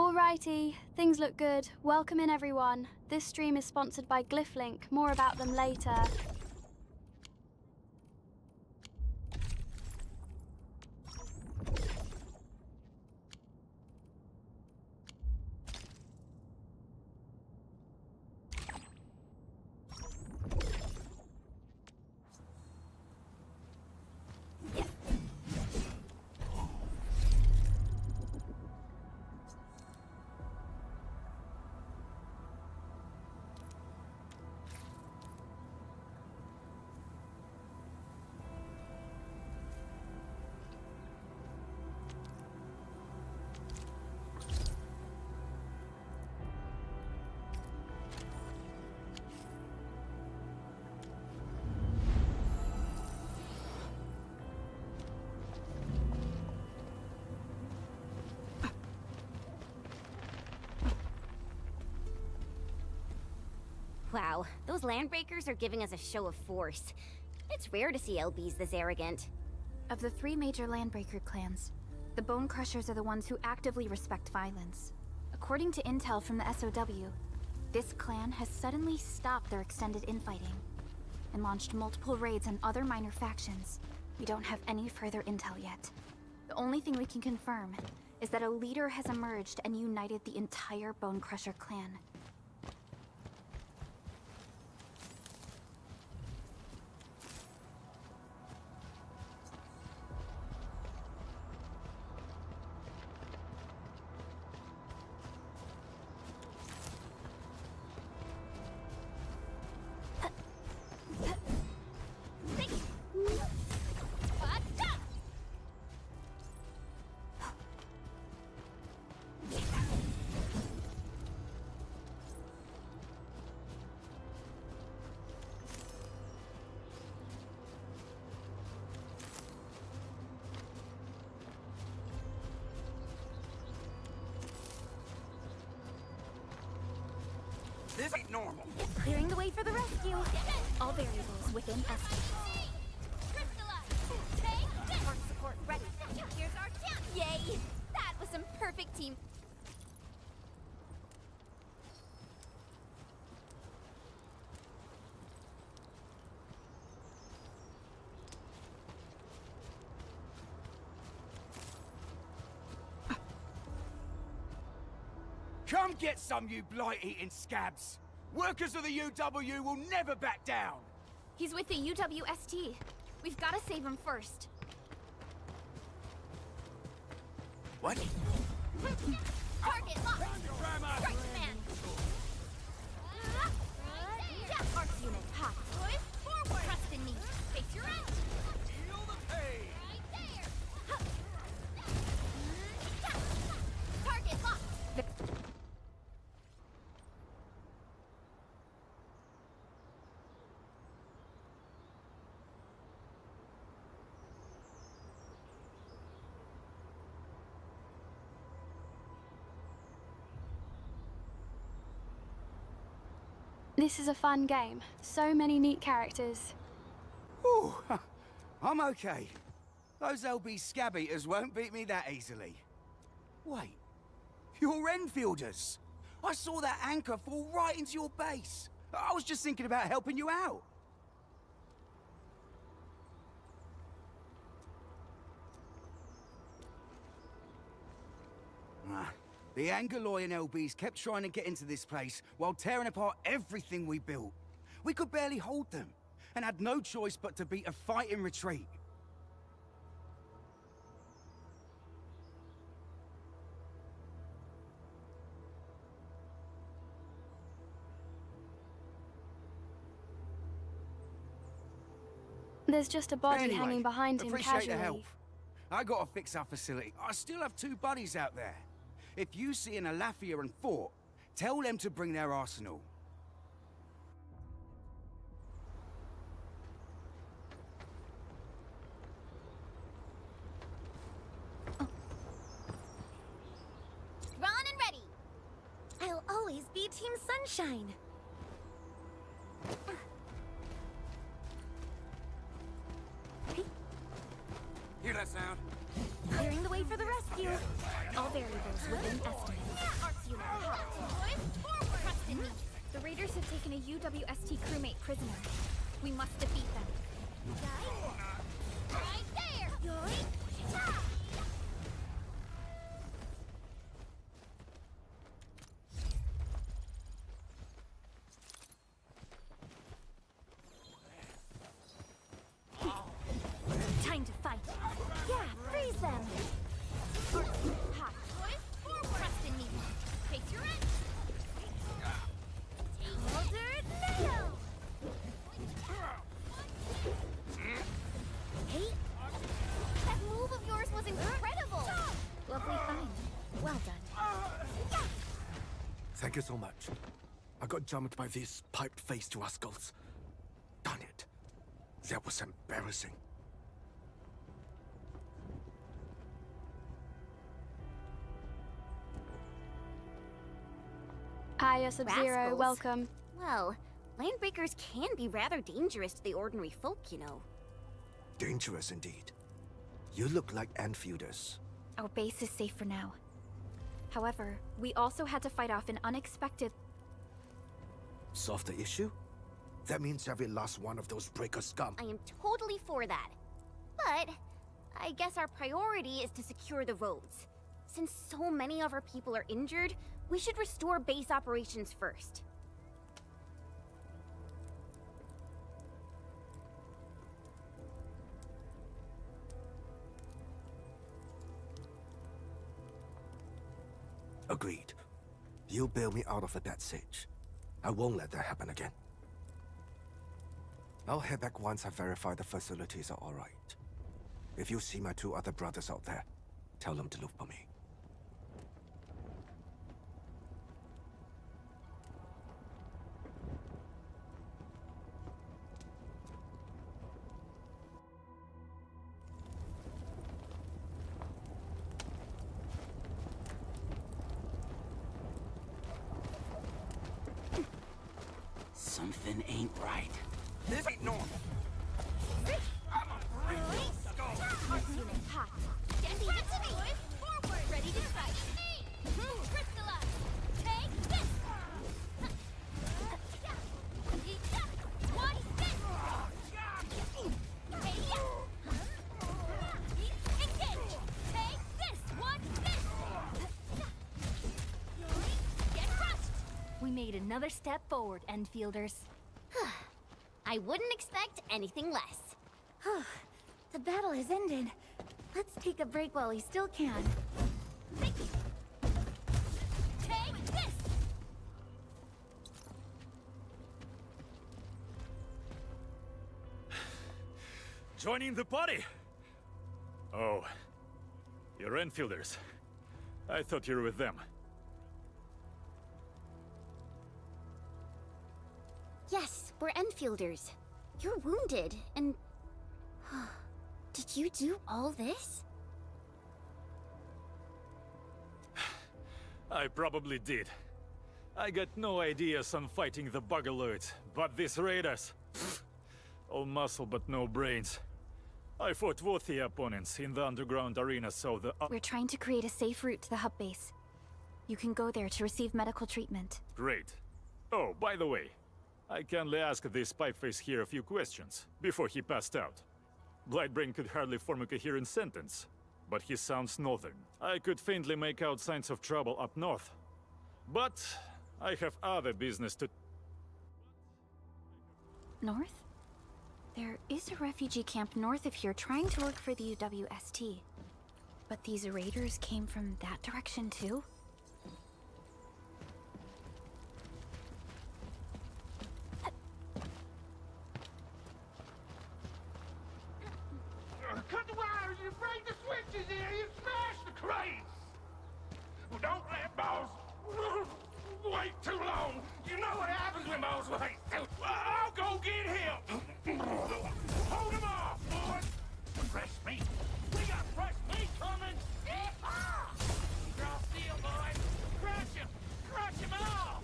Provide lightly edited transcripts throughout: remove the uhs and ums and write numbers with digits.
Alrighty, things look good. Welcome in, everyone. This stream is sponsored by Glyphlink. More about them later. Wow, those landbreakers are giving us a show of force. It's rare to see LBs this arrogant. Of the 3 major landbreaker clans, the Bone Crushers are the ones who actively respect violence. According to intel from the SOW, this clan has suddenly stopped their extended infighting and launched multiple raids on other minor factions. We don't have any further intel yet. The only thing we can confirm is that a leader has emerged and united the entire Bone Crusher clan. This ain't normal. Clearing the way for the rescue. All variables within estimates. Support ready. Here's our chance. Yay! That was some perfect team. Come get some, you blight-eating scabs! Workers of the UW will never back down! He's with the UWST. We've got to save him first. What? Target locked. Strike command. Arcs unit hot. Forward. Trust in me. Face your end. Feel the pain! Right there. Target locked. This is a fun game. So many neat characters. Ooh, I'm okay. Those LB scab eaters won't beat me that easily. Wait, you're Enfielders! I saw that anchor fall right into your base. I was just thinking about helping you out. The Angoloyan LBs kept trying to get into this place while tearing apart everything we built. We could barely hold them, and had no choice but to beat a fight in retreat. There's just a body Anyway, hanging behind him appreciate casually. the help. I gotta fix our facility. I still have 2 buddies out there. If you see an Alafia and Fort, tell them to bring their arsenal. Drawn and ready. I'll always be Team Sunshine. Hear that sound? Clearing the way for the rescue. All variables within estimates. UWST crewmate prisoner. We must defeat them. Right there! Time to fight. Yeah, freeze them. Hot. Boys, forward! Trust in me. Face your end! Altered nail. Hey! That move of yours was incredible! Lovely find. Well done. Thank you so much. I got jumped by these piped-faced rascals. Darn it. That was embarrassing. Hiya, Sub-Zero. Rascals. Welcome. Well, landbreakers can be rather dangerous to the ordinary folk, you know. Dangerous indeed. You look like Enfielders. Our base is safe for now. However, we also had to fight off an unexpected... Solve the issue? That means every last one of those breaker scum. I am totally for that. But I guess our priority is to secure the roads. Since so many of our people are injured, we should restore base operations first. Agreed. You bail me out of a bad sitch. I won't let that happen again. I'll head back once I verify the facilities are alright. If you see my two other brothers out there, tell them to look for me. Something ain't right. This ain't normal. Hot. Get into me! Forward! Ready to fight! Crystallize! Take this! Watch this! Engage! Take this! Watch this! Get crushed! We made another step forward, Endfielders. I wouldn't expect anything less. The battle has ended. Let's take a break while we still can. Take this! Joining the party? Oh, you're Enfielders. I thought you were with them. Yes, we're Enfielders. You're wounded, and... Did you do all this? I probably did. I got no ideas on fighting the Bugaloids, but these raiders... all muscle but no brains. I fought worthy opponents in the underground arena, so the... We're trying to create a safe route to the hub base. You can go there to receive medical treatment. Great. Oh, by the way, I kindly asked this pipeface here a few questions before he passed out. Blightbrain could hardly form a coherent sentence, but he sounds northern. I could faintly make out signs of trouble up north. But I have other business to... North? There is a refugee camp north of here trying to look for the UWST. But these raiders came from that direction too? Cut the wires, you break the switches here, you smash the crates! Well, don't let boss wait too long. You know what happens when boss waits. I'll go get him. Hold him off, boys. Fresh meat. We got fresh meat coming. Draw steel, boys. Crush him. Crush him all.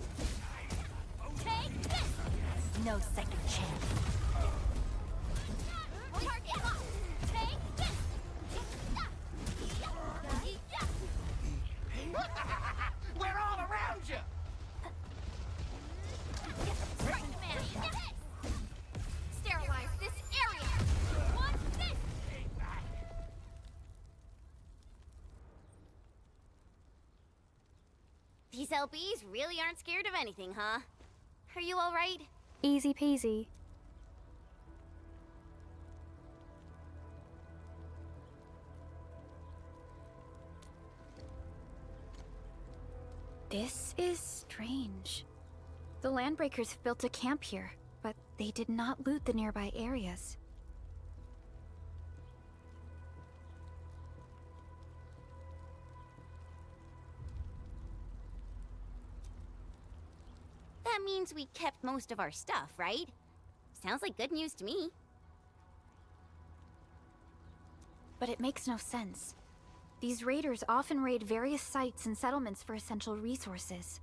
Take this! No second chance. Target locked! Take this! We're all around you. Right, man! These LBs really aren't scared of anything, huh? Are you alright? Easy peasy. This is strange. The Landbreakers have built a camp here, but they did not loot the nearby areas. That means we kept most of our stuff, right? Sounds like good news to me. But it makes no sense. These raiders often raid various sites and settlements for essential resources.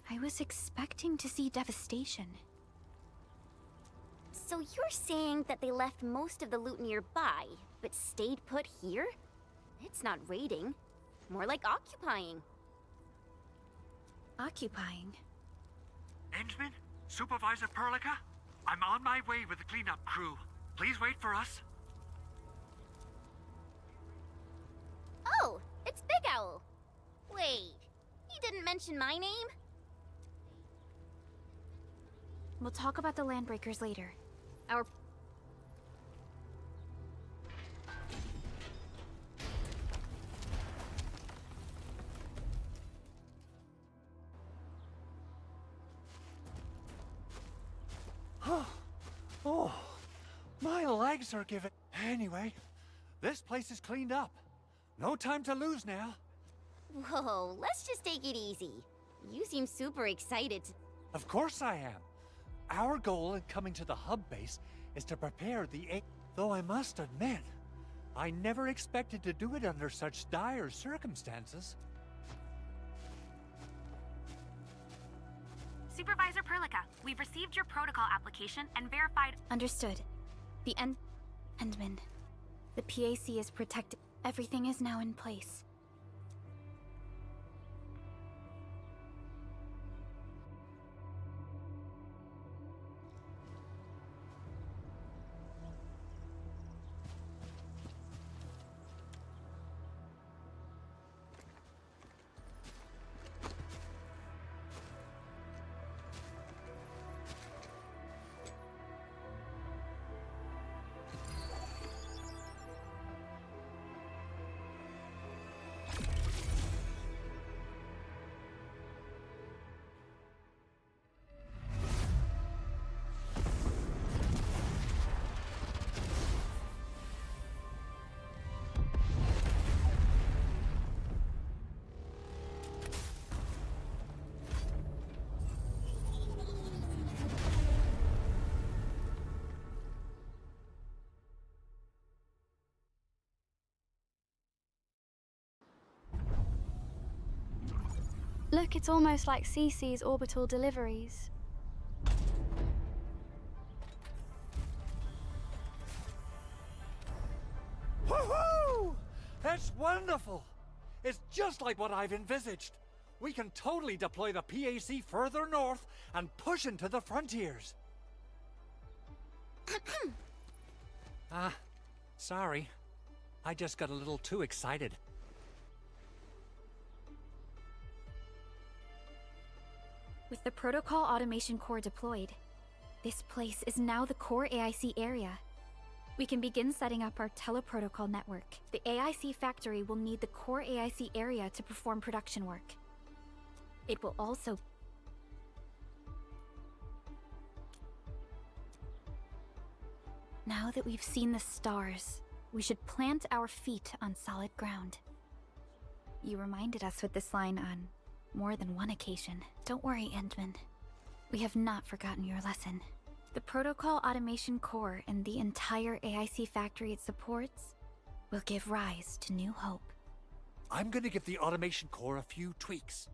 I was expecting to see devastation. So you're saying that they left most of the loot nearby, but stayed put here? It's not raiding. More like occupying. Occupying? Endman? Supervisor Perlica? I'm on my way with the cleanup crew. Please wait for us. Oh, it's Big Owl. Wait, he didn't mention my name? We'll talk about the Landbreakers later. Our... Oh, my legs are giving. Anyway, this place is cleaned up. No time to lose now. Whoa, let's just take it easy. You seem super excited. Of course I am. Our goal in coming to the hub base is to prepare the though I must admit, I never expected to do it under such dire circumstances. Supervisor Perlica, we've received your protocol application and verified... Understood. The Endman. The PAC is protected. Everything is now in place. Look, it's almost like CiCi's orbital deliveries. Woohoo! That's wonderful! It's just like what I've envisaged. We can totally deploy the PAC further north and push into the frontiers. Sorry. I just got a little too excited. With the Protocol Automation Core deployed, this place is now the core AIC area. We can begin setting up our teleprotocol network. The AIC factory will need the core AIC area to perform production work. It will also... Now that we've seen the stars, we should plant our feet on solid ground. You reminded us with this line on more than one occasion. Don't worry, Endman. We have not forgotten your lesson. The Protocol Automation Core and the entire AIC factory it supports will give rise to new hope. I'm gonna give the Automation Core a few tweaks.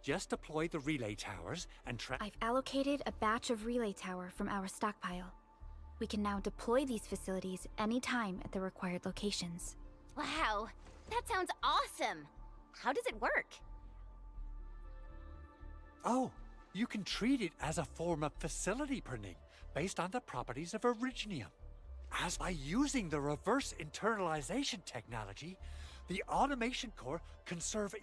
Just deploy the relay towers and I've allocated a batch of relay tower from our stockpile. We can now deploy these facilities anytime at the required locations. Wow, that sounds awesome! How does it work? Oh, you can treat it as a form of facility printing based on the properties of Originium. As by using the reverse internalization technology, the Automation Core can serve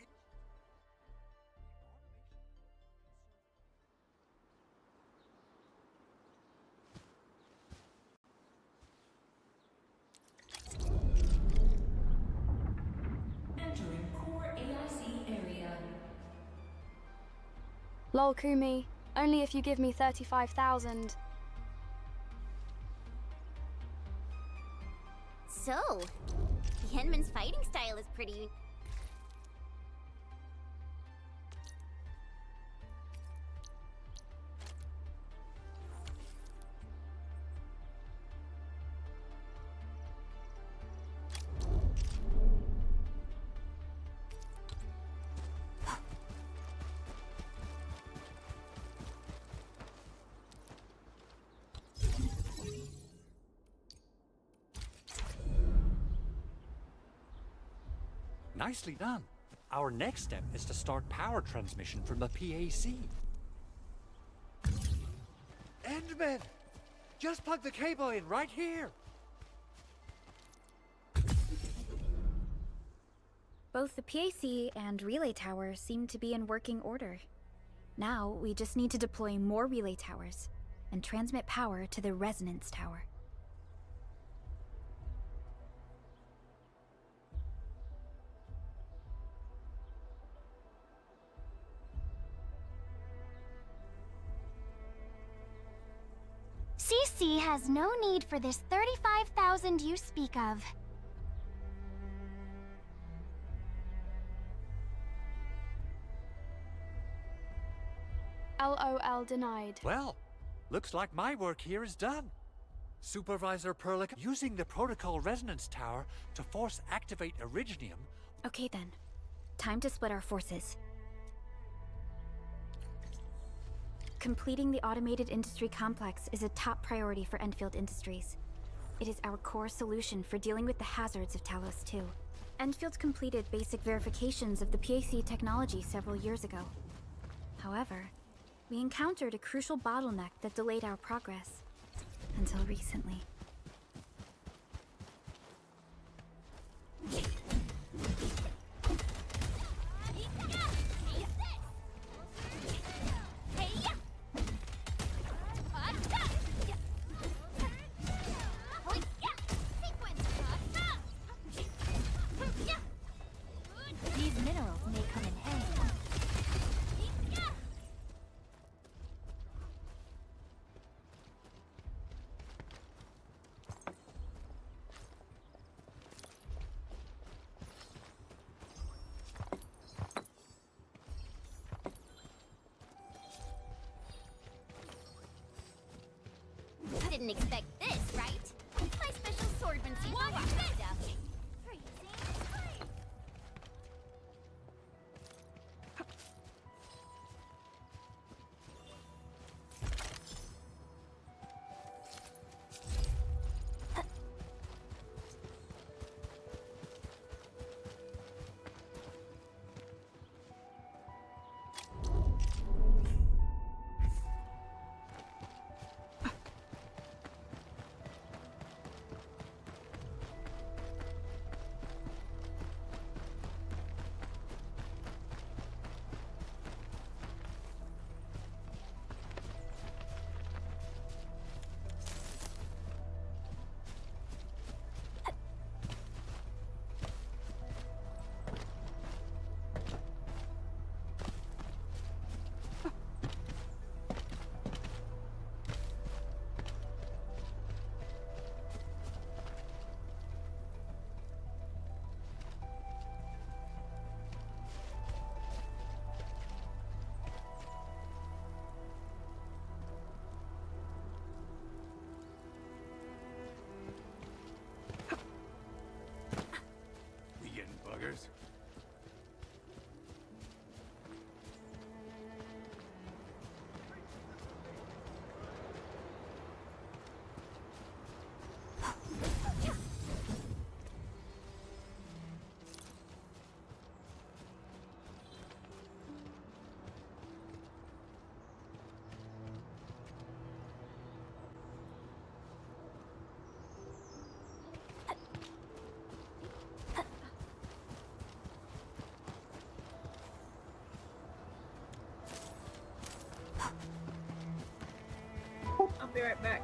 Lol, Kumi. Only if you give me 35,000. So, the Henman's fighting style is pretty... Nicely done. Our next step is to start power transmission from the PAC. Endman! Just plug the cable in right here! Both the PAC and relay tower seem to be in working order. Now, we just need to deploy more relay towers and transmit power to the resonance tower. CiCi has no need for this 35,000 you speak of. LOL denied. Well, looks like my work here is done. Supervisor Perlica using the protocol resonance tower to force activate Originium. Okay then. Time to split our forces. Completing the automated industry complex is a top priority for Endfield Industries. It is our core solution for dealing with the hazards of Talos 2. Endfield completed basic verifications of the PAC technology several years ago. However, we encountered a crucial bottleneck that delayed our progress. Until recently. These minerals may come in handy. Didn't expect this, right? My special swordmanship. Watch this! We getting buggers? I'll be right back.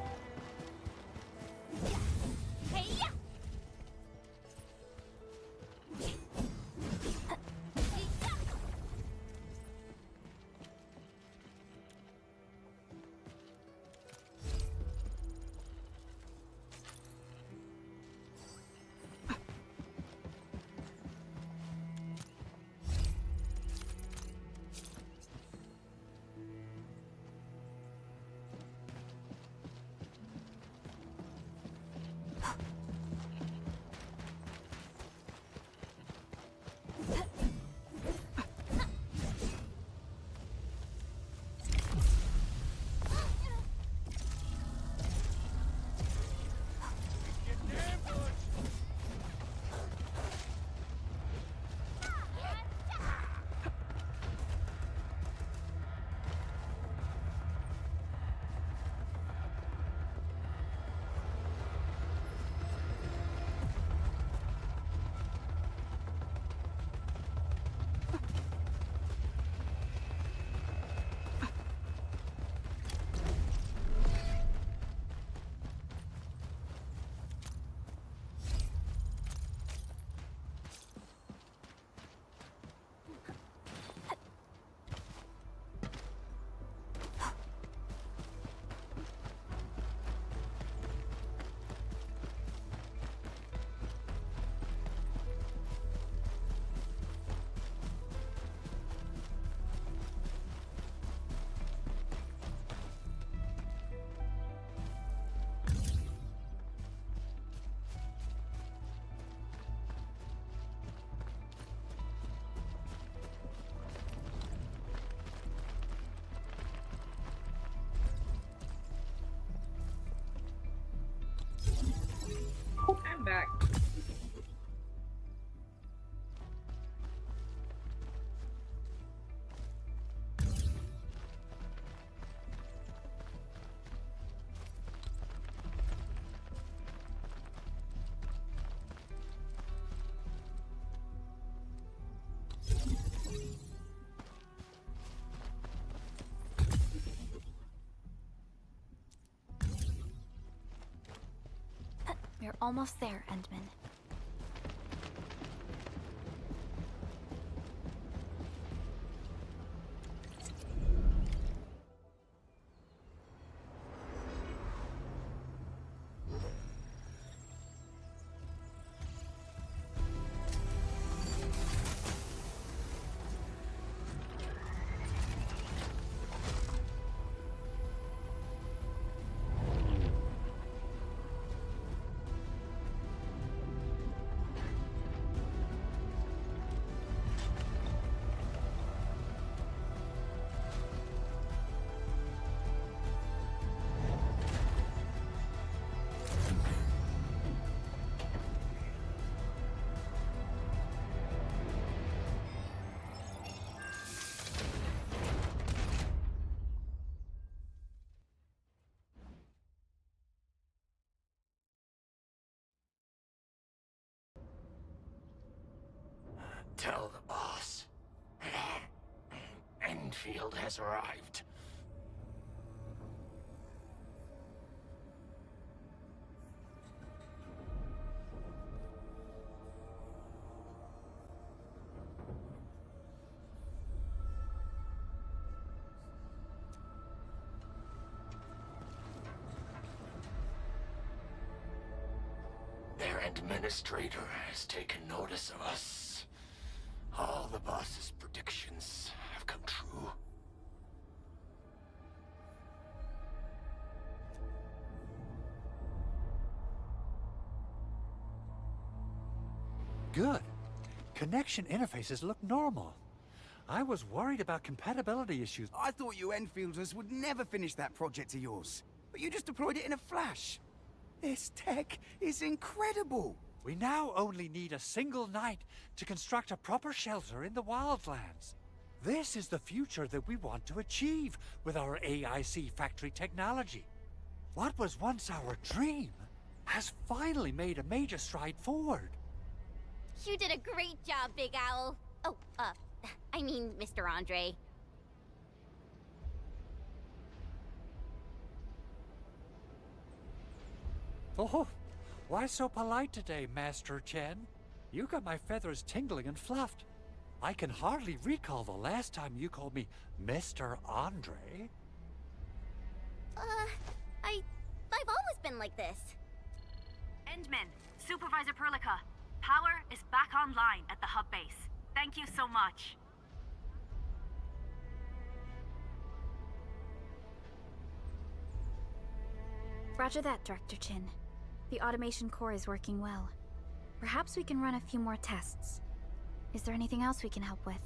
Almost there, Endman. Tell the boss. Endfield has arrived. Their administrator has taken notice of us. All the boss's predictions have come true. Good. Connection interfaces look normal. I was worried about compatibility issues. I thought you Enfielders would never finish that project of yours. But you just deployed it in a flash. This tech is incredible. We now only need a single night to construct a proper shelter in the wildlands. This is the future that we want to achieve with our AIC factory technology. What was once our dream has finally made a major stride forward. You did a great job, Big Owl. Oh, I mean, Mr. Andre. Oh, why so polite today, Master Chen? You got my feathers tingling and fluffed. I can hardly recall the last time you called me Mr. Andre. I've always been like this. Endman, Supervisor Perlica, power is back online at the hub base. Thank you so much. Roger that, Director Chin. The automation core is working well. Perhaps we can run a few more tests. Is there anything else we can help with?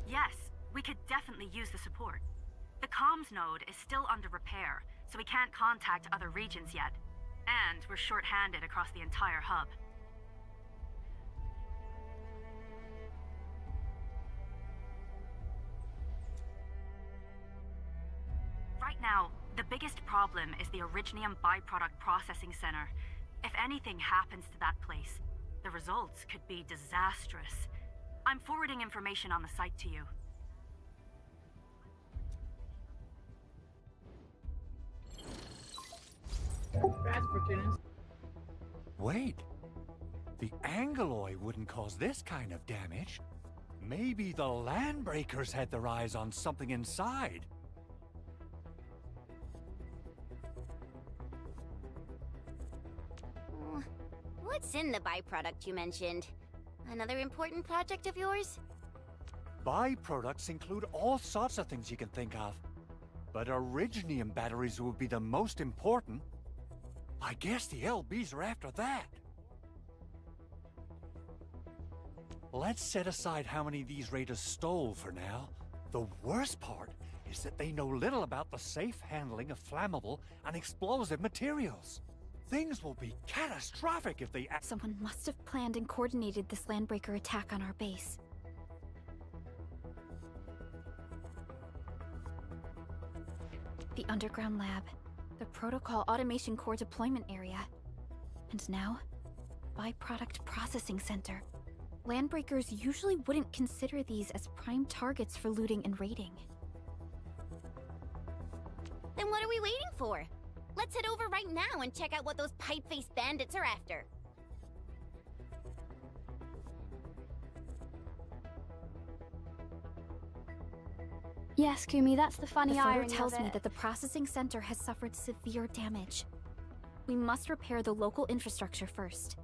Yes, we could definitely use the support. The comms node is still under repair, so we can't contact other regions yet. And we're short-handed across the entire hub. Right now, the biggest problem is the Originium byproduct processing center. If anything happens to that place, the results could be disastrous. I'm forwarding information on the site to you. Wait, the Angeloy wouldn't cause this kind of damage. Maybe the Landbreakers had their eyes on something inside. What's in the byproduct you mentioned? Another important project of yours? Byproducts include all sorts of things you can think of. But Originium batteries would be the most important. I guess the LBs are after that. Let's set aside how many these raiders stole for now. The worst part is that they know little about the safe handling of flammable and explosive materials. Things will be catastrophic if they act. Someone must have planned and coordinated this Landbreaker attack on our base. The underground lab, the protocol automation core deployment area, and now, byproduct processing center. Landbreakers usually wouldn't consider these as prime targets for looting and raiding. Then what are we waiting for? Let's head over right now and check out what those pipe-faced bandits are after. Yes, Kumi, that's the funny The photo irony tells of me it. that the processing center has suffered severe damage. We must repair the local infrastructure first.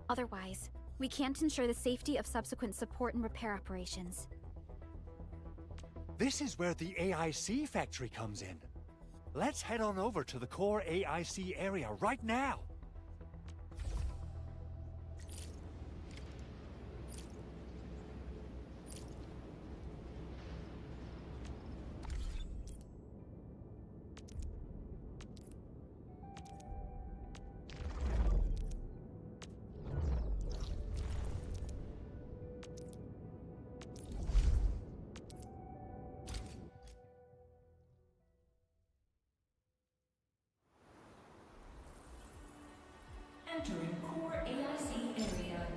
Otherwise, we can't ensure the safety of subsequent support and repair operations. This is where the AIC factory comes in. Let's head on over to the core AIC area right now. Entering core AIC area.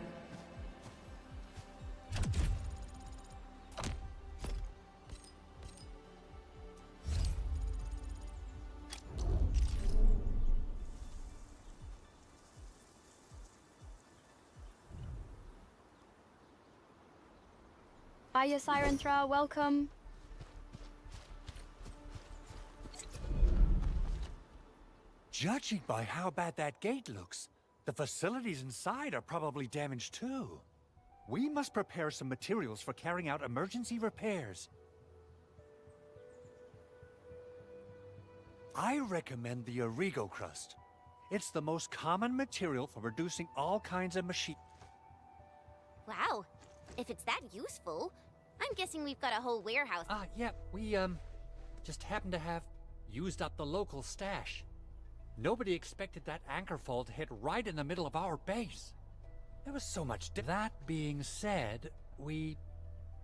Hiya, Siren Thrower, welcome. Judging by how bad that gate looks, the facilities inside are probably damaged too. We must prepare some materials for carrying out emergency repairs. I recommend the Origo crust. It's the most common material for producing all kinds of machine. Wow, if it's that useful, I'm guessing we've got a whole warehouse. Yeah, we, just happen to have used up the local stash. Nobody expected that anchor fall to hit right in the middle of our base. There was so much. That being said, we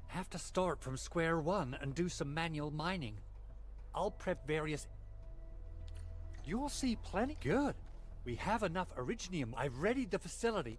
have to start from square one and do some manual mining. I'll prep various. You'll see plenty. Good. We have enough originium. I've readied the facility.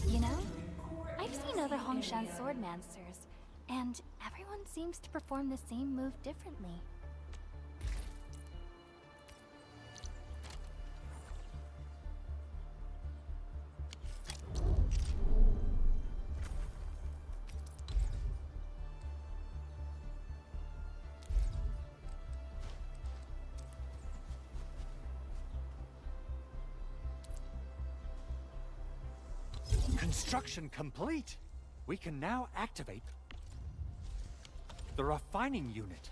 You know, I've seen other Hongshan swordmasters, and everyone seems to perform the same move differently. Construction complete. We can now activate the refining unit.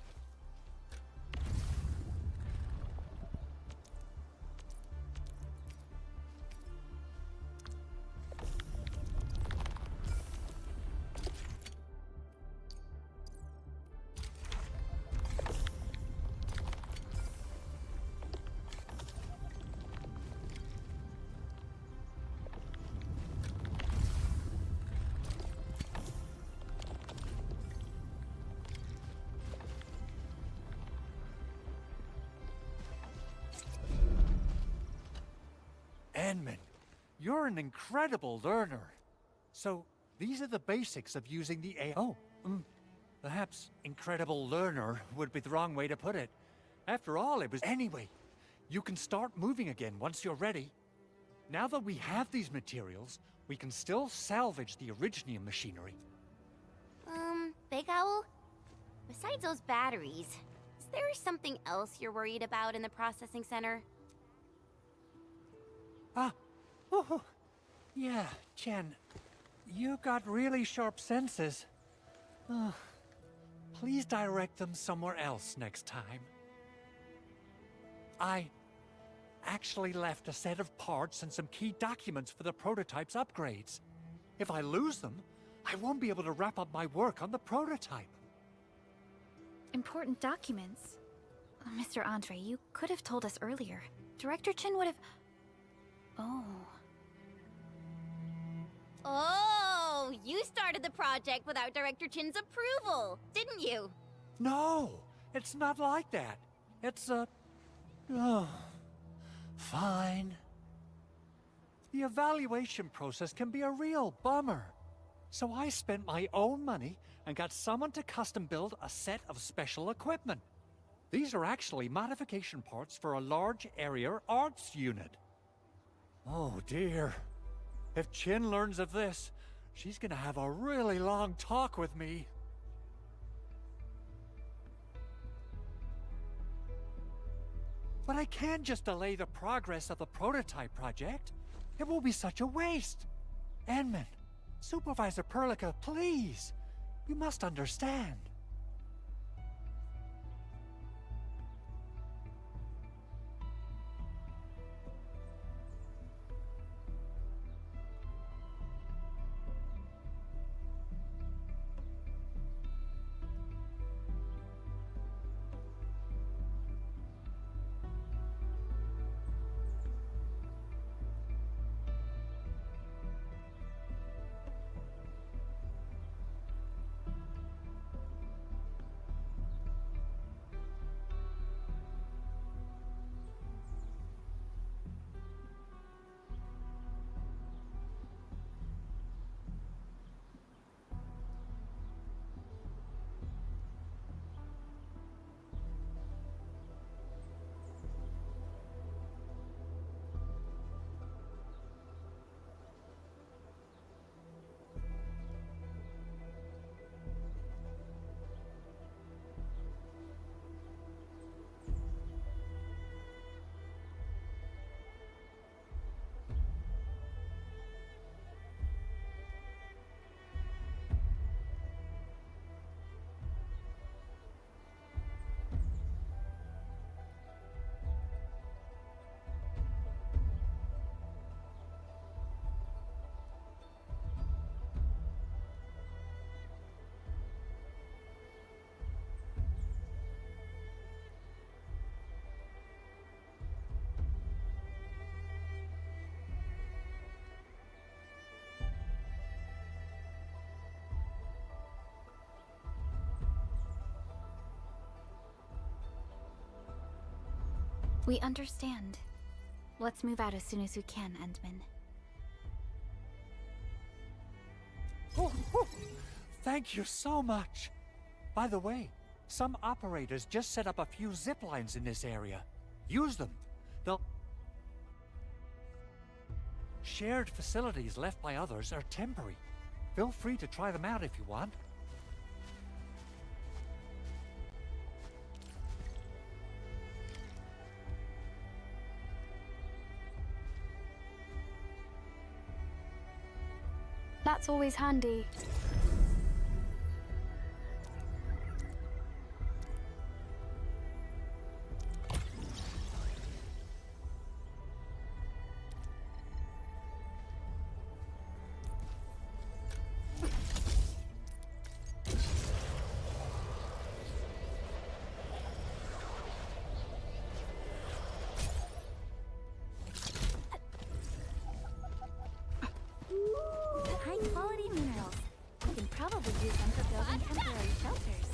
Enman, you're an incredible learner. So, these are the basics of using the AI. Perhaps incredible learner would be the wrong way to put it. After all, it was. Anyway, you can start moving again once you're ready. Now that we have these materials, we can still salvage the originium machinery. Big Owl? Besides those batteries, is there something else you're worried about in the processing center? Yeah, Chen. You got really sharp senses. Please direct them somewhere else next time. I actually left a set of parts and some key documents for the prototype's upgrades. If I lose them, I won't be able to wrap up my work on the prototype. Important documents? Mr. Andre, you could have told us earlier. Director Chen would have... Oh, Oh, you started the project without Director Chin's approval, didn't you? No, it's not like that. It's oh, fine. The evaluation process can be a real bummer. So I spent my own money and got someone to custom build a set of special equipment. These are actually modification parts for a large area arts unit. Oh dear. If Chin learns of this, she's gonna have a really long talk with me. But I can't just delay the progress of the prototype project. It will be such a waste. Enman, Supervisor Perlica, please. You must understand. We understand. Let's move out as soon as we can, Endman. Oh, thank you so much. By the way, some operators just set up a few zip lines in this area. Use them. They'll... Shared facilities left by others are temporary. Feel free to try them out if you want. That's always handy. High-quality minerals. We can probably use them for building temporary shelters.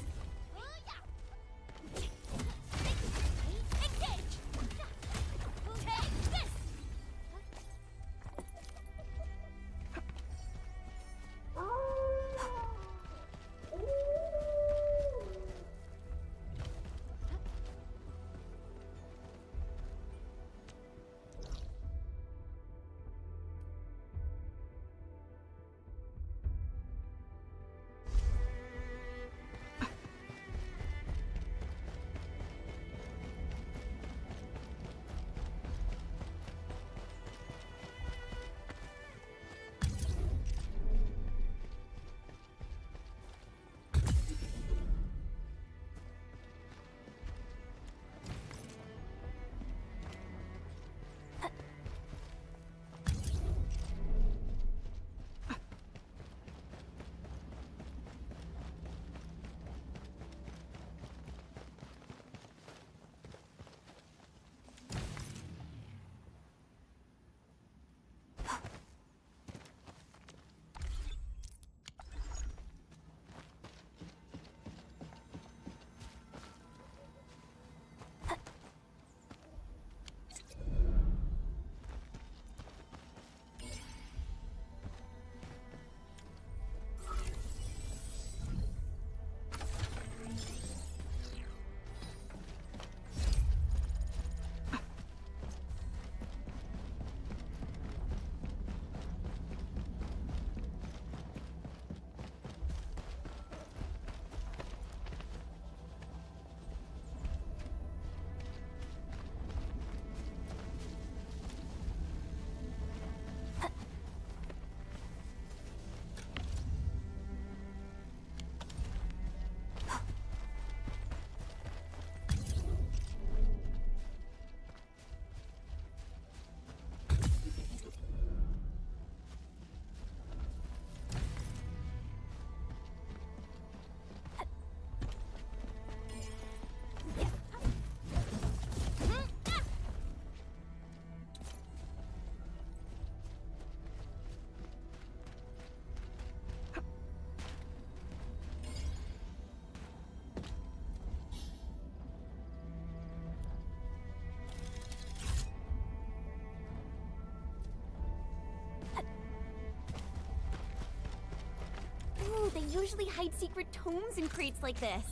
They usually hide secret tomes in crates like this.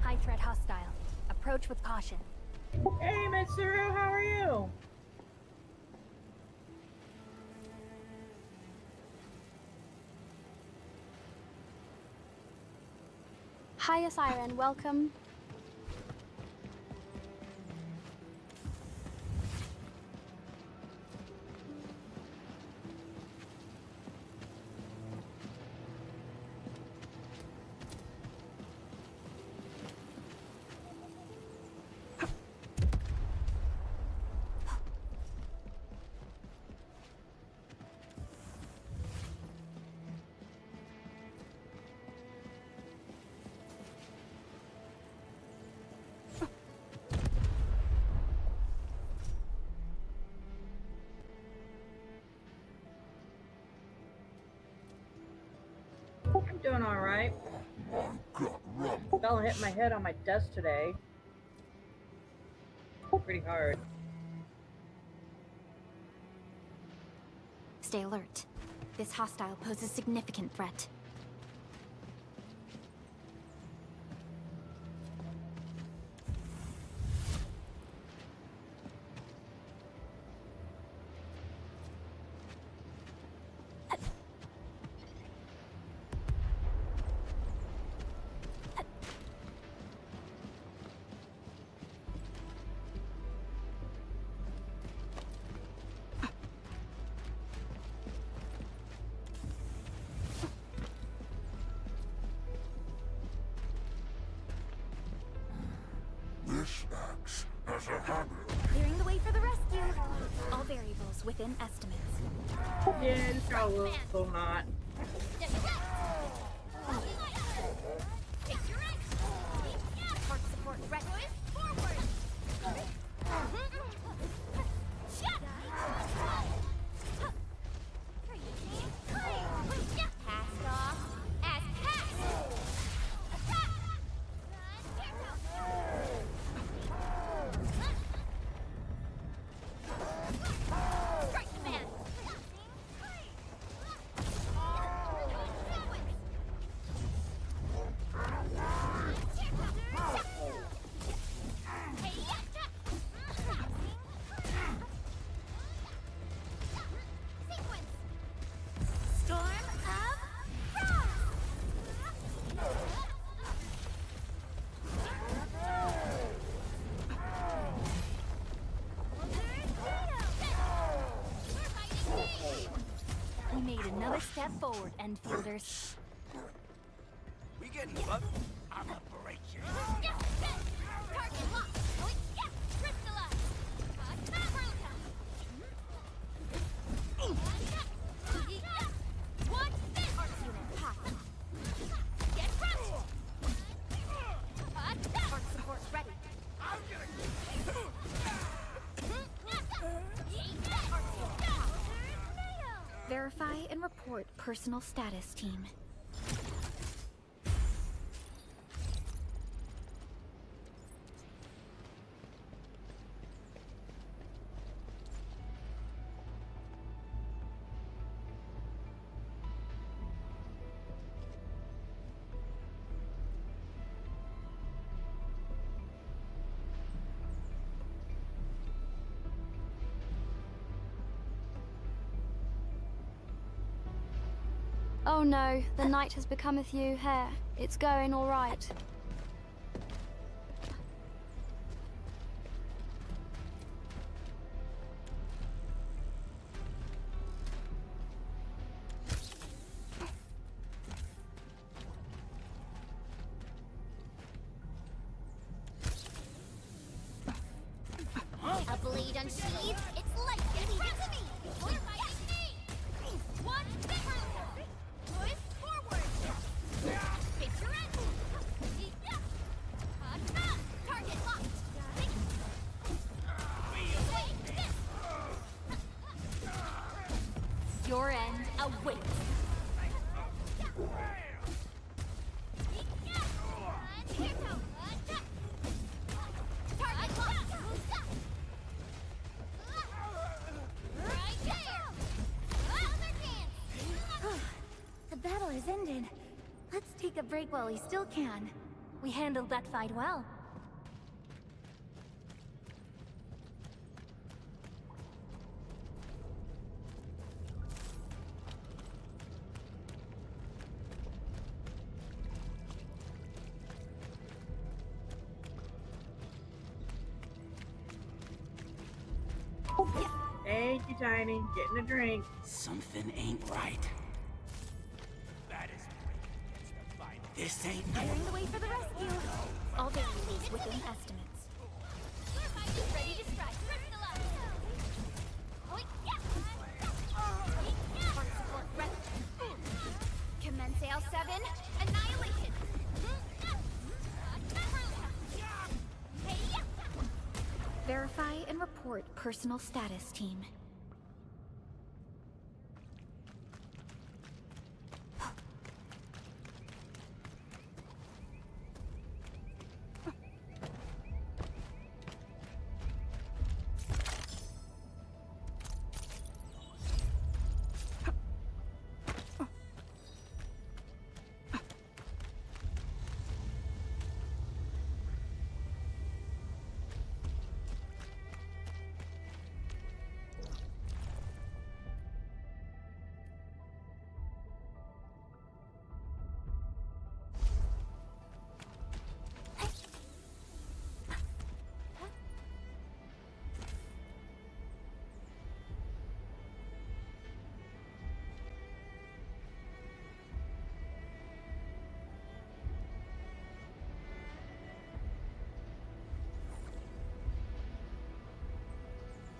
High threat hostile. Approach with caution. Hey, Mitsuru, how are you? Hiya, Siren. Welcome. I'm doing alright. Fell and hit my head on my desk today. Pretty hard. Stay alert. This hostile poses significant threat. This axe has a handle. Clearing the way for the rescue. All variables within estimates. Yeah, probably will not. Support right forward. Passed off as passed. Strike command. Storm of Frost! We made another step forward, Endfielders. We getting fucked? I'ma break you. Target locked. Crystallized. Watch this! Arts unit hot. Verify and report personal status, team. Oh no, the night has becometh you here. It's going all right. A blade unsheathed, it's light and to me! One push forward! Face your end! Target locked! Your end awaits! Target locked! Right there! The battle has ended. Let's take a break while we still can. We handled that fight well. Thank you, Tiny. Getting a drink. Something ain't right. That is this ain't Clearing the way for the rescue. All variables within estimates. Ready to strike. Crystal up. Support ready. Commence AL7. Annihilation. Verify and report personal status, team.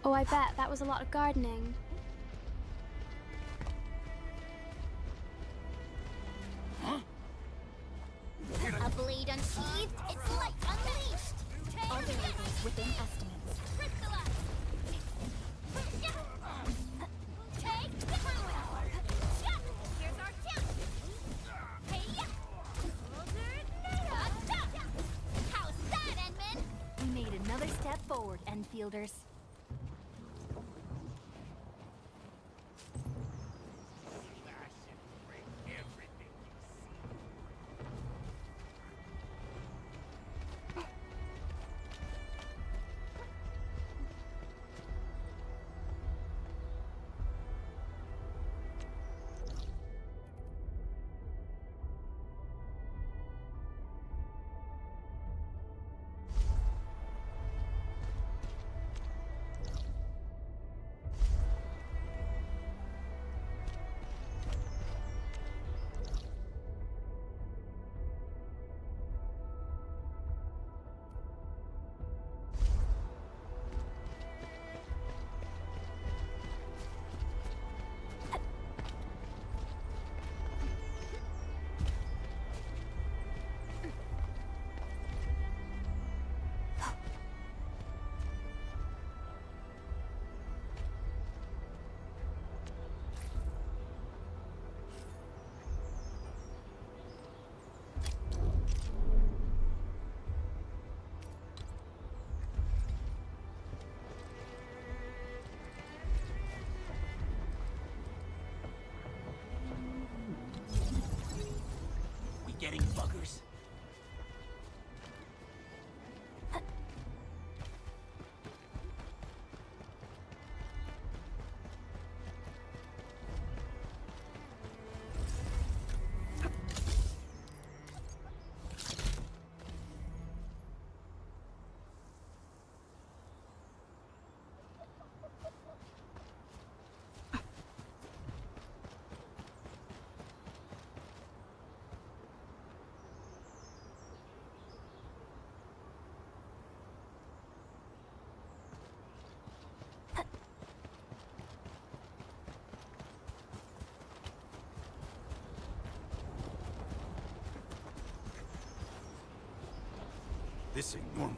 Oh, I bet that was a lot of gardening. A blade unsheathed, it's light unleashed. All variables within estimates. Crystallize. Take the here's our chance. How's that, Edmund? We made another step forward, Endfielders. forgetting buggers. This ain't normal.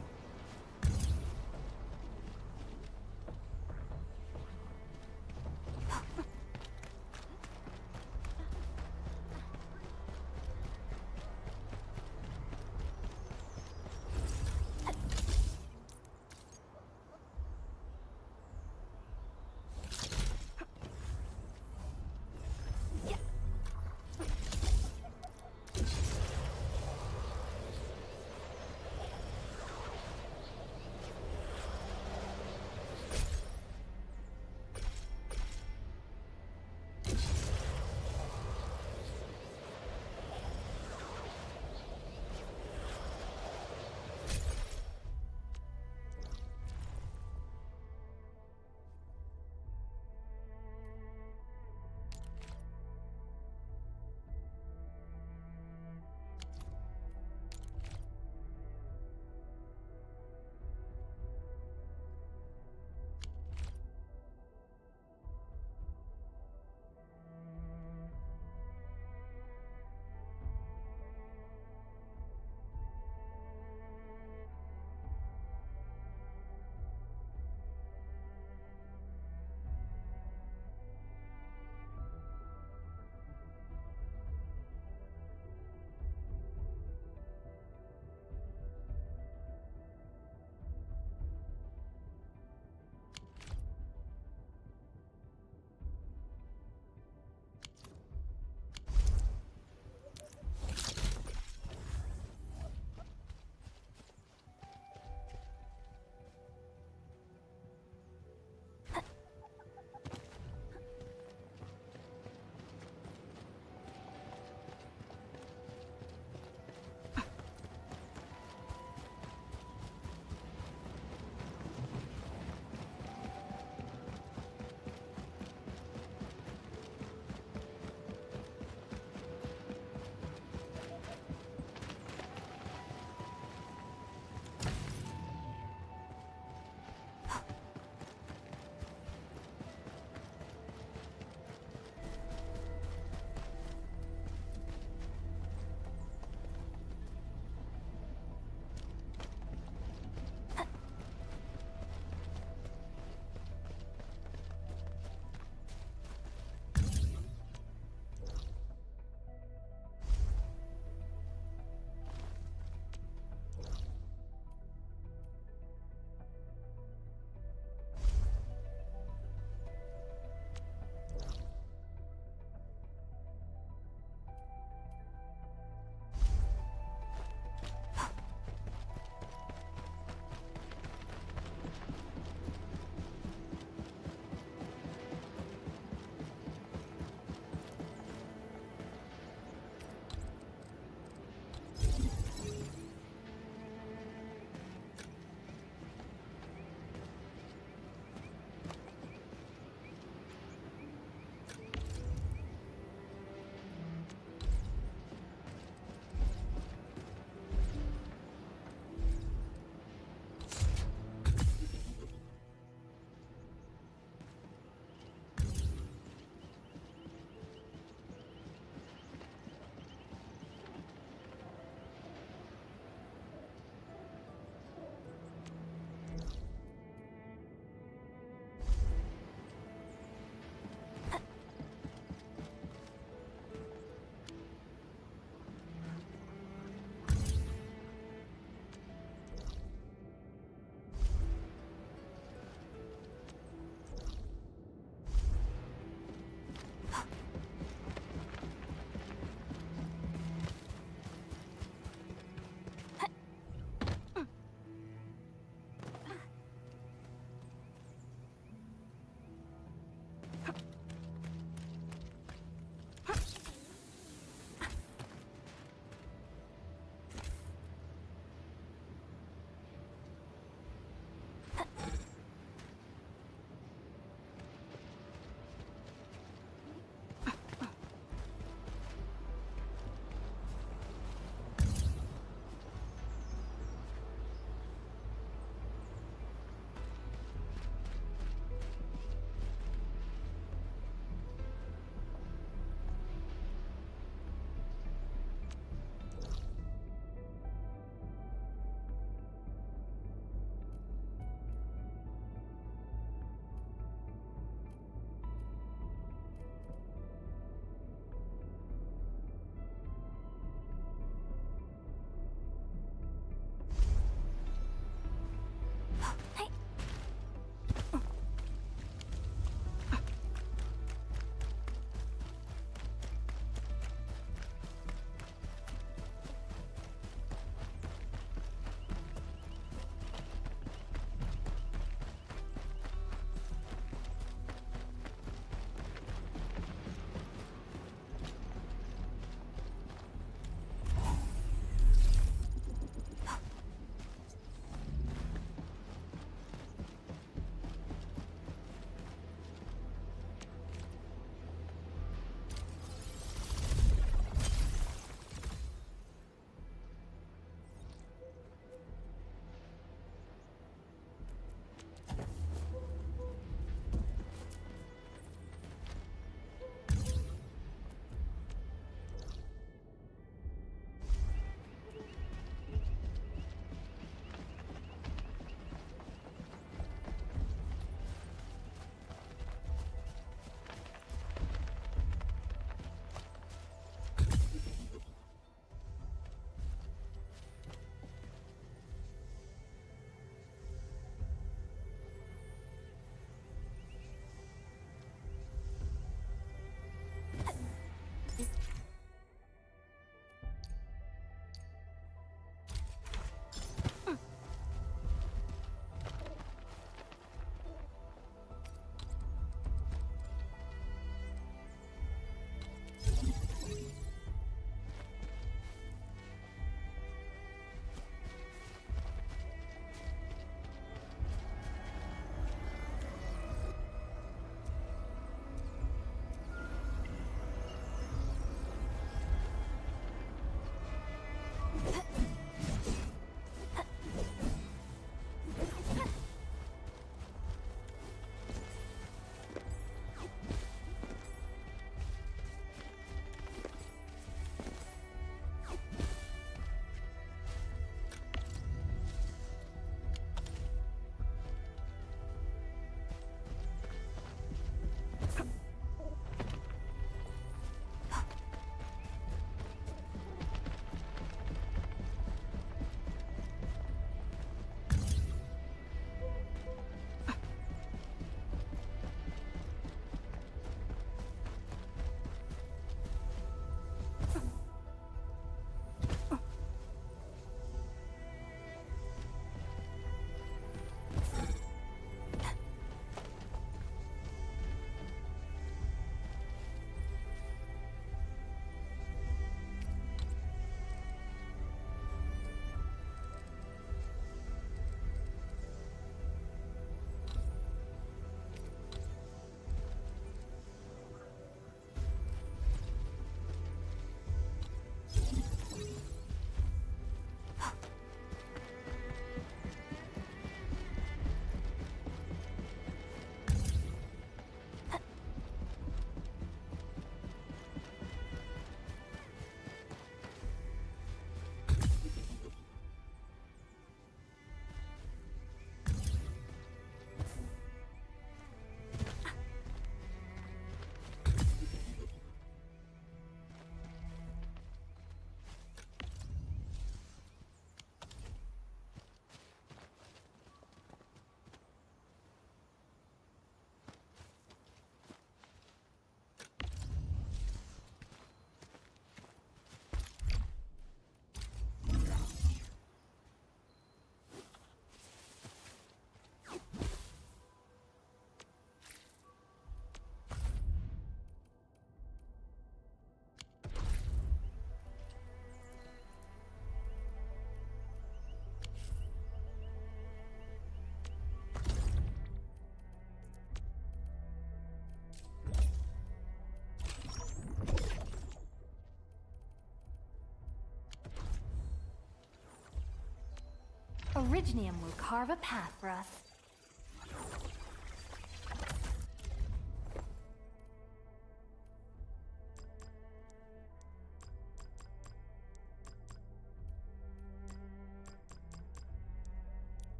Originium will carve a path for us.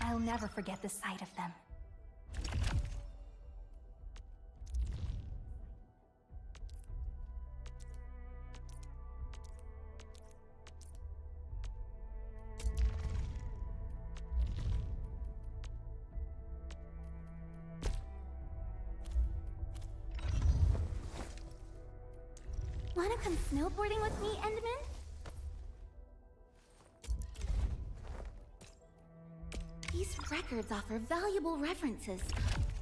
I'll never forget the sight of them. Wanna come snowboarding with me, Endman? These records offer valuable references.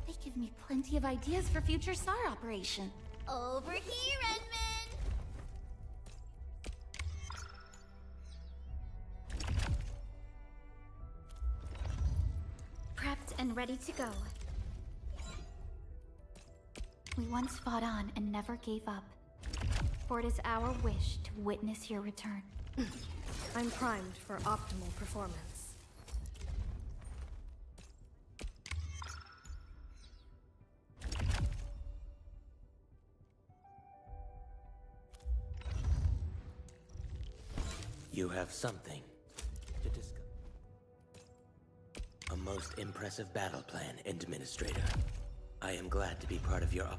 They give me plenty of ideas for future SAR operation. Over here, Endman! Prepped and ready to go. We once fought on and never gave up. For it is our wish to witness your return. I'm primed for optimal performance. You have something to discuss. A most impressive battle plan, Administrator. I am glad to be part of your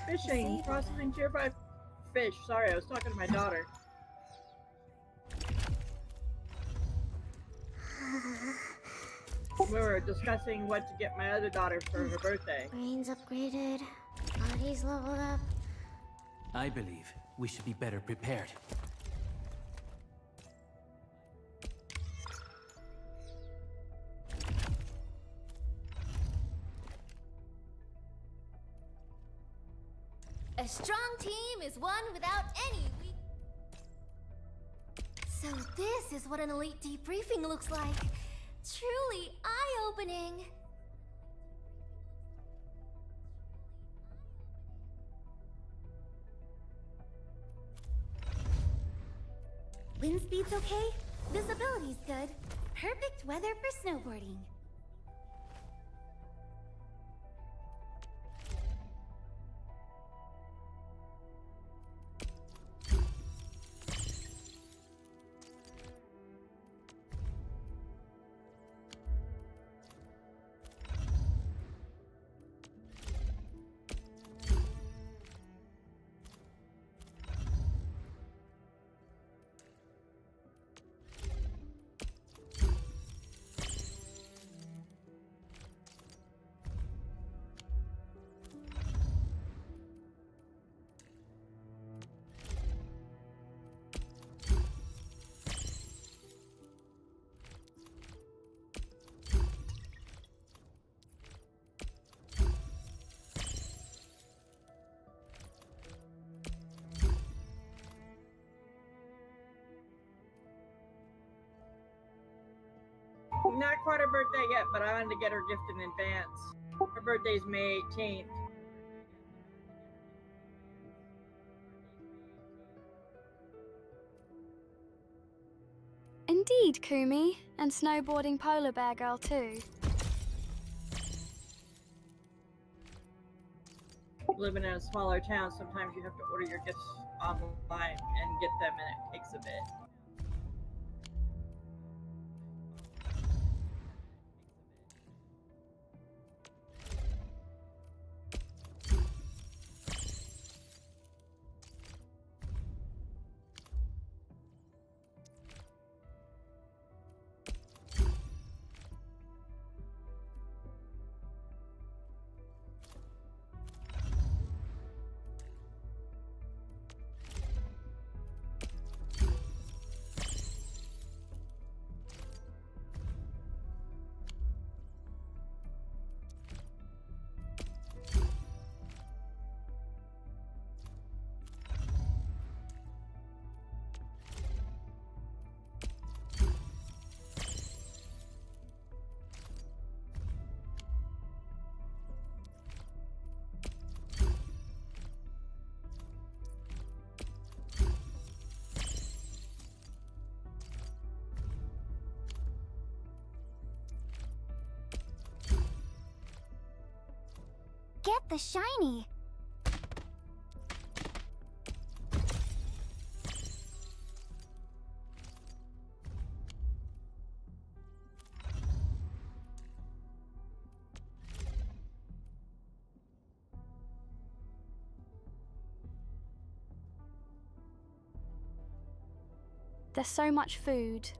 Fishing. Processing tier 5 fish. Sorry, I was talking to my daughter. We were discussing what to get my other daughter for her birthday. Brains upgraded, bodies leveled up. I believe we should be better prepared. A strong team is one without any weak. So this is what an elite debriefing looks like. Truly eye-opening. Wind speed's okay, visibility's good. Perfect weather for snowboarding. Not quite her birthday yet, but I wanted to get her gift in advance. Her birthday's May 18th. Indeed, Kumi, and snowboarding polar bear girl too. Living in a smaller town, sometimes you have to order your gifts online and get them, and it takes a bit. Forget the shiny. There's so much food.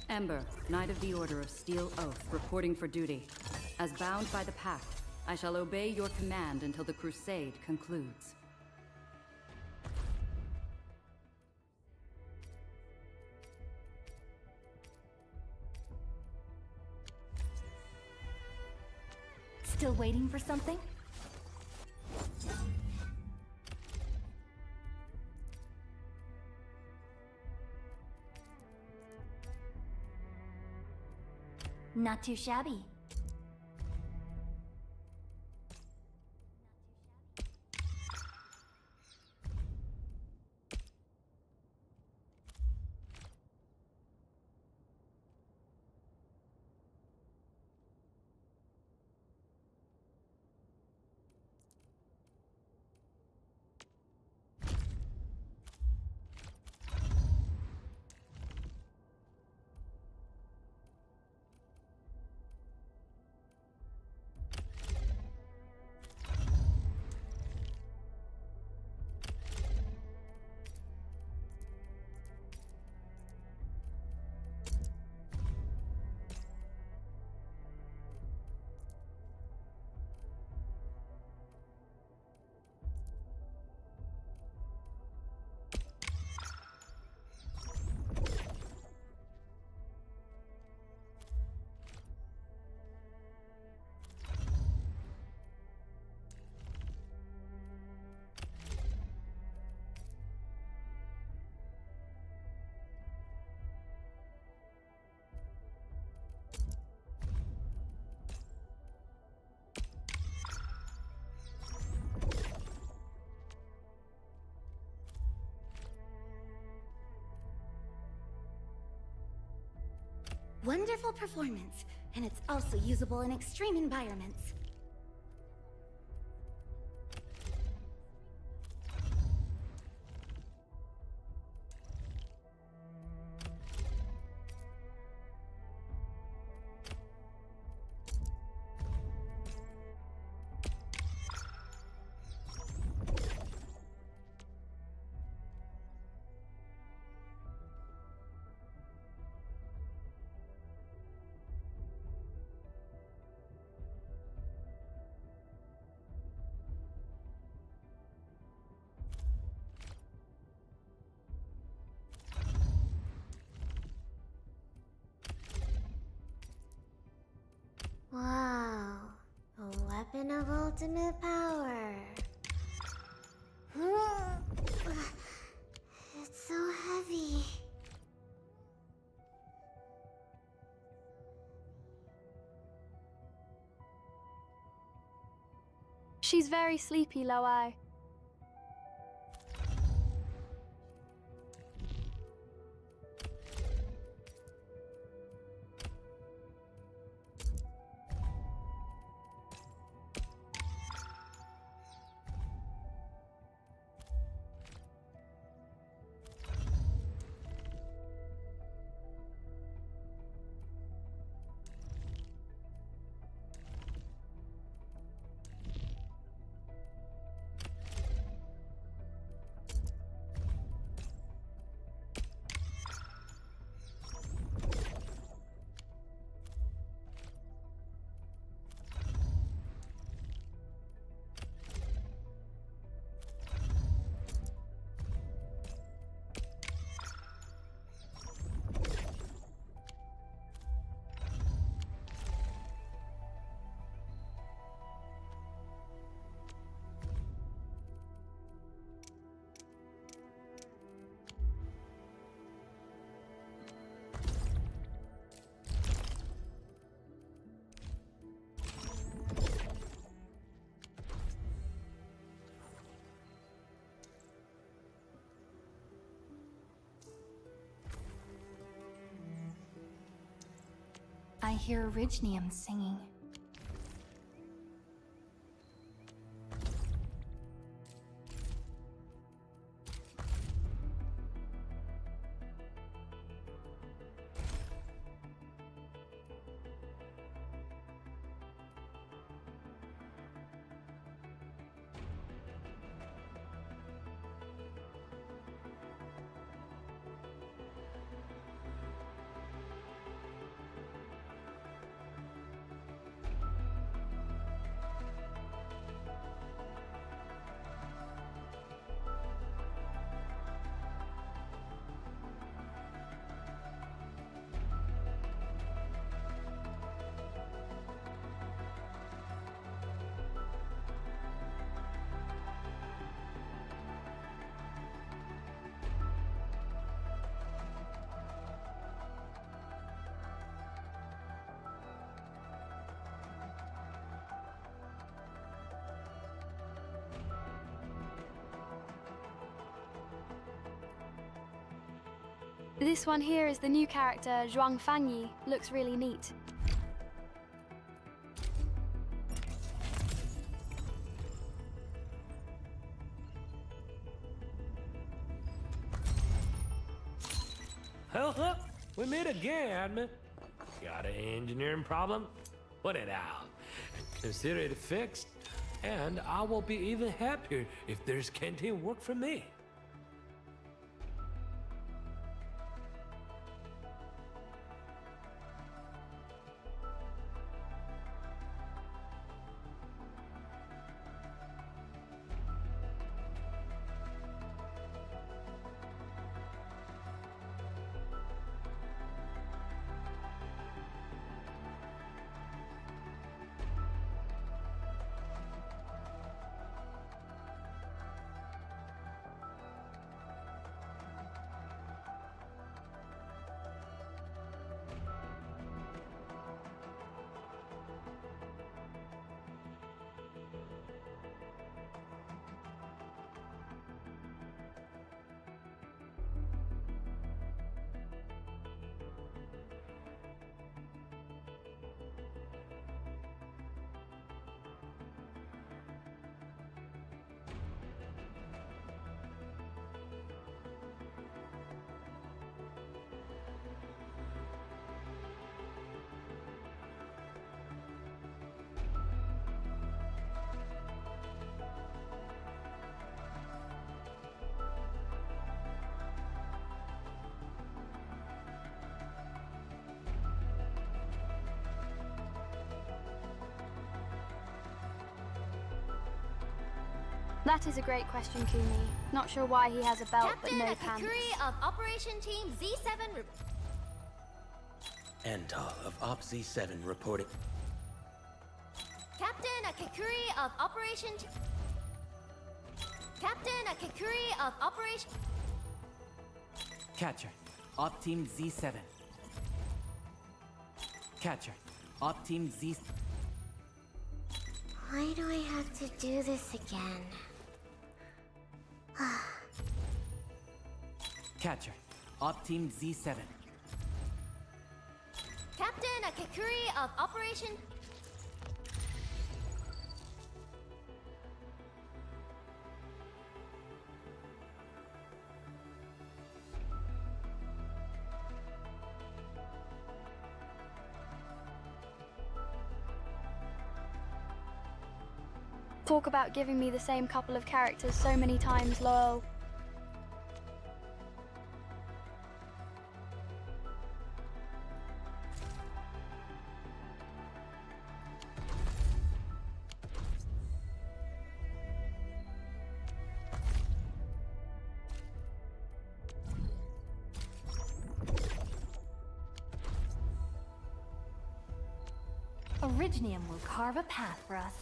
Ember, Knight of the Order of Steel Oath, reporting for duty. As bound by the Pact, I shall obey your command until the Crusade concludes. Still waiting for something? Not too shabby. Wonderful performance, and it's also usable in extreme environments. weapon of ultimate power. It's so heavy. She's very sleepy, Loai. I hear Orignium singing. This one here is the new character, Zhuang Fangyi. Looks really neat. Well, we meet again, Admin. Got an engineering problem? Put it out. Consider it fixed, and I will be even happier if there's canteen work for me. That is a great question, Kumi. Not sure why he has a belt Captain but no pants. Akikuri of Operation Team Z7 Antal of Op Z7 reporting. Captain Captain Akakuri of Operation... Captain Akakuri of Operation... Catcher, Op Team Z7. Catcher, Op Team Z... Why do I have to do this again? Catcher, Op Team Z7. Captain Akakuri of Operation... Talk about giving me the same couple of characters so many times, lol. Originium will carve a path for us.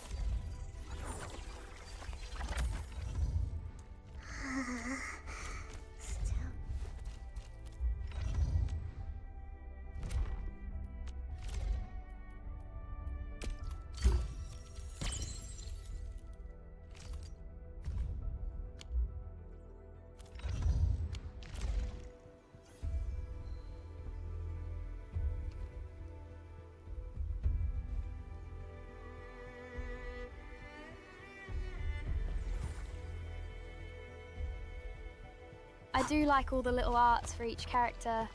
I do like all the little arts for each character.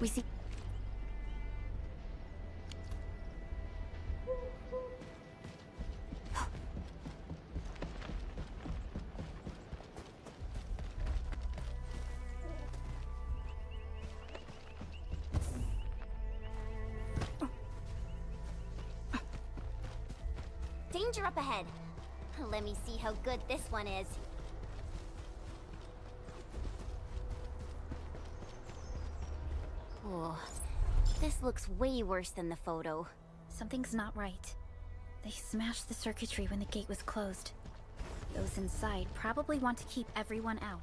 We see. Danger up ahead. Let me see how good this one is. Oh, this looks way worse than the photo. Something's not right. They smashed the circuitry when the gate was closed. Those inside probably want to keep everyone out.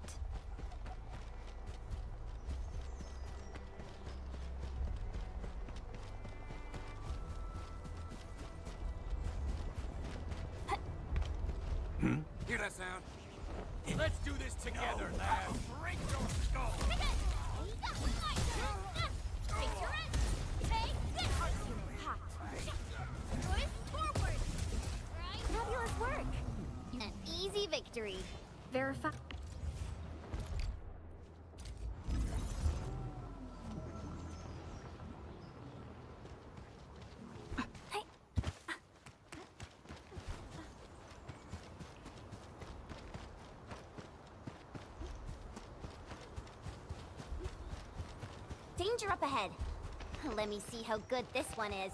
Hear that sound? Let's do this together, lad. Break your skull. Fabulous work. An easy victory. Verify. Danger up ahead. Let me see how good this one is.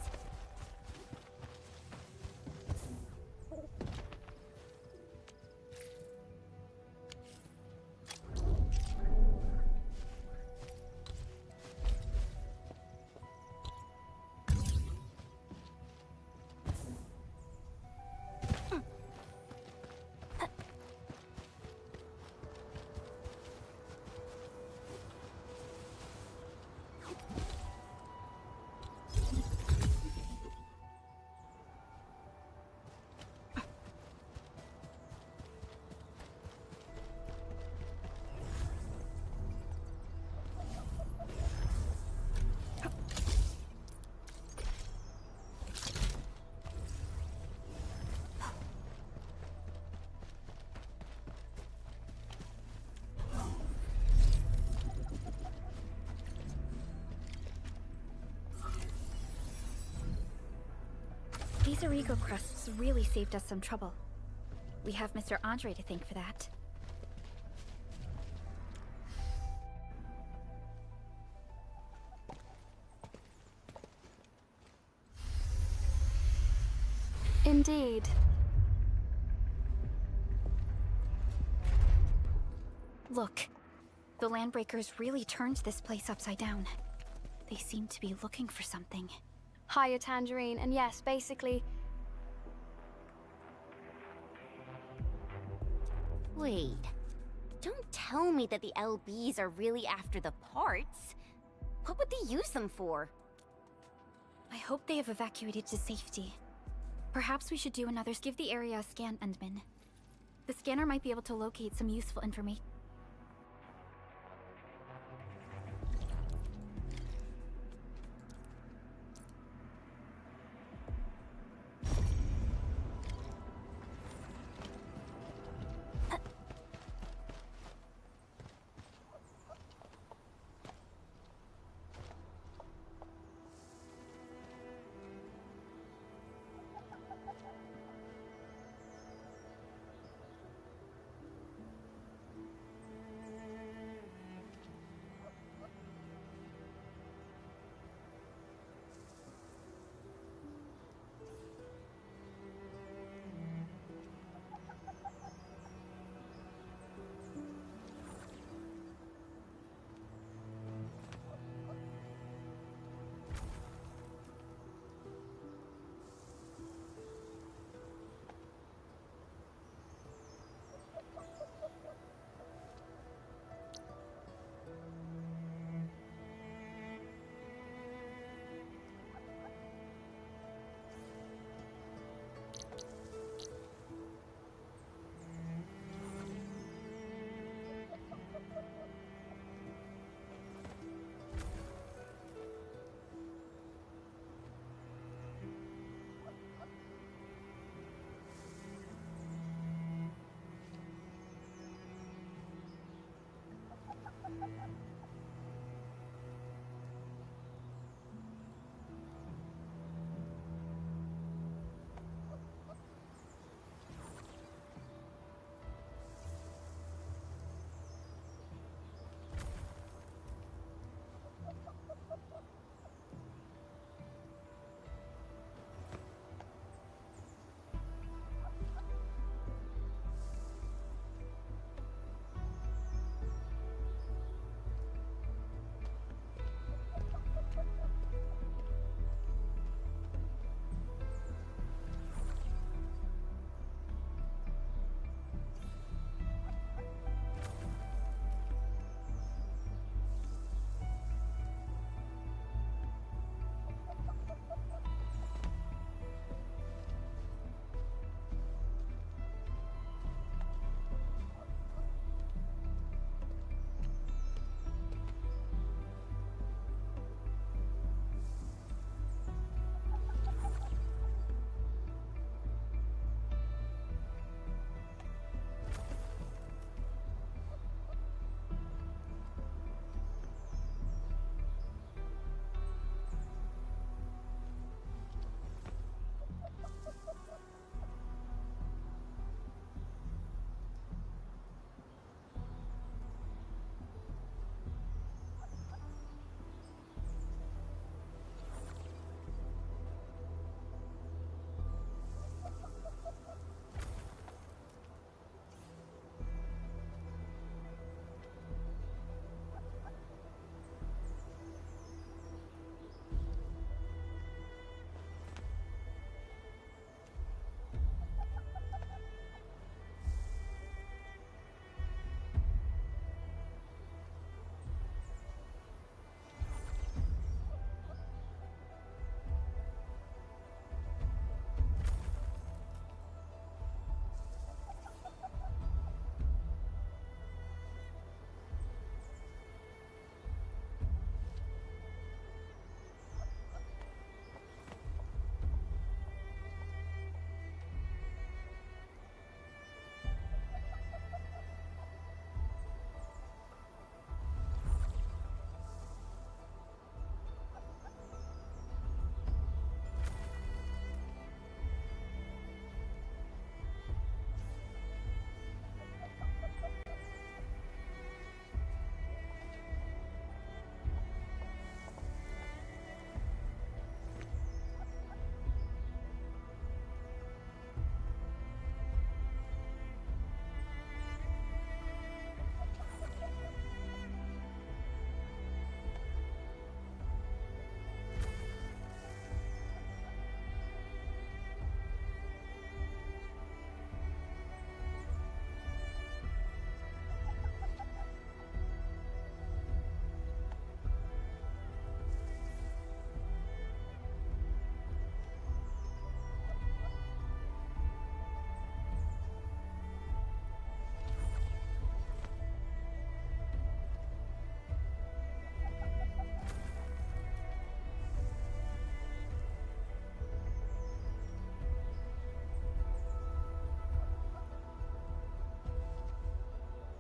These Origo crusts really saved us some trouble. We have Mr. Andre to thank for that. Indeed. Look, the Landbreakers really turned this place upside down. They seem to be looking for something. Hiya, Tangerine, and yes, basically... Wait. Don't tell me that the LBs are really after the parts. What would they use them for? I hope they have evacuated to safety. Perhaps we should do another. Give the area a scan, Endman. The scanner might be able to locate some useful information.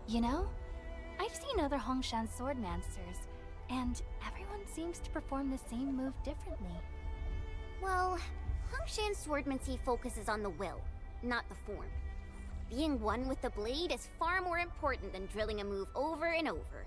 You know, I've seen other Hongshan swordmasters, and everyone seems to perform the same move differently. Well, Hongshan swordmancy focuses on the will, not the form. Being one with the blade is far more important than drilling a move over and over.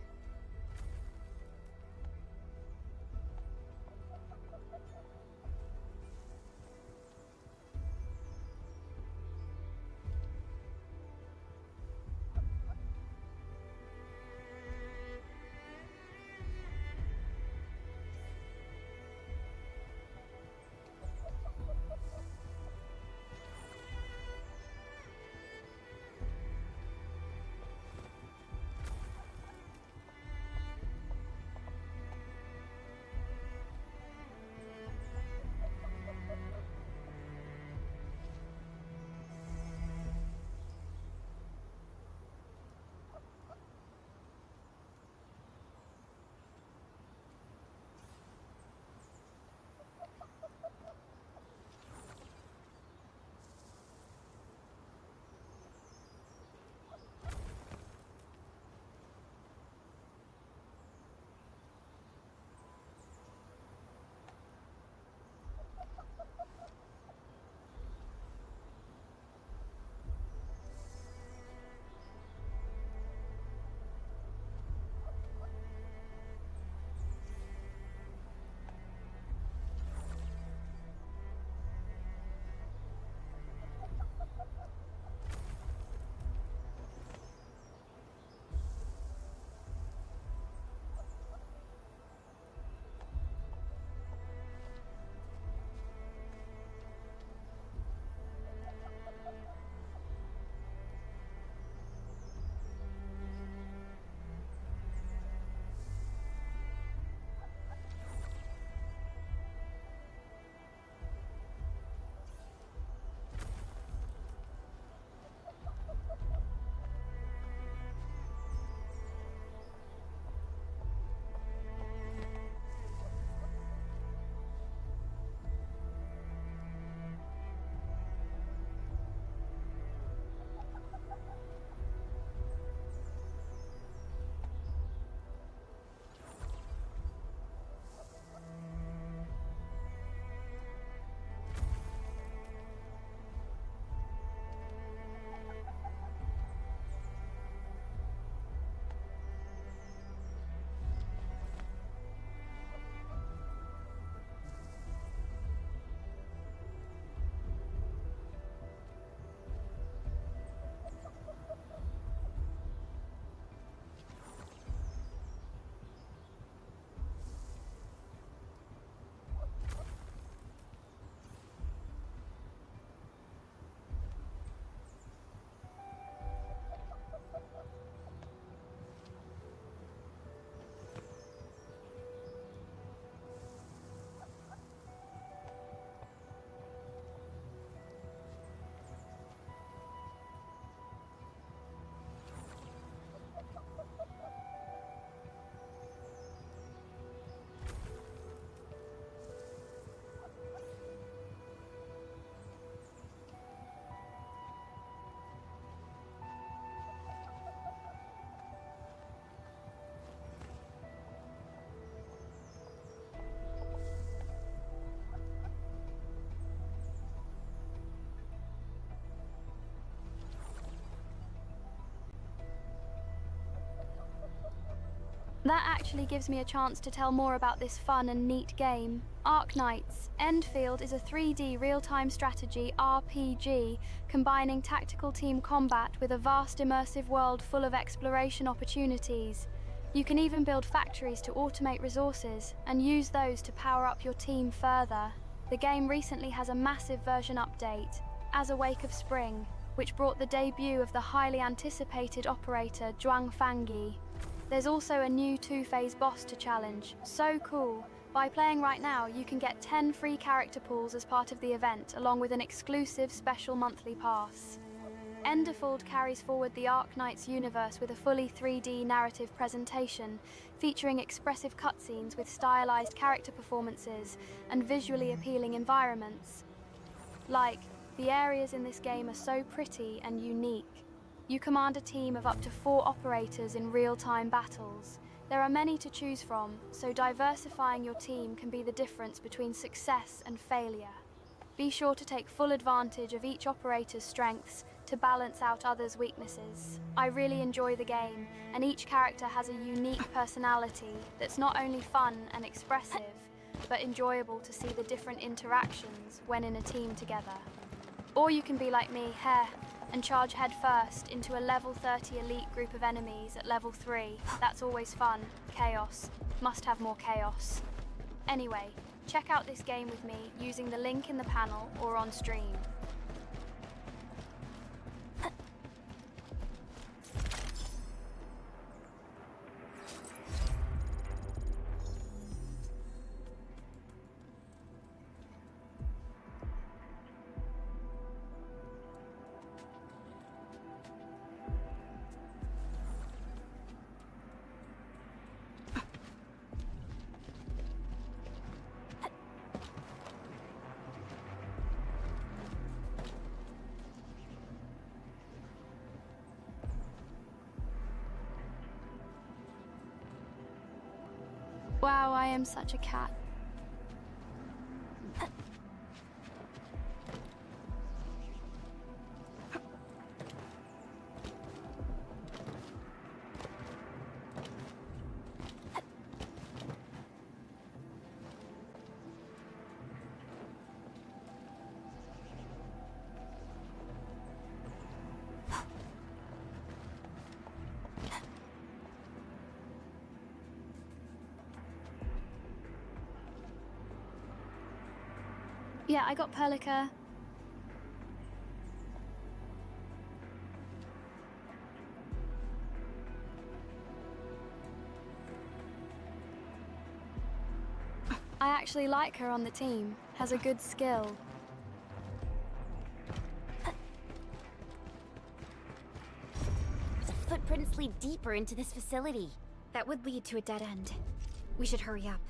That actually gives me a chance to tell more about this fun and neat game. Arknights. Endfield is a 3D real-time strategy RPG combining tactical team combat with a vast immersive world full of exploration opportunities. You can even build factories to automate resources and use those to power up your team further. The game recently has a massive version update, As a Wake of Spring, which brought the debut of the highly anticipated operator Zhuang Fangi. There's also a new 2-phase boss to challenge. So cool! By playing right now, you can get 10 free character pools as part of the event, along with an exclusive special monthly pass. Endfield carries forward the Arknights universe with a fully 3D narrative presentation, featuring expressive cutscenes with stylized character performances and visually appealing environments. Like, the areas in this game are so pretty and unique. You command a team of up to 4 operators in real-time battles. There are many to choose from, so diversifying your team can be the difference between success and failure. Be sure to take full advantage of each operator's strengths to balance out others' weaknesses. I really enjoy the game, and each character has a unique personality that's not only fun and expressive, but enjoyable to see the different interactions when in a team together. Or you can be like me, Hare, and charge headfirst into a level 30 elite group of enemies at level 3. That's always fun. Chaos. Must have more chaos. Anyway, check out this game with me using the link in the panel or on stream. Wow, I am such a cat. Yeah, I got Perlica. I actually like her on the team. Has a good skill. The footprints lead deeper into this facility. That would lead to a dead end. We should hurry up.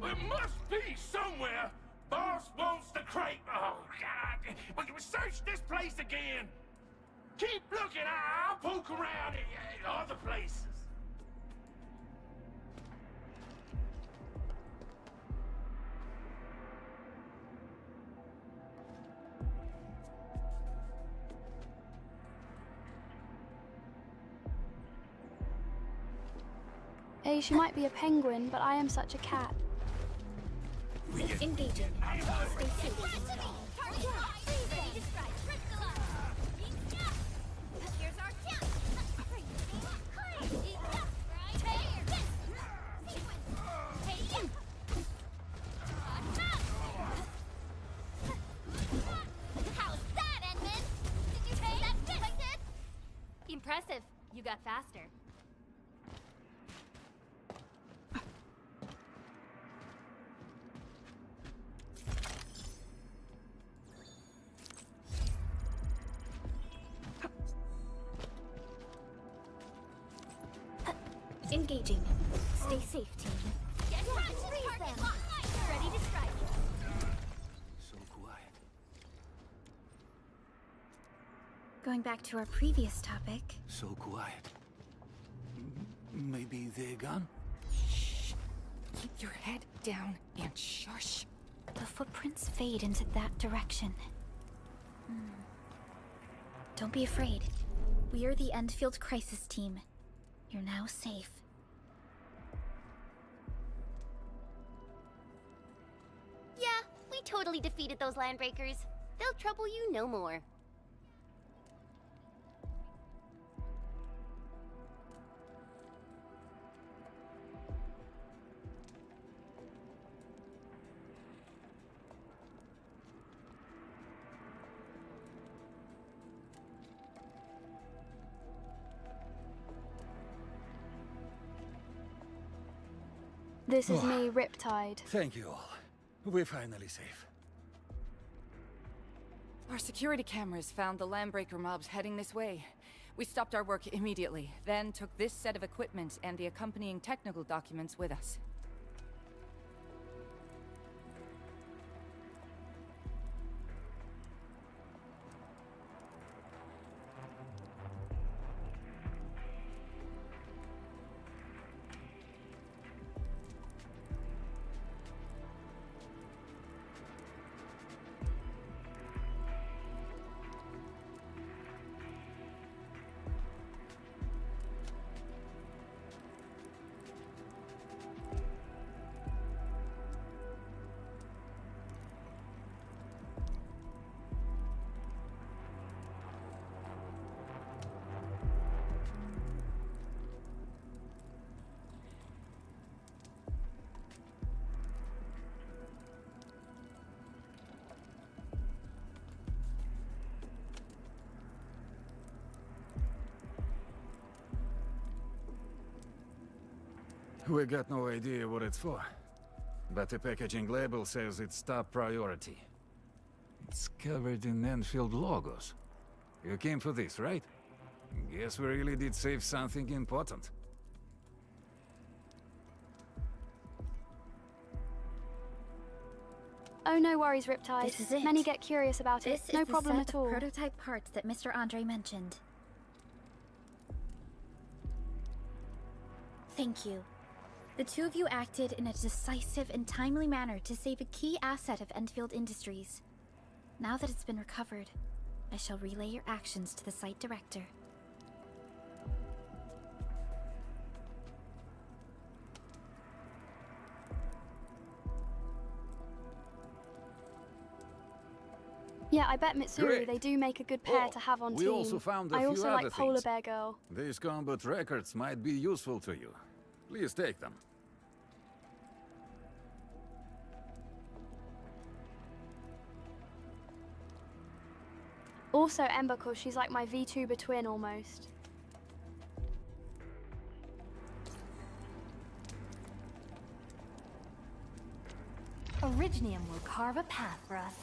There must be somewhere. Boss wants the crate. Oh, God. We search this place again. Keep looking. I'll poke around in other places. Hey, she might be a penguin, but I am such a cat. Engaging. Stay safe. Here's our chance. How's that, Edmund? Did you say that fit like this? Impressive. You got faster. Engaging. Stay safe, team. Get right to the target. Ready to strike. So quiet. Going back to our previous topic. So quiet. Maybe they're gone? Keep your head down and shush. The footprints fade into that direction. Don't be afraid. We are the Endfield crisis team. You're now safe. Yeah, we totally defeated those landbreakers. They'll trouble you no more. This is me, Riptide. Thank you all. We're finally safe. Our security cameras found the Landbreaker mobs heading this way. We stopped our work immediately, then took this set of equipment and the accompanying technical documents with us. We got no idea what it's for, but the packaging label says it's top priority. It's covered in Endfield logos. You came for this, right? Guess we really did save something important. Oh, no worries, Riptide. This is it. Many get curious about it. This No is the problem set at of all. prototype parts that Mr. Andre mentioned. Thank you. The two of you acted in a decisive and timely manner to save a key asset of Endfield Industries. Now that it's been recovered, I shall relay your actions to the site director. Yeah, I bet Mitsuru, Great. they do make a good pair Oh, to have on we team. also found a I few also other like Polar things. Bear Girl. These combat records might be useful to you. Please take them. Also Ember, cause she's like my Vtuber twin almost. Originium will carve a path for us.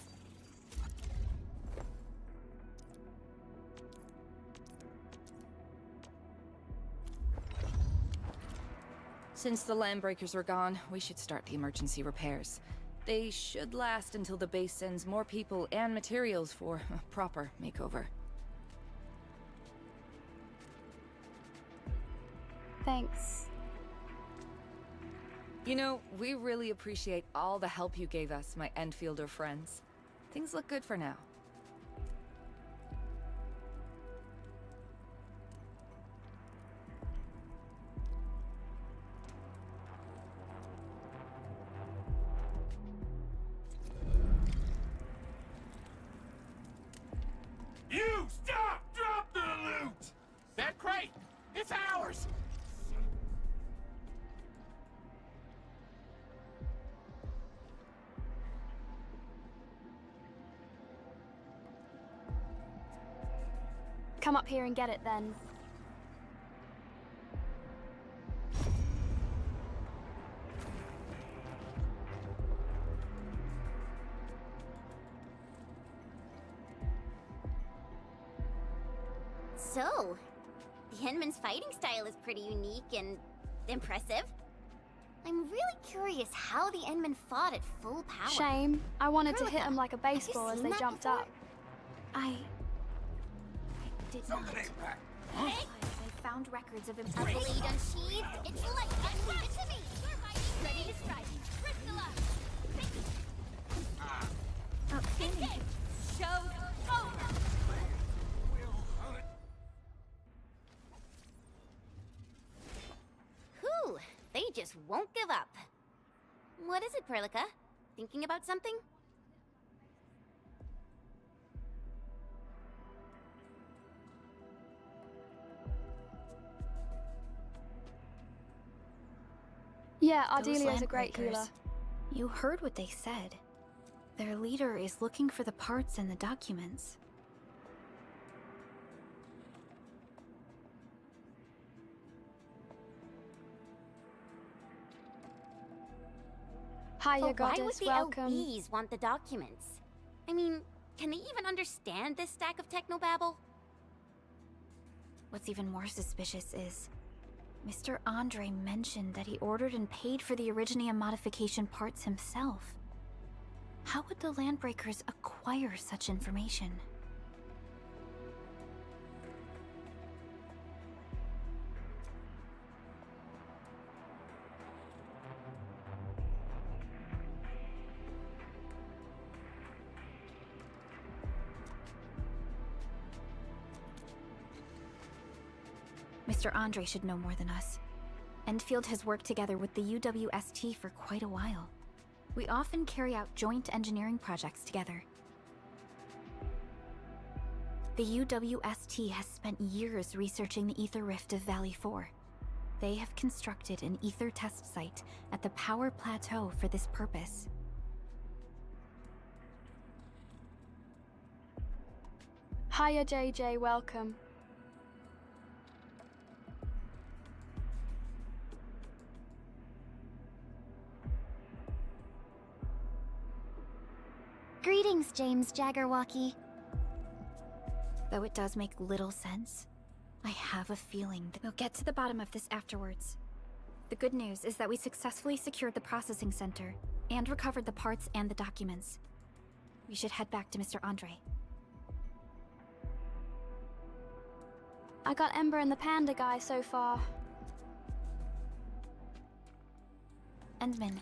Since the Landbreakers are gone, we should start the emergency repairs. They should last until the base sends more people and materials for a proper makeover. Thanks. You know, we really appreciate all the help you gave us, my Endfielder friends. Things look good for now. You stop! Drop the loot! That crate! It's ours! Come up here and get it then. So, the Endman's fighting style is pretty unique and impressive. I'm really curious how the Endman fought at full power. Shame. I wanted to hit Perlica, them like a baseball as seen they that jumped before? up. I did not. I found records of him. A blade unsheathed, it's like unsheathed it to me! You're mighty, ready to strike. Crystalla! Outstanding. Show's over! Whew, they just won't give up. What is it, Perlica? Thinking about something? Yeah, Those Ardelia's a great Landbreakers. healer. You heard what they said. Their leader is looking for the parts and the documents. Hiya, But why would goddess. the Welcome. LBs want the documents? I mean, Can they even understand this stack of technobabble? What's even more suspicious is Mr. Andre mentioned that he ordered and paid for the Originium modification parts himself. How would the Landbreakers acquire such information? Mr. Andre should know more than us. Endfield has worked together with the UWST for quite a while. We often carry out joint engineering projects together. The UWST has spent years researching the Ether Rift of Valley 4. They have constructed an Ether test site at the Power Plateau for this purpose. Hiya JJ, welcome. Greetings, James Jaggerwalkie. Though it does make little sense, I have a feeling that we'll get to the bottom of this afterwards. The good news is that we successfully secured the processing center and recovered the parts and the documents. We should head back to Mr. Andre. I got Ember and the Panda guy so far. Endman,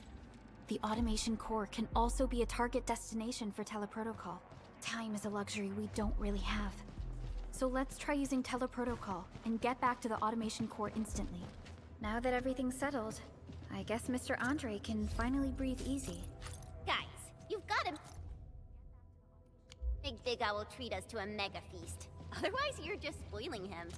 the automation core can also be a target destination for teleprotocol. Time is a luxury we don't really have. So let's try using teleprotocol and get back to the automation core instantly. Now that everything's settled, I guess Mr. Andre can finally breathe easy. Guys, you've got him. Big Owl will treat us to a mega feast. Otherwise, you're just spoiling him.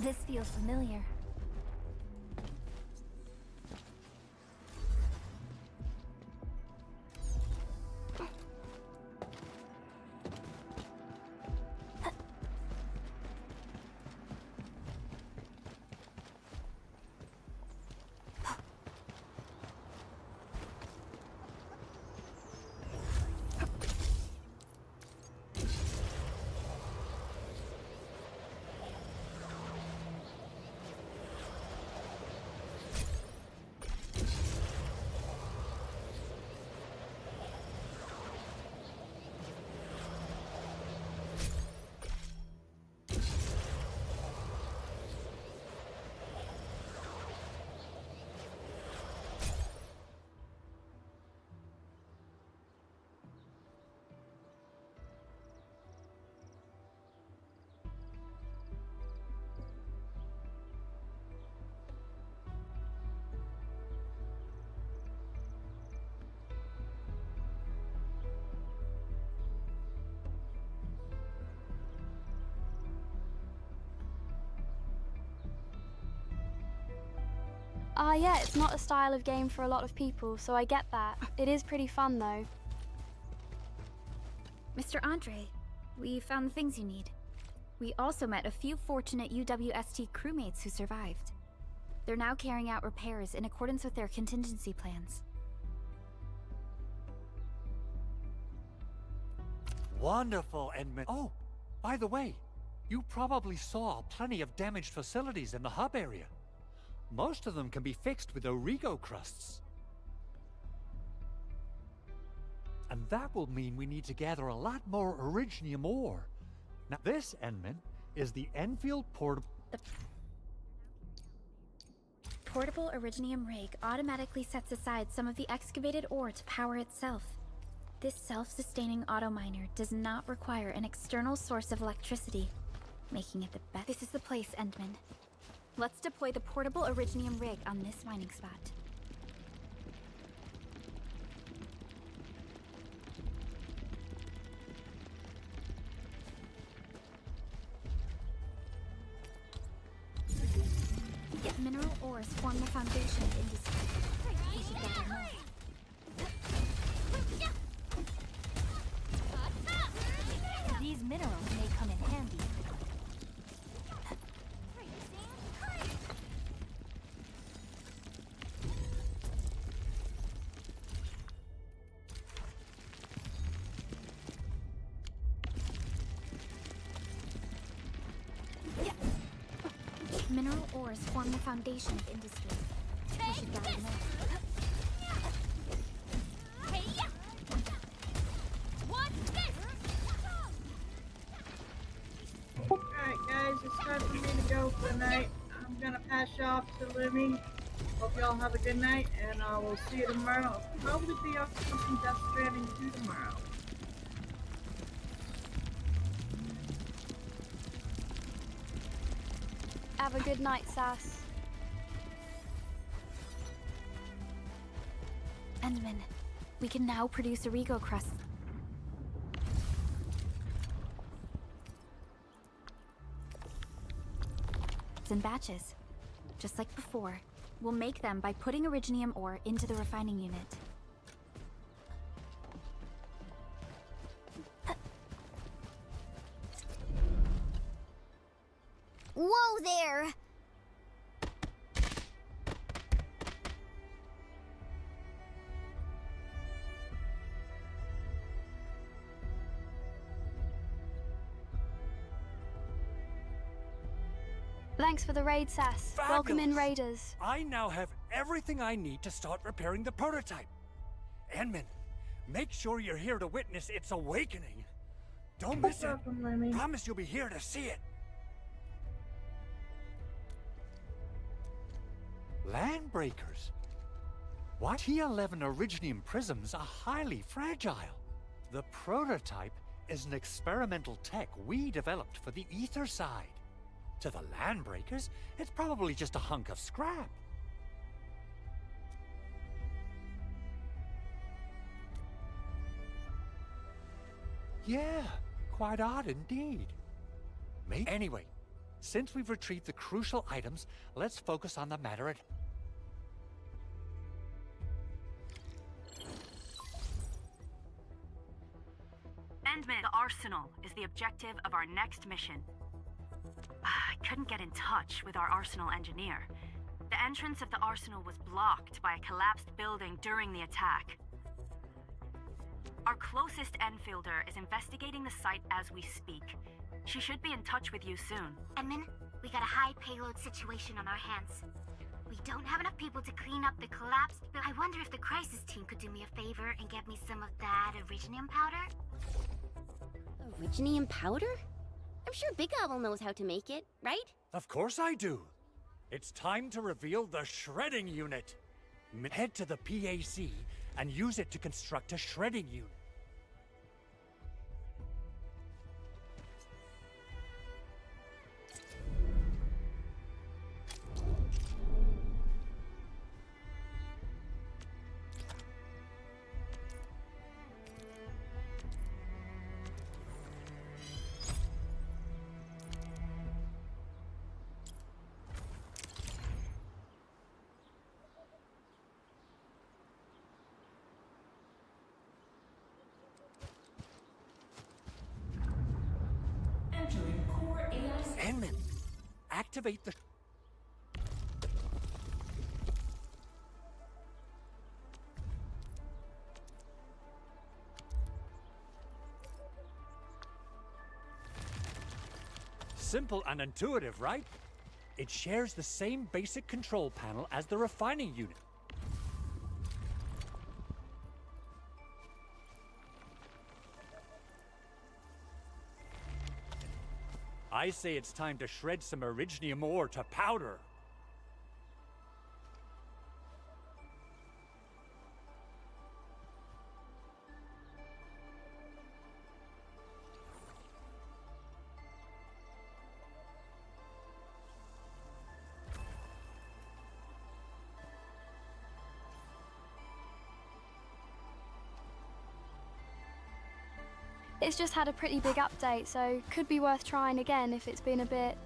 This feels familiar. Yeah, it's not a style of game for a lot of people, so I get that. It is pretty fun, though. Mr. Andre, we found the things you need. We also met a few fortunate UWST crewmates who survived. They're now carrying out repairs in accordance with their contingency plans. Wonderful, Edmund. Oh, by the way, you probably saw plenty of damaged facilities in the hub area. Most of them can be fixed with Origo crusts. And that will mean we need to gather a lot more Originium ore. Now this, Enman, is the Endfield portable... The portable Originium rig automatically sets aside some of the excavated ore to power itself. This self-sustaining auto-miner does not require an external source of electricity, making it the best. This is the place, Endman. Let's deploy the portable Originium rig on this mining spot. Mineral ores form the foundation of industry. We should gather more. These minerals may come in handy. Mineral ores form the foundation of industry. We should gather more. Alright guys, it's time for me to go for the night. I'm gonna pass you off to Lumi. Hope y'all have a good night, and I will see you tomorrow. I'll probably be up to some Death Stranding 2 tomorrow. Have a good night, Sass. Endman, we can now produce Origo crusts. In batches. Just like before, we'll make them by putting Originium ore into the refining unit. Whoa there! Thanks for the raid, Sass. Fabulous. Welcome in, raiders. I now have everything I need to start repairing the prototype. Enman, make sure you're here to witness its awakening. Don't miss it. Promise you'll be here to see it. Landbreakers? What? T11 Originium prisms are highly fragile. The prototype is an experimental tech we developed for the ether side. To the Landbreakers, it's probably just a hunk of scrap. Yeah, quite odd indeed. Anyway, since we've retrieved the crucial items, let's focus on the matter at... Endman, the Arsenal is the objective of our next mission. I couldn't get in touch with our Arsenal engineer. The entrance of the Arsenal was blocked by a collapsed building during the attack. Our closest Enfielder is investigating the site as we speak. She should be in touch with you soon. Edmund, we got a high payload situation on our hands. We don't have enough people to clean up the collapsed building. I wonder if the crisis team could do me a favor and get me some of that Originium powder? Originium powder? I'm sure Big Owl knows how to make it, right? Of course I do. It's time to reveal the shredding unit. Head to the PAC and use it to construct a shredding unit. Entering core AI. Enman, activate the... Simple and intuitive, right? It shares the same basic control panel as the refining unit. I say it's time to shred some Originium ore to powder. It's just had a pretty big update, so could be worth trying again if it's been a bit.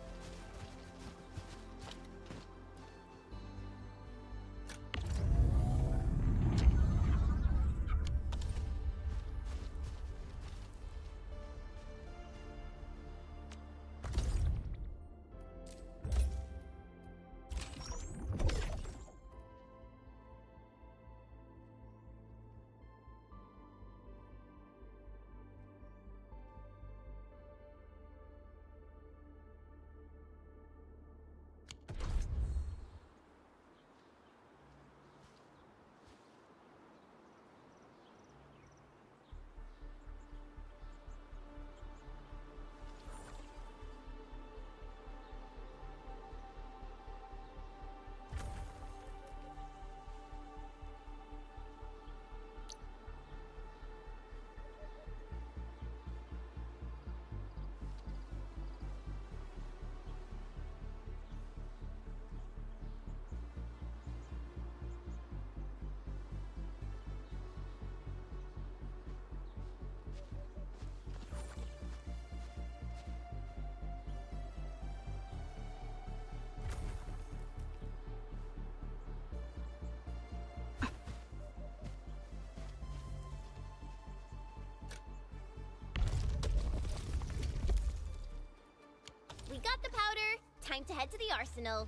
We got the powder. Time to head to the arsenal.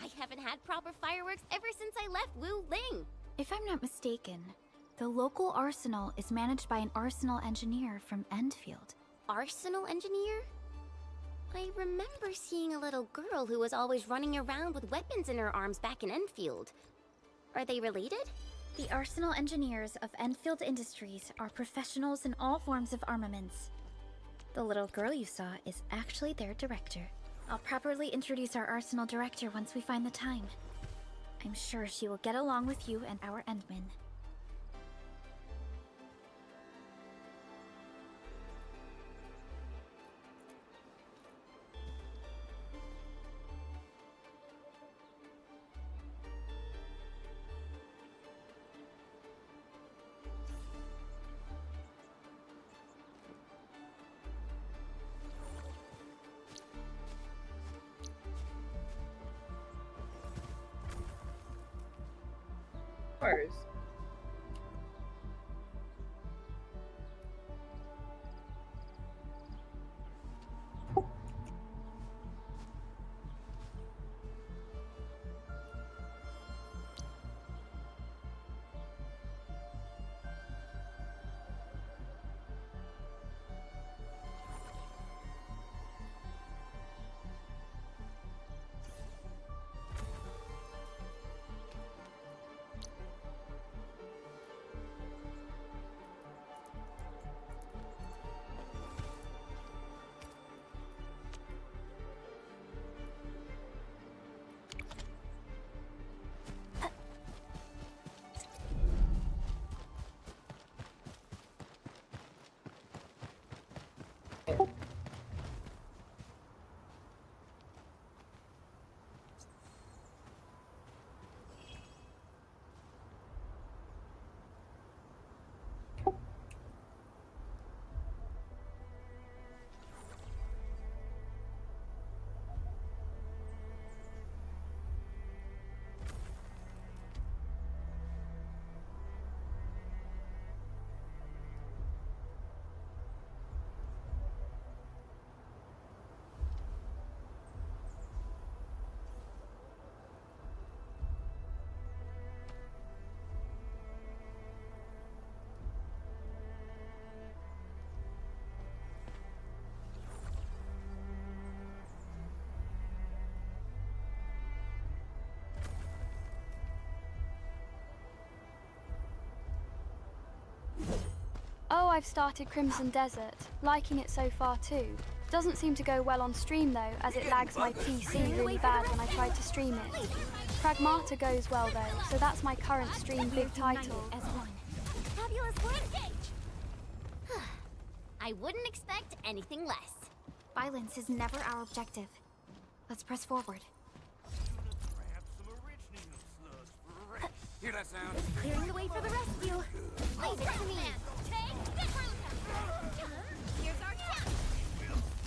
I haven't had proper fireworks ever since I left Wu Ling. If I'm not mistaken, the local arsenal is managed by an arsenal engineer from Endfield. Arsenal engineer? I remember seeing a little girl who was always running around with weapons in her arms back in Endfield. Are they related? The arsenal engineers of Endfield Industries are professionals in all forms of armaments. The little girl you saw is actually their director. I'll properly introduce our arsenal director once we find the time. I'm sure she will get along with you and our Endmen. I've started Crimson Desert, liking it so far too. Doesn't seem to go well on stream though, as it lags my PC really bad when I tried to stream it. Pragmata goes well though, so that's my current stream big title. As one. Fabulous work, Gage! I wouldn't expect anything less. Violence is never our objective. Let's press forward. Hear that sound? Clearing the way for the rescue. Leave it to me. Take this. Here's our chance.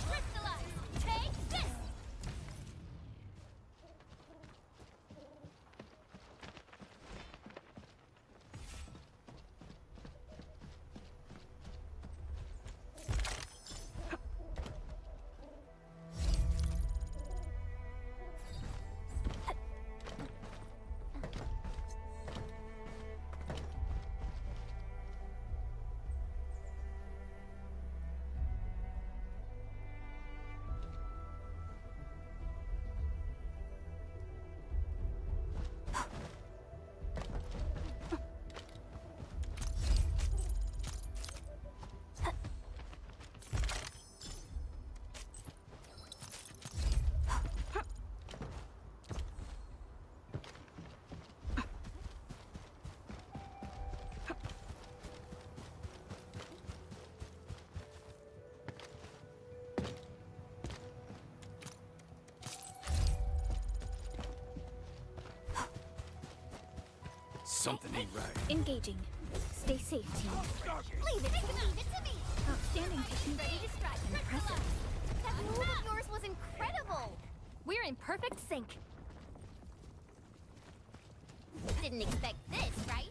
Crystallize. Take this. Something ain't right. Engaging. Stay safe, team. Leave it to me. Outstanding technique. Ready to strike. Impressive. That move of yours was incredible. We're in perfect sync. Didn't expect this, right?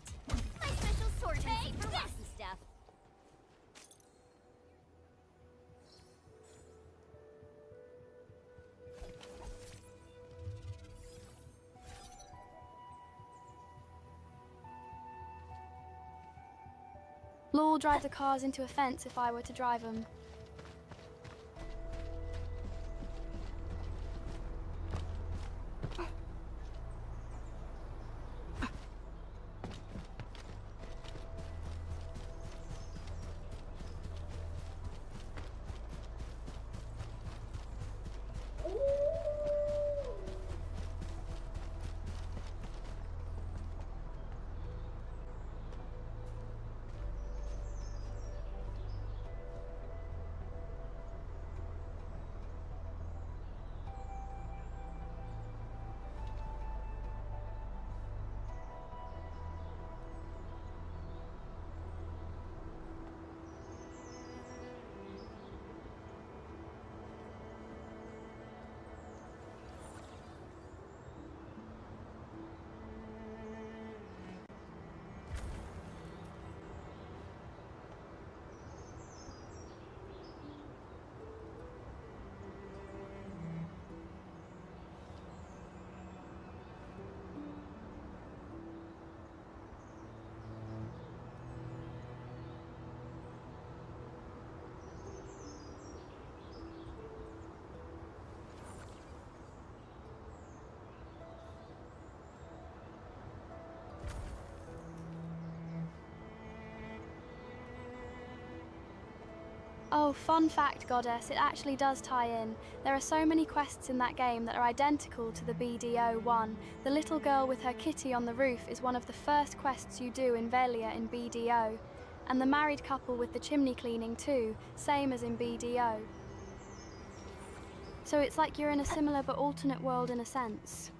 My special sword for wacky stuff. Law will drive the cars into a fence if I were to drive them. Oh, fun fact, Goddess, it actually does tie in. There are so many quests in that game that are identical to the BDO one. The little girl with her kitty on the roof is one of the first quests you do in Velia in BDO. And the married couple with the chimney cleaning too, same as in BDO. So it's like you're in a similar but alternate world in a sense.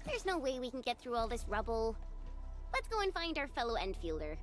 There's no way we can get through all this rubble. Let's go and find our fellow Endfielder.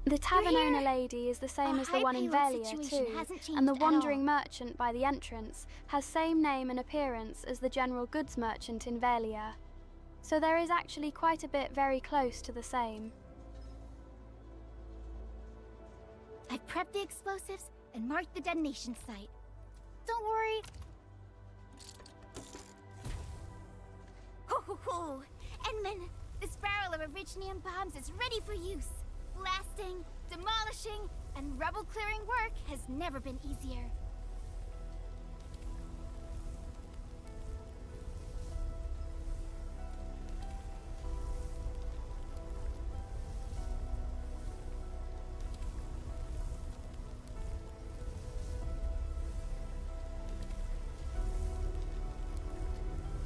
The tavern owner lady is the same as the one in Velia, too, and the wandering merchant by the entrance has same name and appearance as the general goods merchant in Velia. So there is actually quite a bit very close to the same. I've prepped the explosives and marked the detonation site. Don't worry. Ho ho ho! Endman, this barrel of Originium bombs is ready for use. Blasting, demolishing, and rubble-clearing work has never been easier.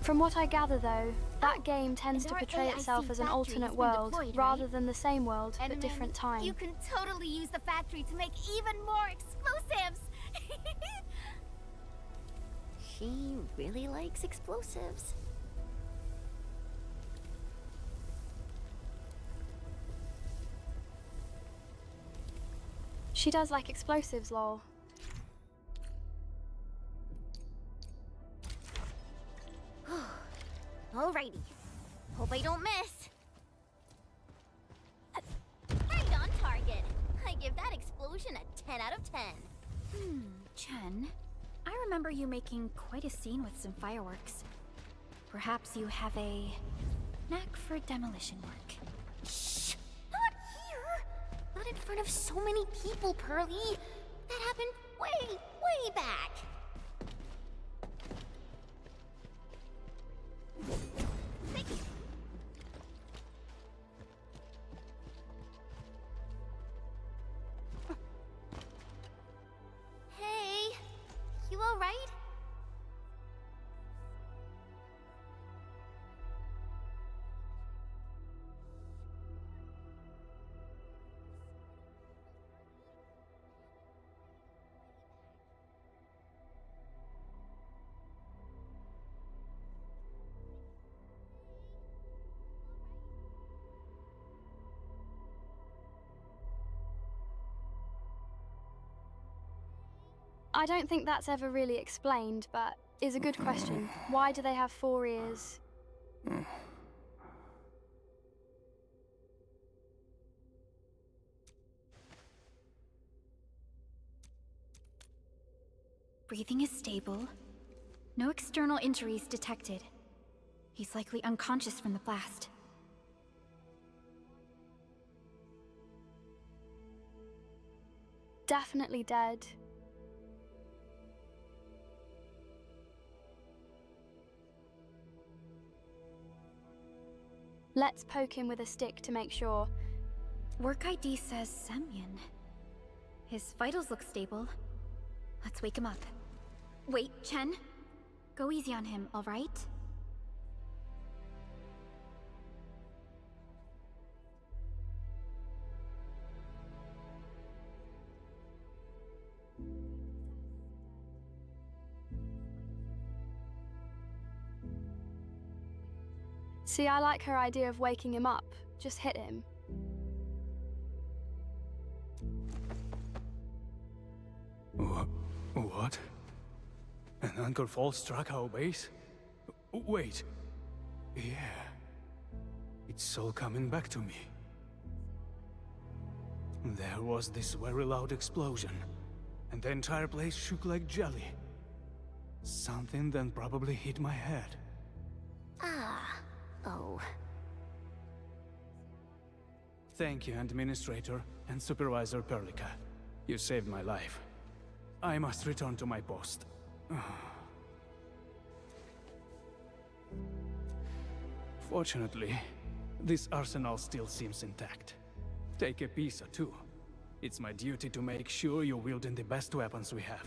From what I gather, though, that game tends to portray itself as an alternate world rather than the same world, but different time. You can totally use the factory to make even more explosives! She really likes explosives. She does like explosives, lol. Alrighty. Hope I don't miss. Right on target. I give that explosion a 10 out of 10. Chen, I remember you making quite a scene with some fireworks. Perhaps you have a knack for demolition work. Shh! Not here! Not in front of so many people, Pearly. That happened way back. Hey, you all right? I don't think that's ever really explained, but is a good question. Why do they have 4 ears? Breathing is stable. No external injuries detected. He's likely unconscious from the blast. Definitely dead. Let's poke him with a stick to make sure. Work ID says Semyon. His vitals look stable. Let's wake him up. Wait, Chen. Go easy on him, all right? See, I like her idea of waking him up. Just hit him. What? An anchor fall struck our base? Wait. Yeah. It's all coming back to me. There was this very loud explosion, and the entire place shook like jelly. Something then probably hit my head. Oh. Thank you, Administrator and Supervisor Perlica. You saved my life. I must return to my post. Fortunately, this arsenal still seems intact. Take a piece or two. It's my duty to make sure you're wielding the best weapons we have.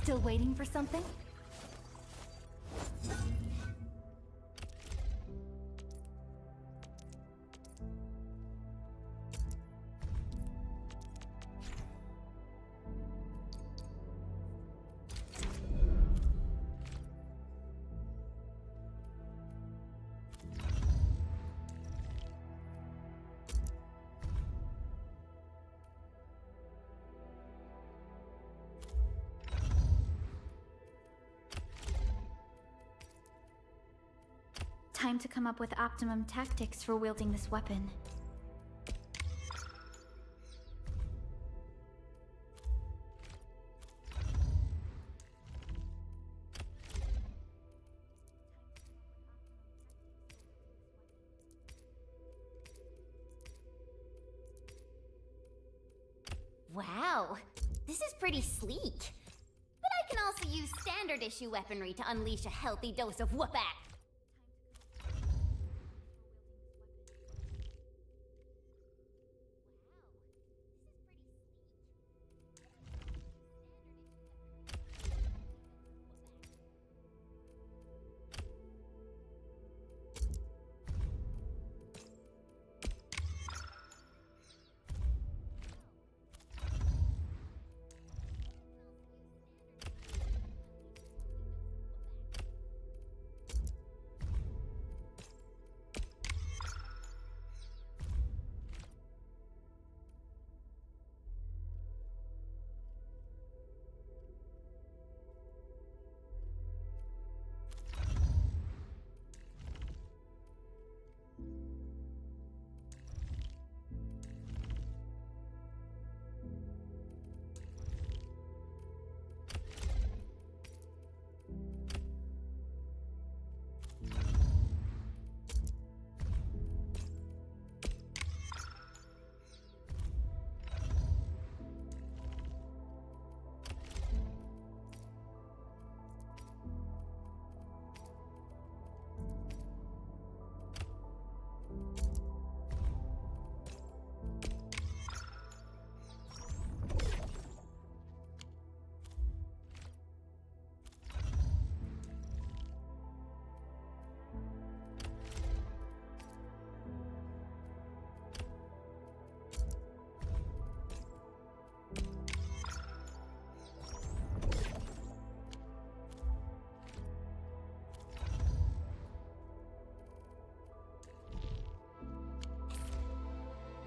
Still waiting for something? Time to come up with optimum tactics for wielding this weapon. Wow, this is pretty sleek. But I can also use standard issue weaponry to unleash a healthy dose of whoop-ass.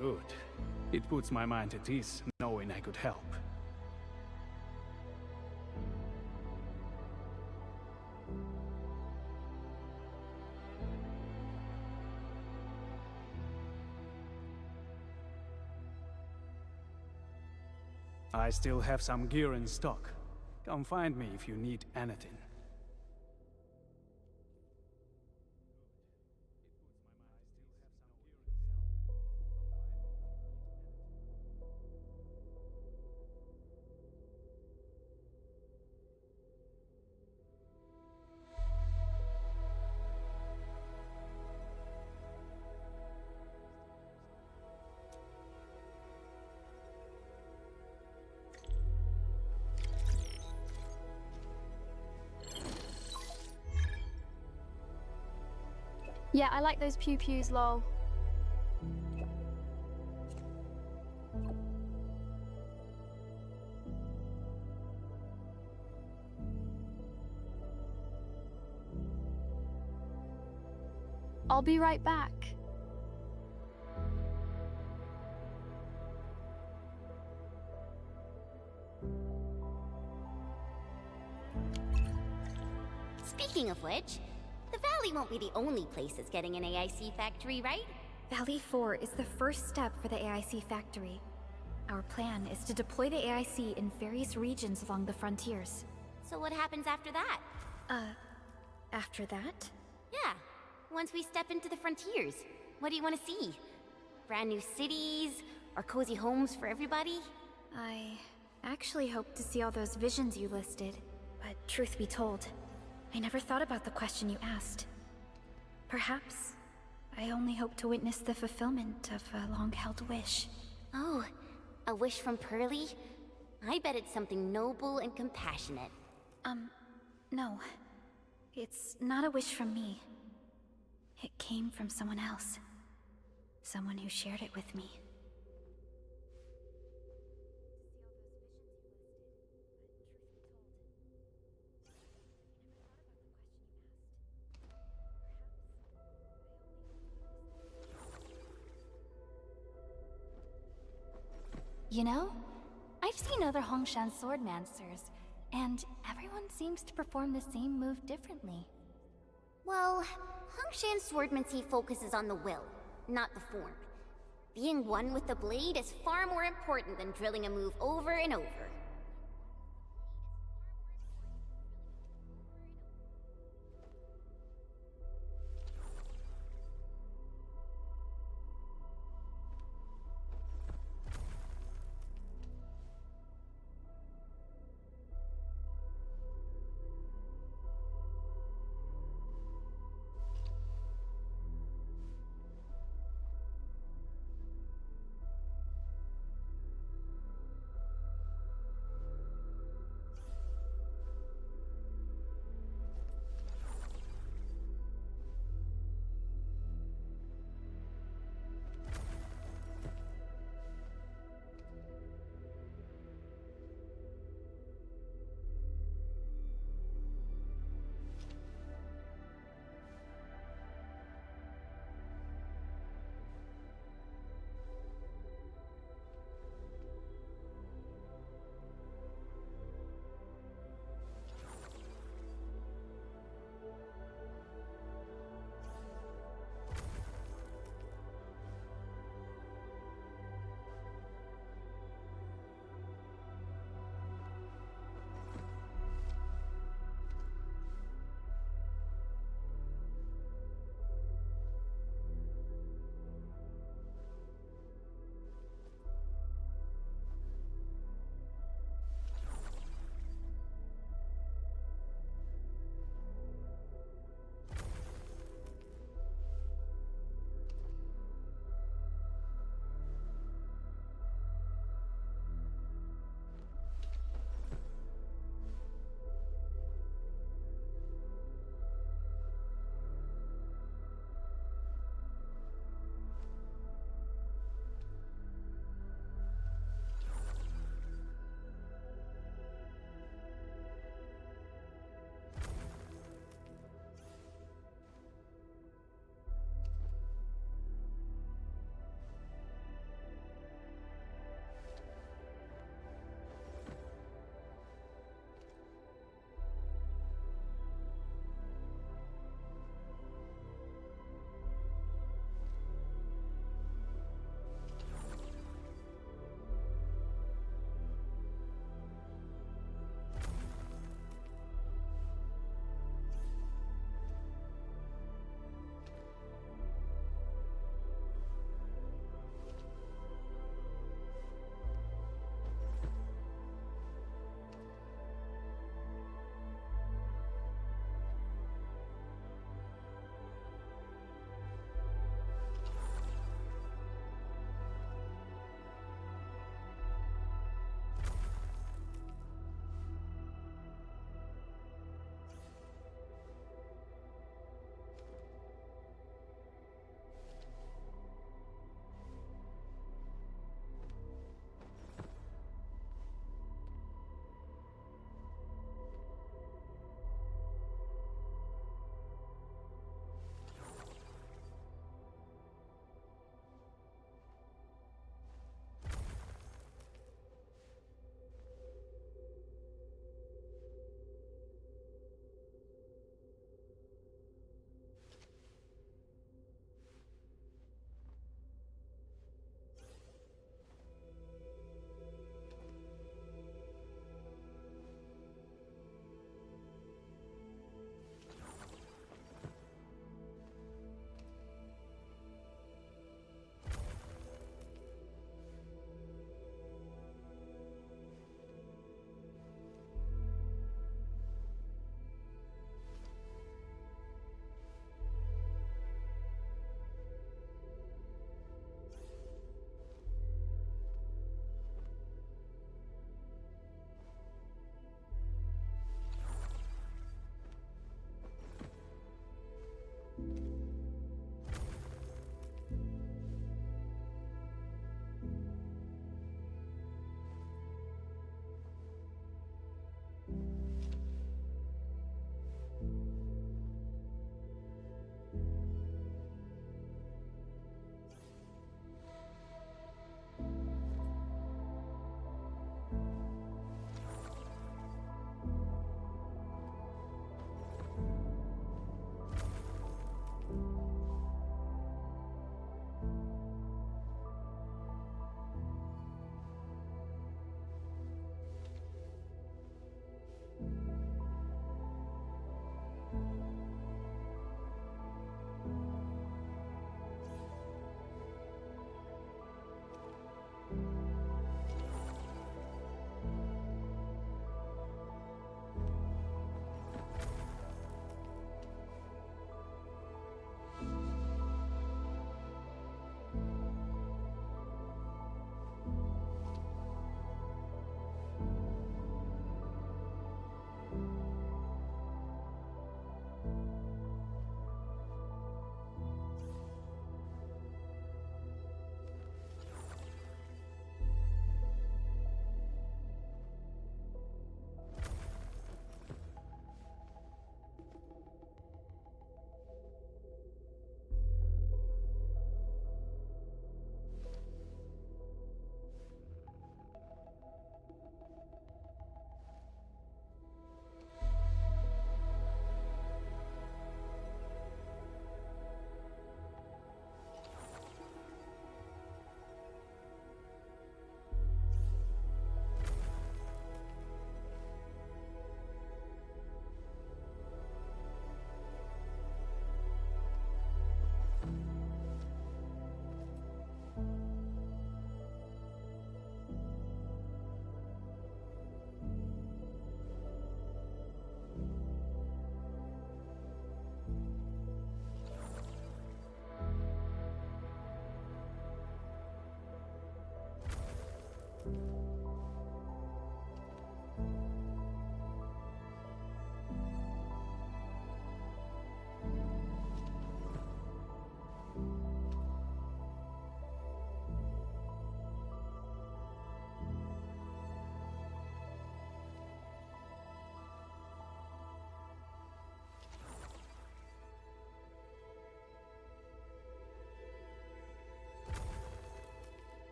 Good. It puts my mind at ease, knowing I could help. I still have some gear in stock. Come find me if you need anything. Yeah, I like those pew-pews, lol. I'll be right back. Speaking of which, the Valley won't be the only place that's getting an AIC factory, right? Valley 4 is the first step for the AIC factory. Our plan is to deploy the AIC in various regions along the frontiers. So what happens after that? After that? Yeah, once we step into the frontiers, what do you want to see? Brand new cities, or cozy homes for everybody? I actually hope to see all those visions you listed. But truth be told, I never thought about the question you asked. Perhaps I only hope to witness the fulfillment of a long-held wish. Oh, a wish from Pearly? I bet it's something noble and compassionate. No. It's not a wish from me. It came from someone else. Someone who shared it with me. You know, I've seen other Hongshan swordmancers, and everyone seems to perform the same move differently. Well, Hongshan swordmancy focuses on the will, not the form. Being one with the blade is far more important than drilling a move over and over.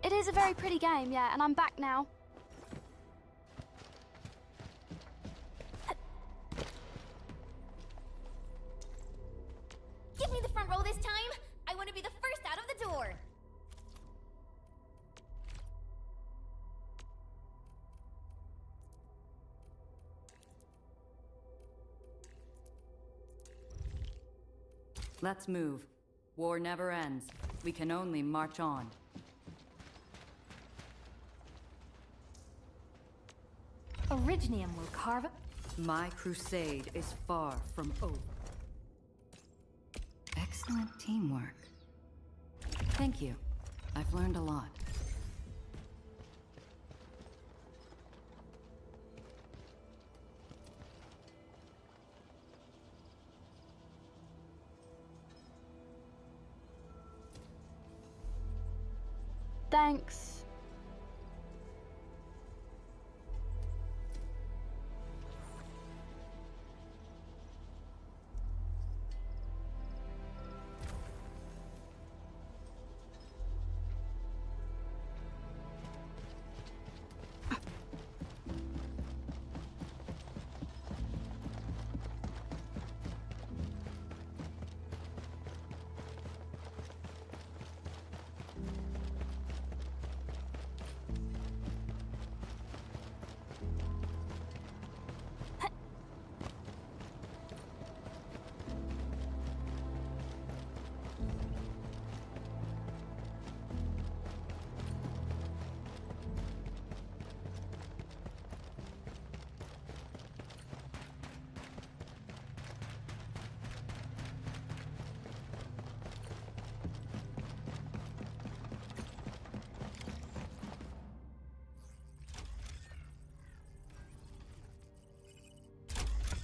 It is a very pretty game, yeah, and I'm back now. Give me the front row this time! I want to be the first out of the door! Let's move. War never ends. We can only march on. Originium will carve it. My crusade is far from over. Excellent teamwork. Thank you. I've learned a lot. Thanks.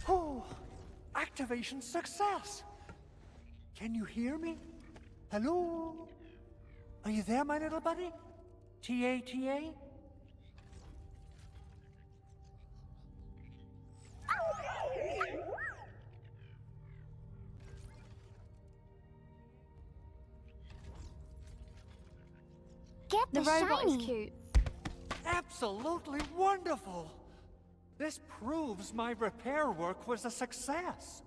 Oh, activation success! Can you hear me? Hello? Are you there, my little buddy? T-A-T-A? Get the robot shiny. is cute. Absolutely wonderful! This proves my repair work was a success.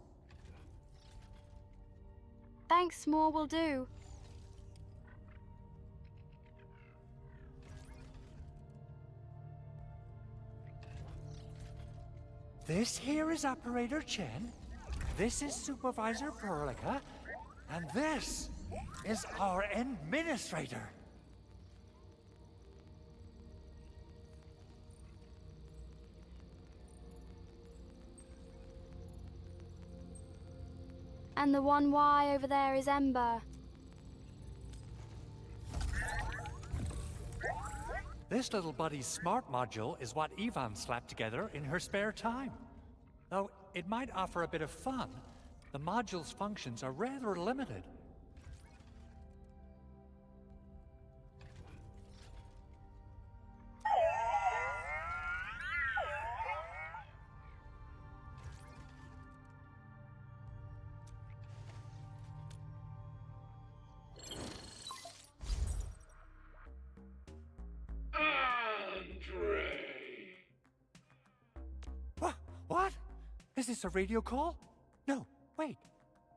Thanks, more will do. This here is Operator Chen, this is Supervisor Perlica, and this is our Administrator. And the one Y over there is Ember. This little buddy's smart module is what Ivan slapped together in her spare time. Though it might offer a bit of fun, the module's functions are rather limited. What? Is this a radio call? No, wait.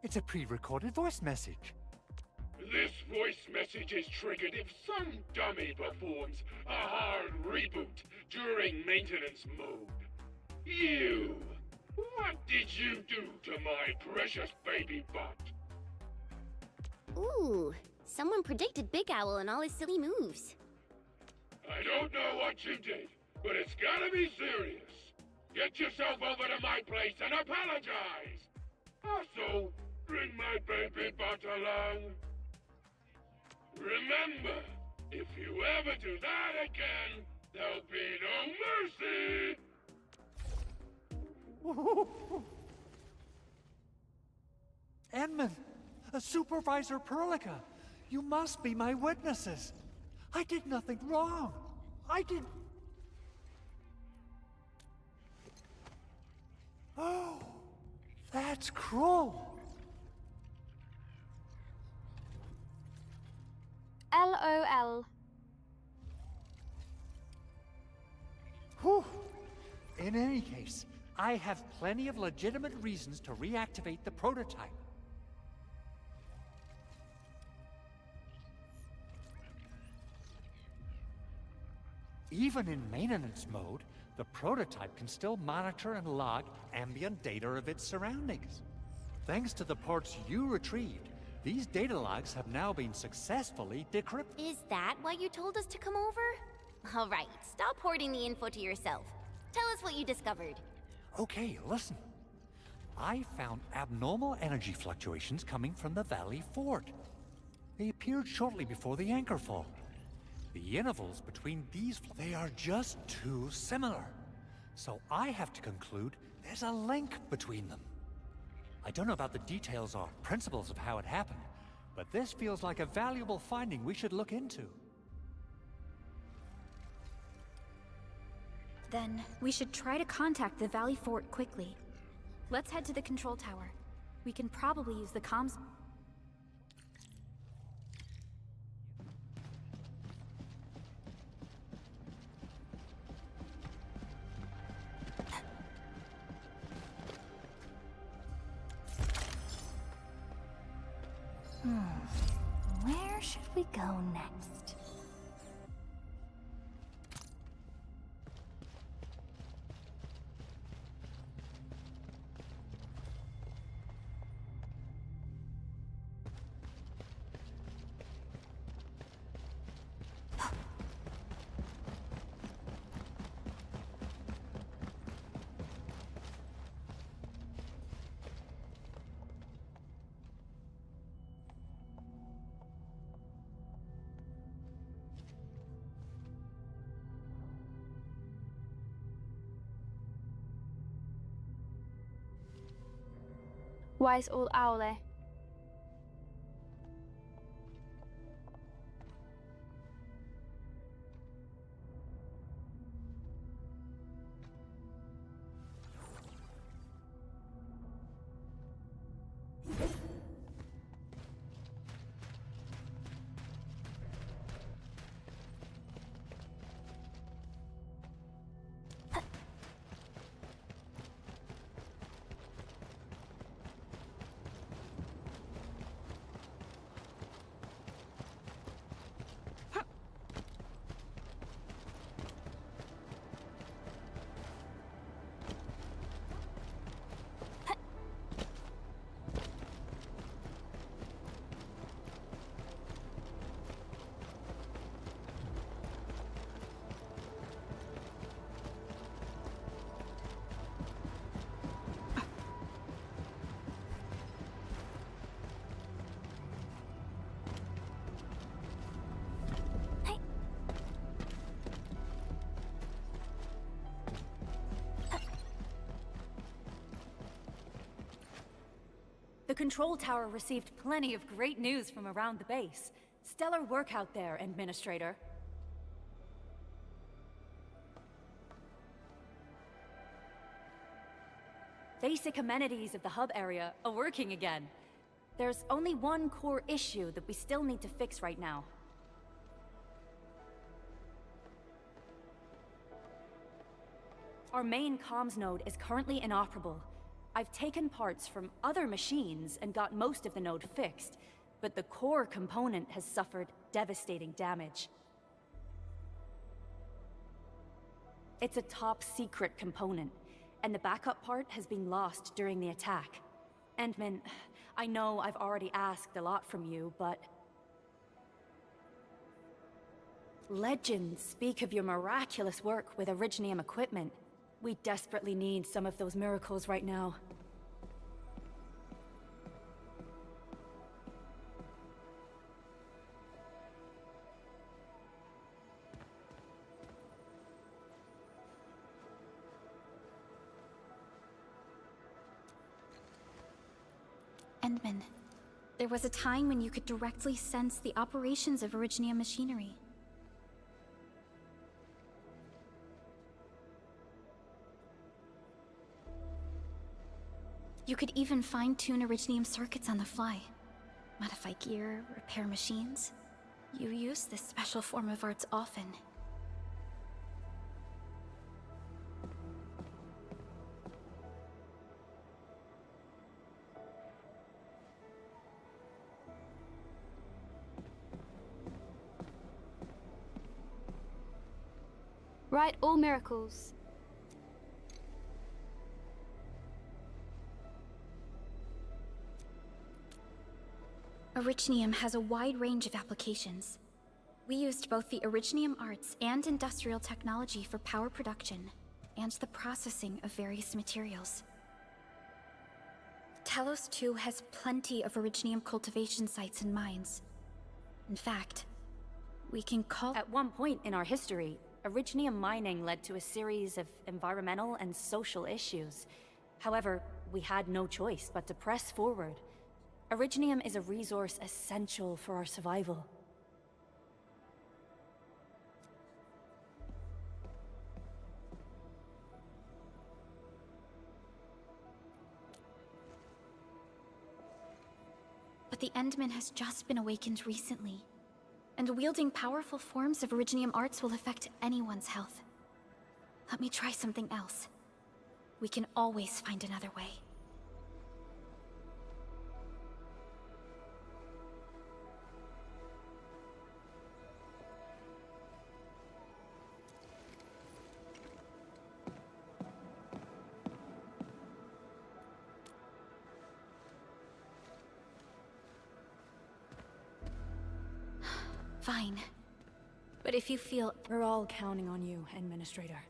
It's a pre-recorded voice message. This voice message is triggered if some dummy performs a hard reboot during maintenance mode. You! What did you do to my precious baby butt? Ooh, someone predicted Big Owl and all his silly moves. I don't know what you did, but it's gotta be serious. Get yourself over to my place and apologize! Also, bring my baby butt along. Remember, if you ever do that again, there'll be no mercy! Edmund, Supervisor Perlica, you must be my witnesses. I did nothing wrong. I did... Oh, that's cruel. LOL. Whew. In any case, I have plenty of legitimate reasons to reactivate the prototype. Even in maintenance mode, the prototype can still monitor and log ambient data of its surroundings. Thanks to the parts you retrieved, these data logs have now been successfully decrypted. Is that why you told us to come over? All right, stop hoarding the info to yourself. Tell us what you discovered. Okay, listen. I found abnormal energy fluctuations coming from the Valley Fort. They appeared shortly before the anchor fall. The intervals between these, they are just too similar. So I have to conclude there's a link between them. I don't know about the details or principles of how it happened, but this feels like a valuable finding we should look into. Then, we should try to contact the Valley Fort quickly. Let's head to the control tower. We can probably use the comms... Where should we go next? Wise all owle. The control tower received plenty of great news from around the base. Stellar work out there, Administrator. Basic amenities of the hub area are working again. There's only one core issue that we still need to fix right now. Our main comms node is currently inoperable. I've taken parts from other machines and got most of the node fixed, but the core component has suffered devastating damage. It's a top-secret component, and the backup part has been lost during the attack. Endman, I know I've already asked a lot from you, but... Legends speak of your miraculous work with Originium equipment. We desperately need some of those miracles right now. Endman, there was a time when you could directly sense the operations of Originium machinery. You could even fine-tune Originium circuits on the fly. Modify gear, repair machines. You use this special form of arts often. Write all miracles. Originium has a wide range of applications. We used both the Originium arts and industrial technology for power production and the processing of various materials. Talos 2 has plenty of Originium cultivation sites and mines. In fact, we can call— At one point in our history, Originium mining led to a series of environmental and social issues. However, we had no choice but to press forward. Originium is a resource essential for our survival. But the Endman has just been awakened recently, and wielding powerful forms of Originium arts will affect anyone's health. Let me try something else. We can always find another way. Fine. But if you feel— We're all counting on you, Administrator.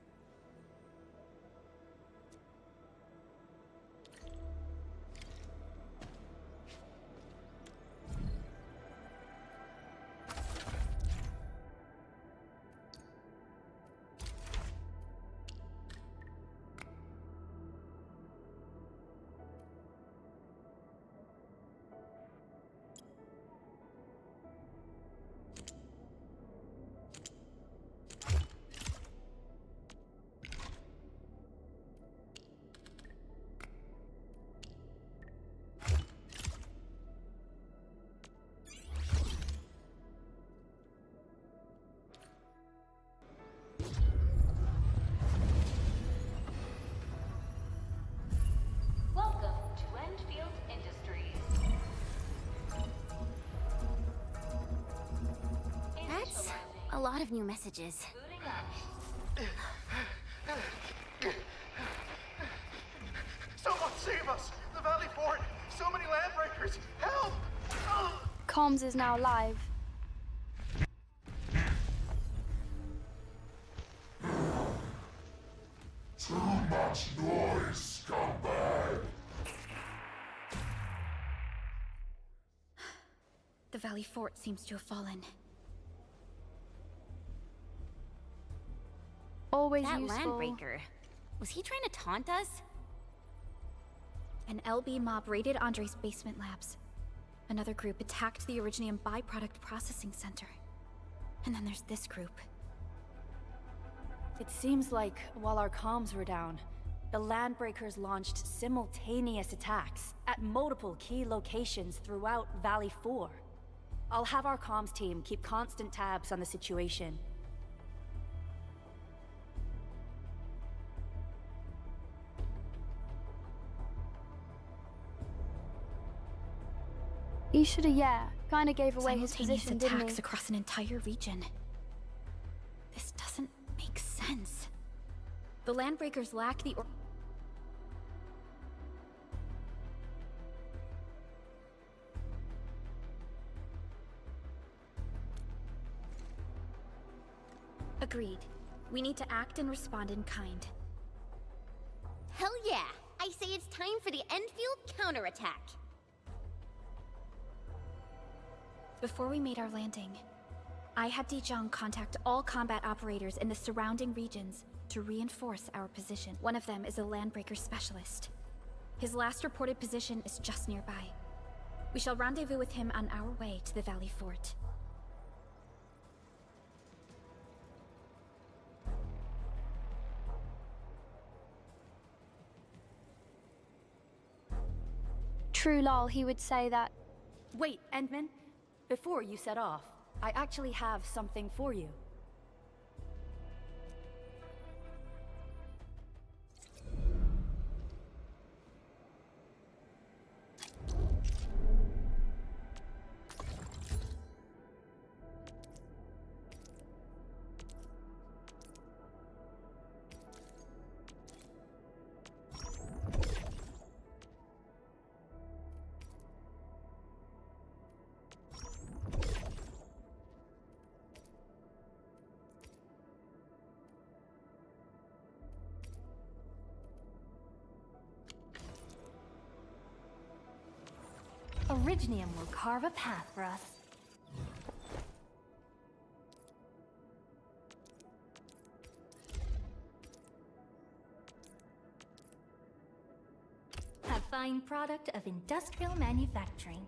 Welcome to Endfield Industries. That's a lot of new messages. Someone save us! The Valley Fort! So many landbreakers! Help! Comms is now live. Too much noise, scumbag! the Valley Fort seems to have fallen. Always that useful. landbreaker. Was he trying to taunt us? An LB mob raided Andre's basement labs. Another group attacked the Originium byproduct processing center. And then there's this group. It seems like while our comms were down, the Landbreakers launched simultaneous attacks at multiple key locations throughout Valley 4. I'll have our comms team keep constant tabs on the situation. He shoulda, yeah, kinda gave away his Simultaneous position, didn't attacks he? across an entire region. This doesn't make sense. The Landbreakers lack the Agreed. We need to act and respond in kind. Hell yeah! I say it's time for the Endfield counterattack. Before we made our landing, I had Dijong contact all combat operators in the surrounding regions to reinforce our position. One of them is a Landbreaker specialist. His last reported position is just nearby. We shall rendezvous with him on our way to the Valley Fort. True lol, he would say that. Wait, Endman. Before you set off, I actually have something for you. Originium will carve a path for us. A fine product of industrial manufacturing.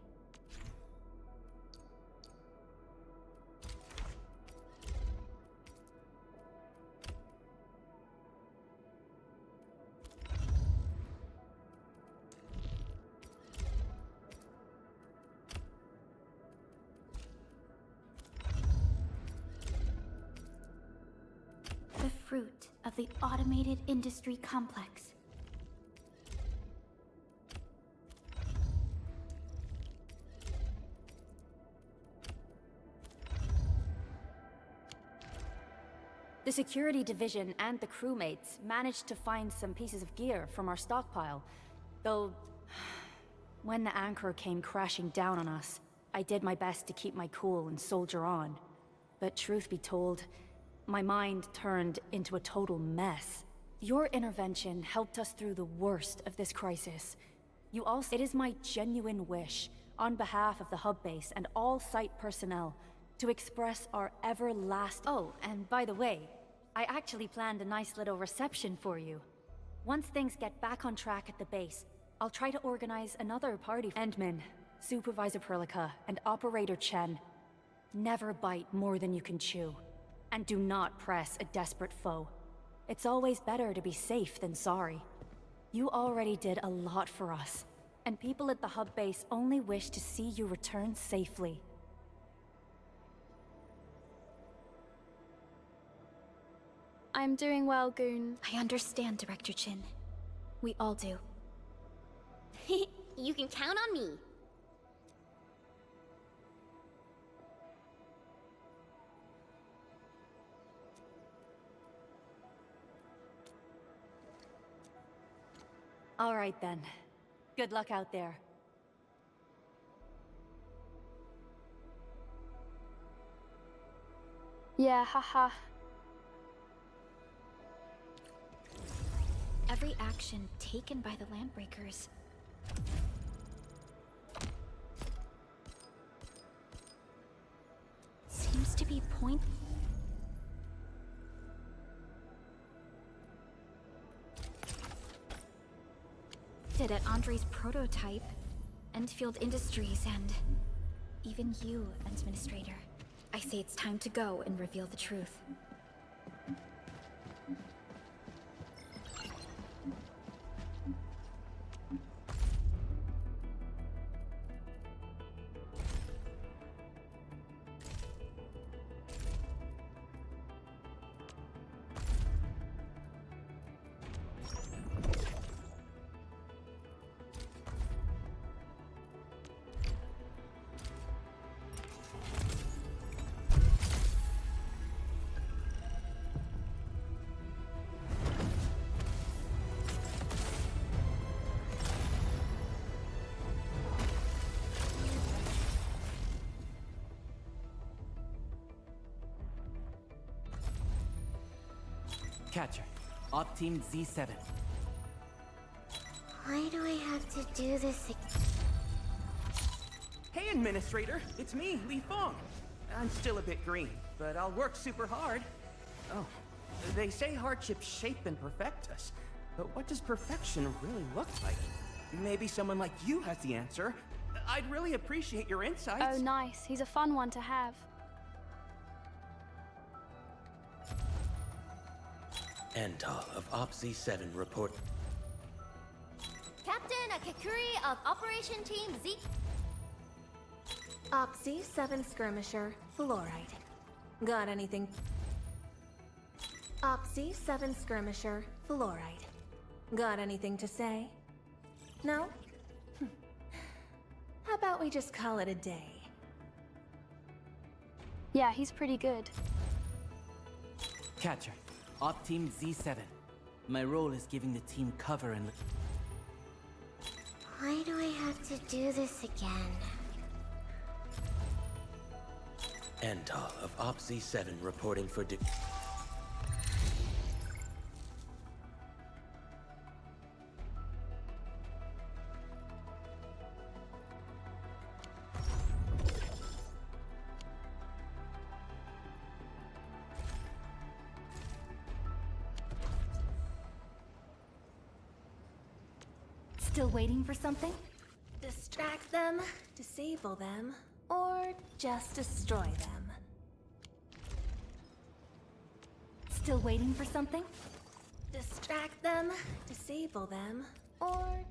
The fruit of the automated industry complex. The security division and the crewmates managed to find some pieces of gear from our stockpile. Though, when the anchor came crashing down on us, I did my best to keep my cool and soldier on. But truth be told, my mind turned into a total mess. Your intervention helped us through the worst of this crisis. It is my genuine wish, on behalf of the hub base and all site personnel, to express our everlasting— Oh, and by the way, I actually planned a nice little reception for you. Once things get back on track at the base, I'll try to organize another party. Endman, Supervisor Perlica, and Operator Chen, never bite more than you can chew. And do not press a desperate foe. It's always better to be safe than sorry. You already did a lot for us, and people at the hub base only wish to see you return safely. I'm doing well, Goon. I understand, Director Chin. We all do. You can count on me. All right then. Good luck out there. Yeah, haha. Every action taken by the Landbreakers seems to be pointed at Andre's prototype, Endfield Industries, and even you, Administrator. I say it's time to go and reveal the truth. Catcher, Op Team Z7. Why do I have to do this again? Hey, Administrator, it's me, Li Feng. I'm still a bit green, but I'll work super hard. Oh, they say hardships shape and perfect us, but what does perfection really look like? Maybe someone like you has the answer. I'd really appreciate your insights. Oh, nice. He's a fun one to have. Antal of Op Z7 report. Captain Akakuri of Operation Team Z. Op Z7 Skirmisher, Fluoride. Got anything? Op Z7 Skirmisher, Fluoride. Got anything to say? No? How about we just call it a day? Yeah, he's pretty good. Catcher, Op Team Z7. My role is giving the team cover and... Why do I have to do this again? Antal of Op Z7 reporting for Still waiting for something? Distract them, disable them, or just destroy them. Still waiting for something? Distract them, disable them, or...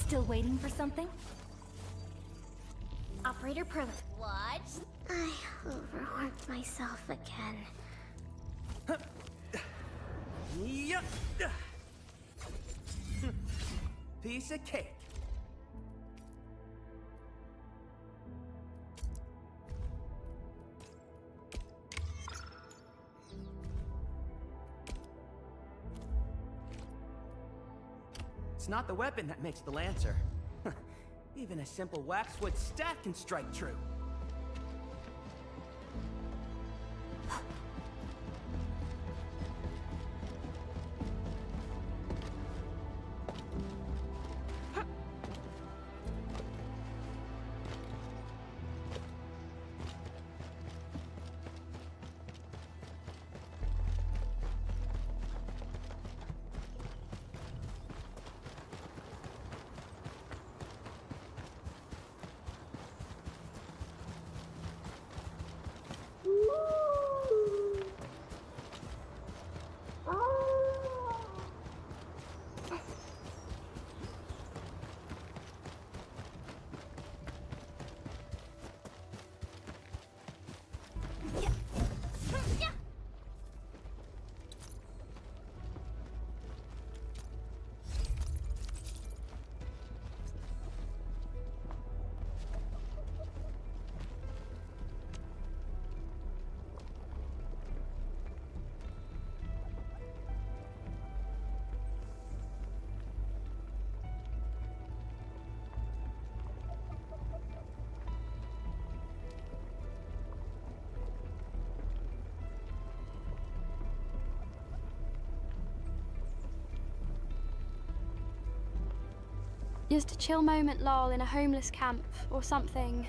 Still waiting for something? Operator Pro. What? I overworked myself again. Yup. Piece of cake. It's not the weapon that makes the Lancer. Even a simple waxwood staff can strike true. Just a chill moment lol in a homeless camp or something.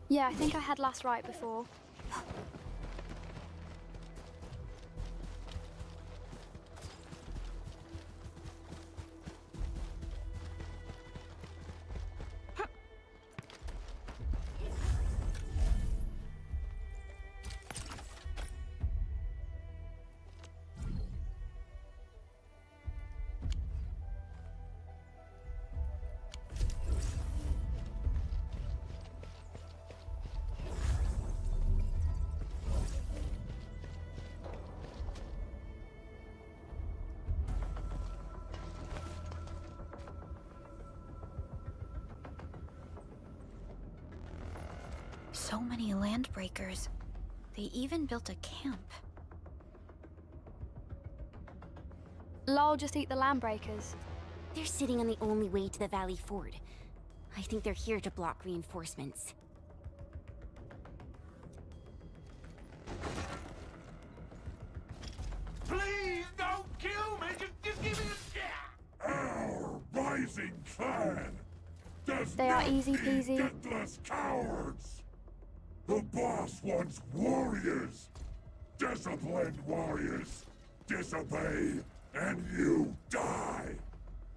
Yeah, I think I had last right before. So many landbreakers. They even built a camp. Lol, just eat the landbreakers. They're sitting on the only way to the Valley Ford. I think they're here to block reinforcements. Please don't kill me! Just give me a shot! Our rising clan! Death They are easy peasy. Gutless cowards! The boss wants warriors! Disciplined warriors! Disobey, and you die!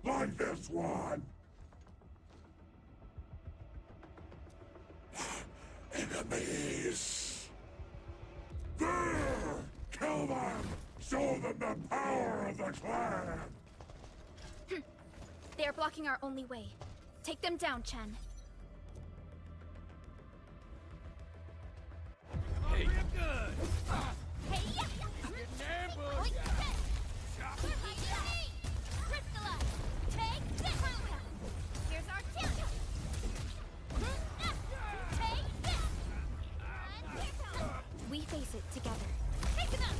Like this one! Enemies! There! Kill them! Show them the power of the clan! They are blocking our only way. Take them down, Chen. Hey, Here's our chance! Take this! We face it together. Take them out!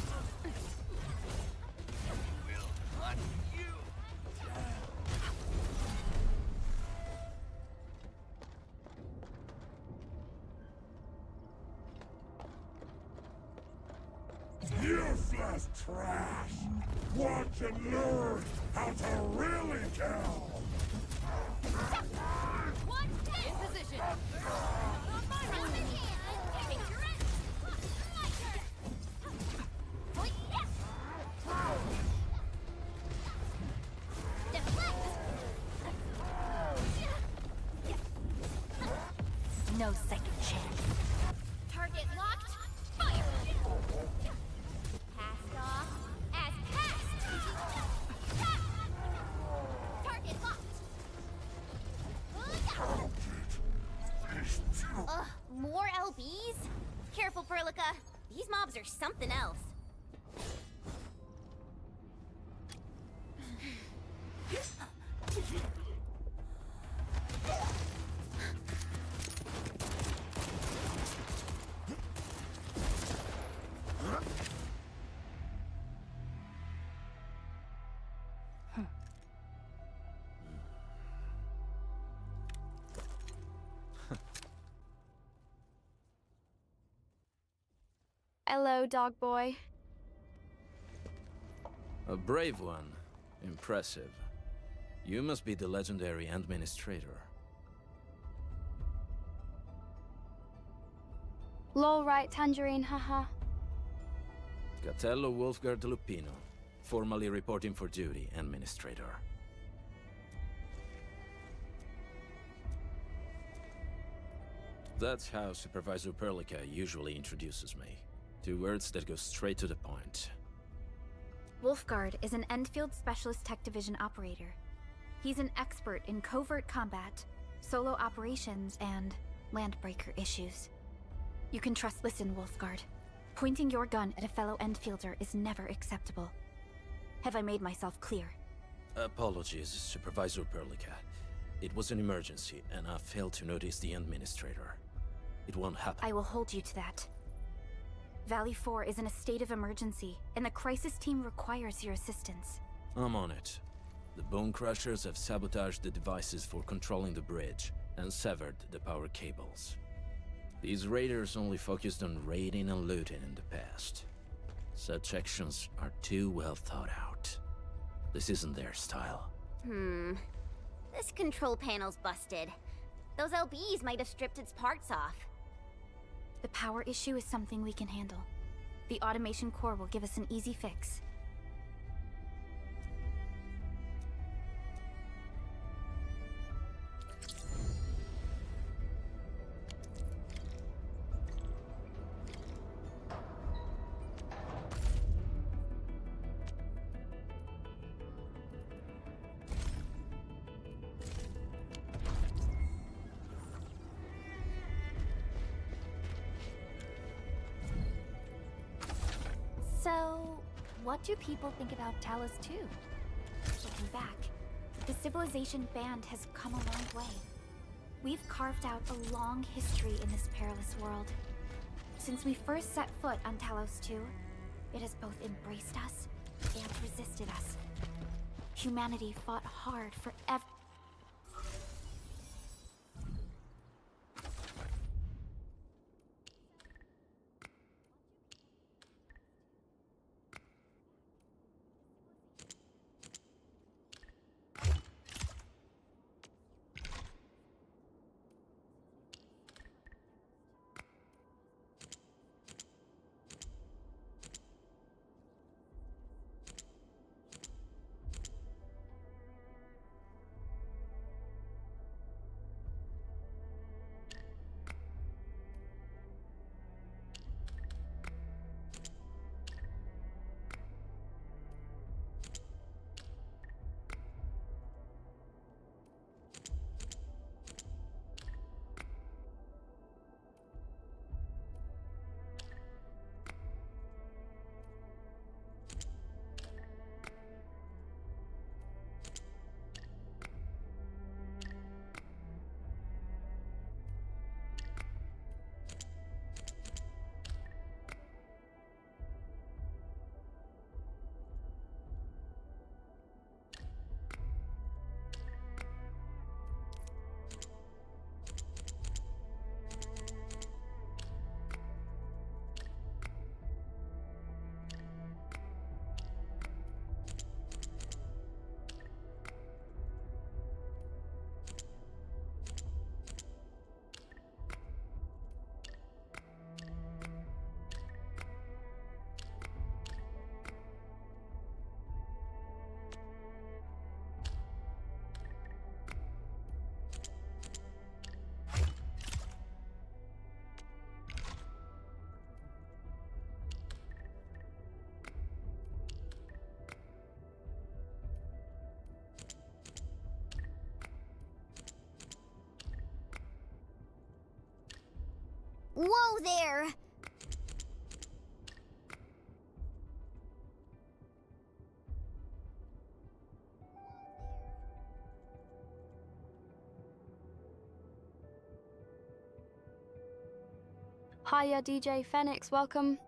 Useless trash! Watch and learn how to really kill! In position! On my hand! Take your end! Oh, yes! No second chance. Target locked! Fire! Passed off as passed! Target locked! Ugh, more LBs? Careful, Perlica. These mobs are something else. Hello, dog boy. A brave one. Impressive. You must be the legendary administrator. Lol, right, Tangerine, haha. Catello Wolfgard Lupino, formally reporting for duty, administrator. That's how Supervisor Perlica usually introduces me. 2 words that go straight to the point. Wolfgard is an Endfield Specialist Tech Division operator. He's an expert in covert combat, solo operations, and landbreaker issues. You can trust. Listen, Wolfgard. Pointing your gun at a fellow Endfielder is never acceptable. Have I made myself clear? Apologies, Supervisor Perlica. It was an emergency, and I failed to notice the administrator. It won't happen. I will hold you to that. Valley 4 is in a state of emergency, and the crisis team requires your assistance. I'm on it. The Bone Crushers have sabotaged the devices for controlling the bridge, and severed the power cables. These raiders only focused on raiding and looting in the past. Such actions are too well thought out. This isn't their style. This control panel's busted. Those LBs might have stripped its parts off. The power issue is something we can handle. The automation core will give us an easy fix. So, what do people think about Talos 2? Looking back, the civilization band has come a long way. We've carved out a long history in this perilous world. Since we first set foot on Talos 2, it has both embraced us and resisted us. Humanity fought hard for Hiya, DJ Phoenix, welcome.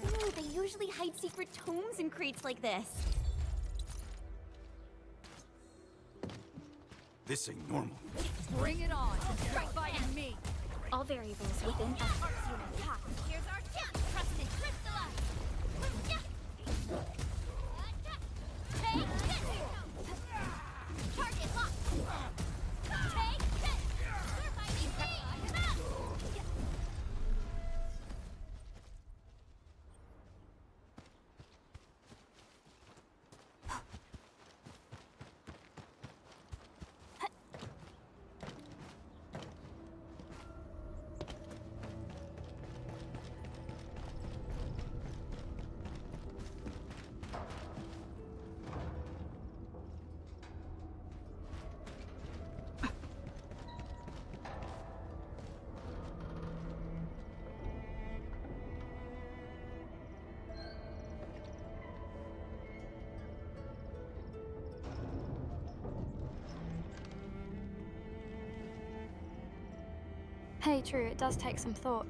Ooh, they usually hide secret tomes in crates like this. This ain't normal. Bring it on. You're fighting me. All variables within us. Here's our chance. Trust and crystallize. Take this. Target locked. Take this. You're fighting me. Hey, true, it does take some thought.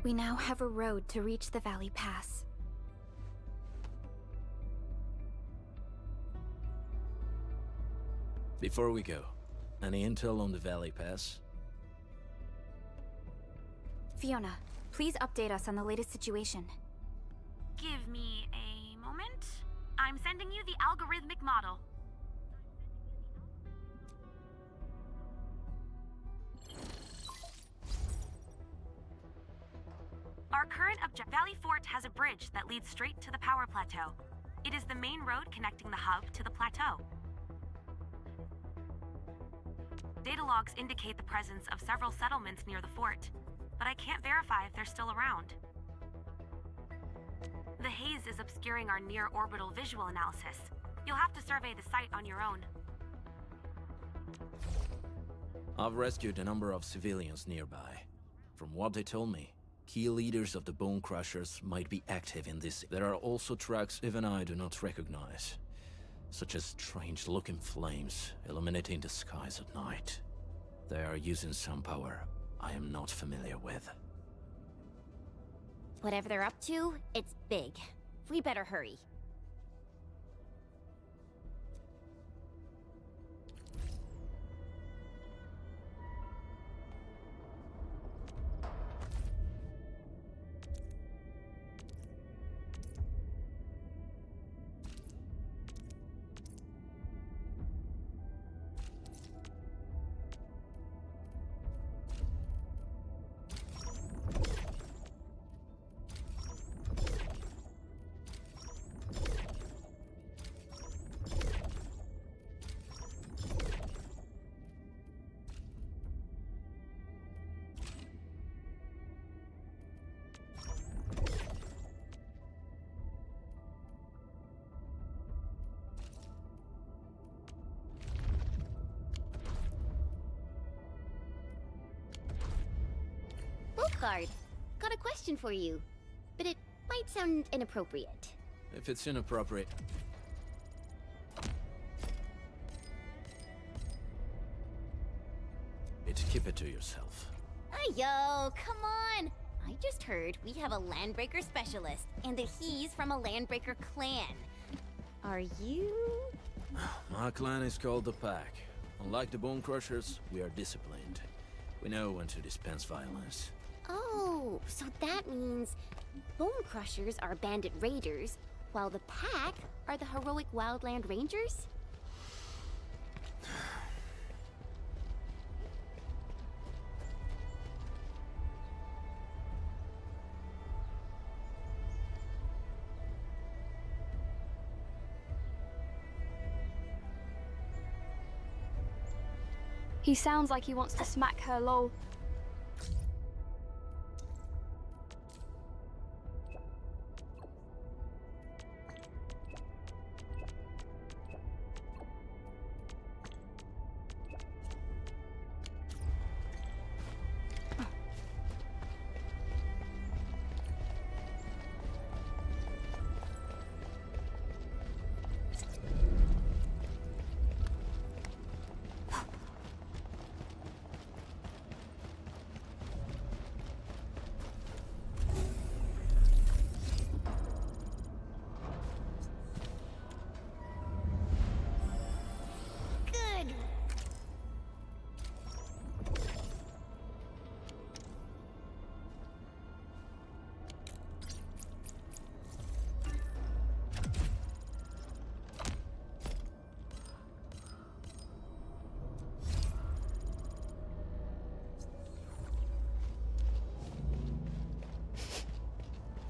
We now have a road to reach the Valley Pass. Before we go, any intel on the Valley Pass? Fiona, please update us on the latest situation. Give me a moment. I'm sending you the algorithmic model. Our current Valley Fort has a bridge that leads straight to the power plateau. It is the main road connecting the hub to the plateau. Data logs indicate the presence of several settlements near the fort, but I can't verify if they're still around. The haze is obscuring our near-orbital visual analysis. You'll have to survey the site on your own. I've rescued a number of civilians nearby. From what they told me, key leaders of the Bone Crushers might be active in this. There are also tracks even I do not recognize, such as strange-looking flames illuminating the skies at night. They are using some power, I am not familiar with. Whatever they're up to, it's big. We better hurry. Guard, got a question for you, but it might sound inappropriate. If it's inappropriate... keep it to yourself. Yo, come on! I just heard we have a Landbreaker specialist, and that he's from a Landbreaker clan. Are you? My clan is called the Pack. Unlike the Bone Crushers, we are disciplined. We know when to dispense violence. Oh, so that means Bone Crushers are bandit raiders, while the Pack are the heroic Wildland Rangers? He sounds like he wants to smack her lol.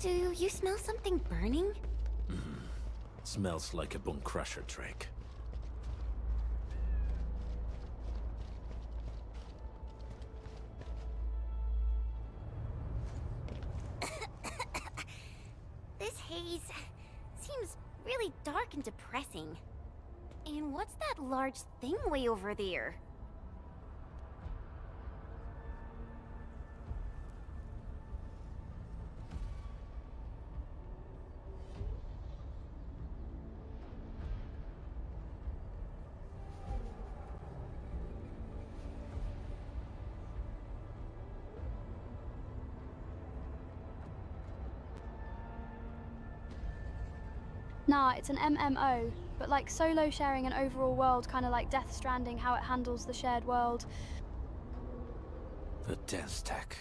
Do you smell something burning? Smells like a Bone Crusher trick. This haze seems really dark and depressing. And what's that large thing way over there? Nah, it's an MMO, but like solo sharing an overall world, kind of like Death Stranding, how it handles the shared world. The Death Tech.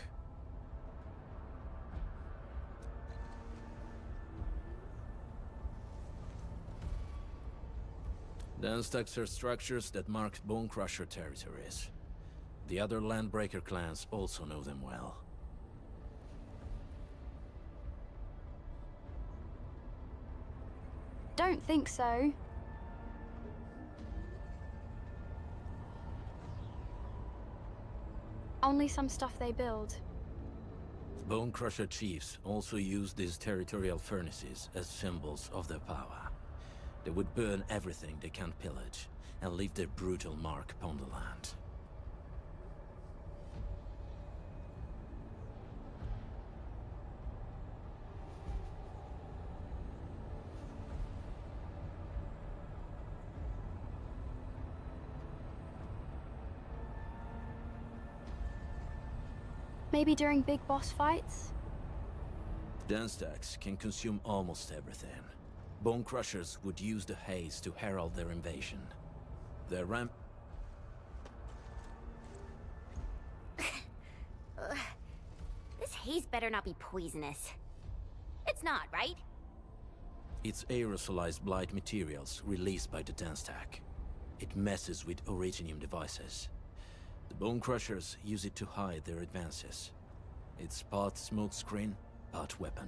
Dense stacks are structures that mark Bone Crusher territories. The other Landbreaker clans also know them well. Don't think so. Only some stuff they build. Bone Crusher chiefs also use these territorial furnaces as symbols of their power. They would burn everything they can't pillage, and leave their brutal mark upon the land. Maybe during big boss fights? Den stacks can consume almost everything. Bone Crushers would use the haze to herald their invasion. Their ramp... This haze better not be poisonous. It's not, right? It's aerosolized blight materials released by the Den stack. It messes with Originium devices. The Bone Crushers use it to hide their advances. It's part smokescreen, part weapon.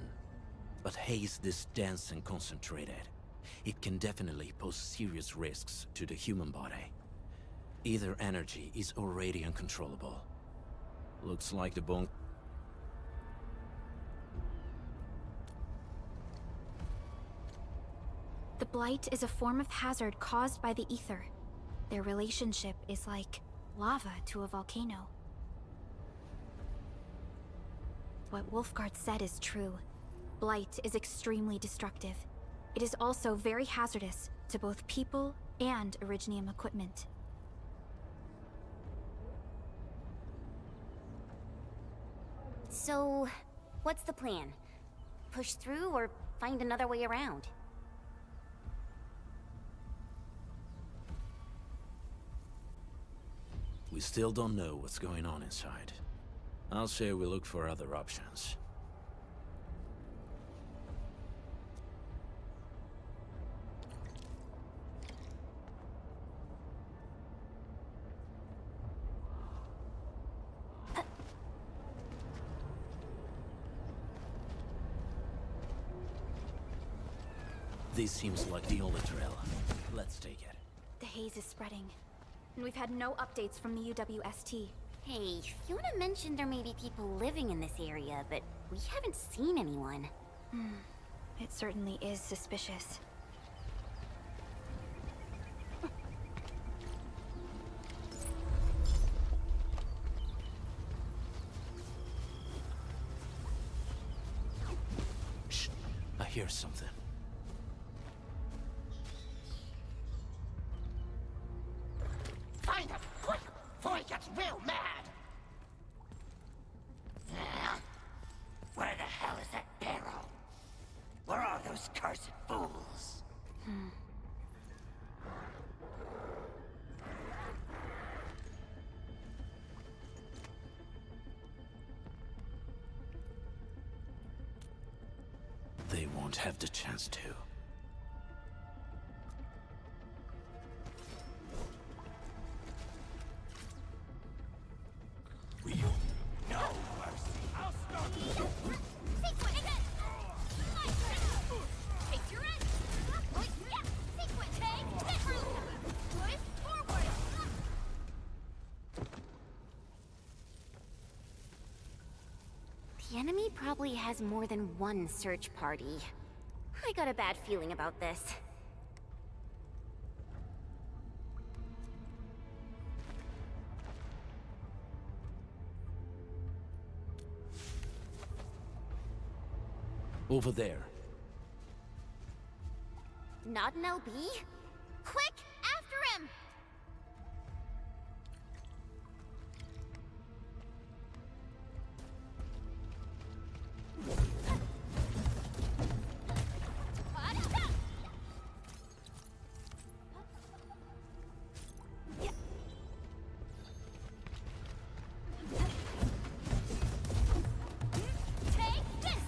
But haze this dense and concentrated. It can definitely pose serious risks to the human body. Either energy is already uncontrollable. Looks like the Bone... The blight is a form of hazard caused by the ether. Their relationship is like lava to a volcano. What Wolfguard said is true. Blight is extremely destructive. It is also very hazardous to both people and Originium equipment. So, what's the plan? Push through or find another way around? We still don't know what's going on inside. I'll say we look for other options. This seems like the only trail. Let's take it. The haze is spreading, and we've had no updates from the UWST. Hey, Fiona mentioned there may be people living in this area, but we haven't seen anyone. It certainly is suspicious. Shh! I hear something. Find him, quick, before he gets real mad! Where the hell is that barrel? Where are those cursed fools? They won't have the chance to. No mercy. I'll start you. Take your end! Yeah, sequence, hey! Hit her! Push forward! The enemy probably has more than one search party. I got a bad feeling about this. Over there. Not an LB? Quick, after him! Take this!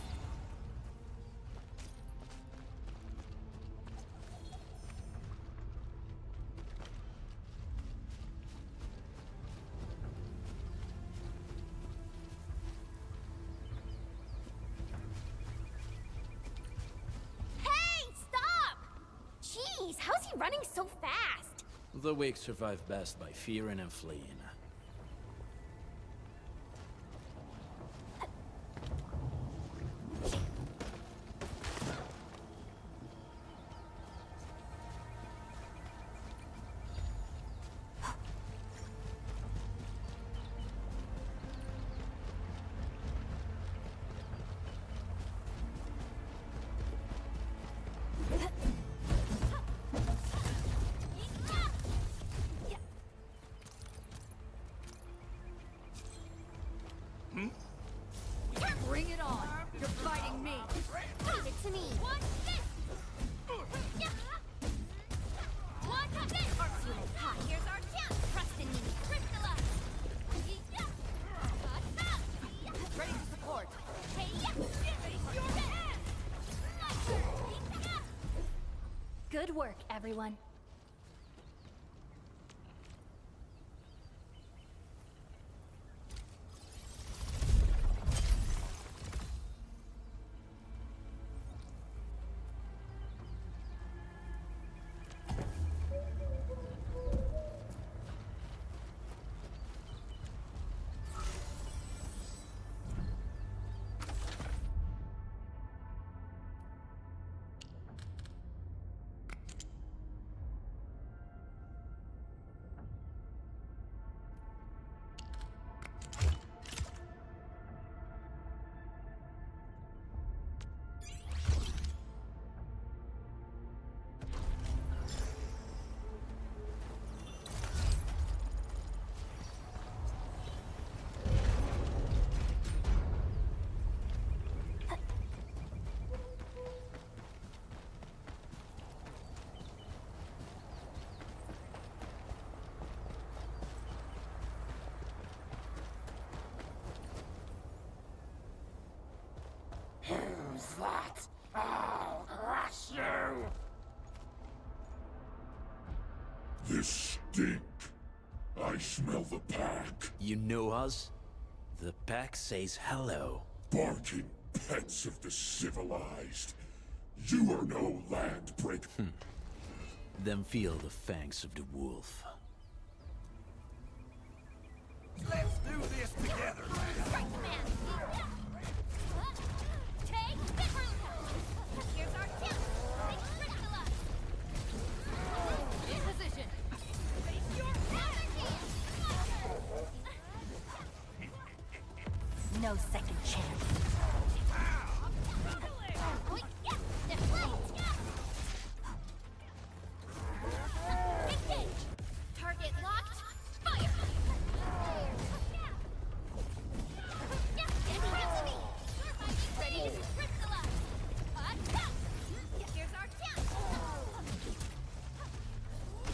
Hey, stop! Jeez, how's he running so fast? The weak survive best by fearing and fleeing. You're fighting me! Leave it to me! Watch this! Watch this! Arts unit, hi, here's our chance! Trust in me! Crystallize! Ready to support! Hey, face your head! Good work, everyone. Who's that? I'll crush you! This stink. I smell the pack. You know us? The pack says hello. Barking pets of the civilized. You are no land break. Then feel the fangs of the wolf. Let's do this together, man! Take the root! Here's our chance! Crystallize! In position! Face your No second chance. Target locked. Fire! Ready to crystallize. Here's our chance.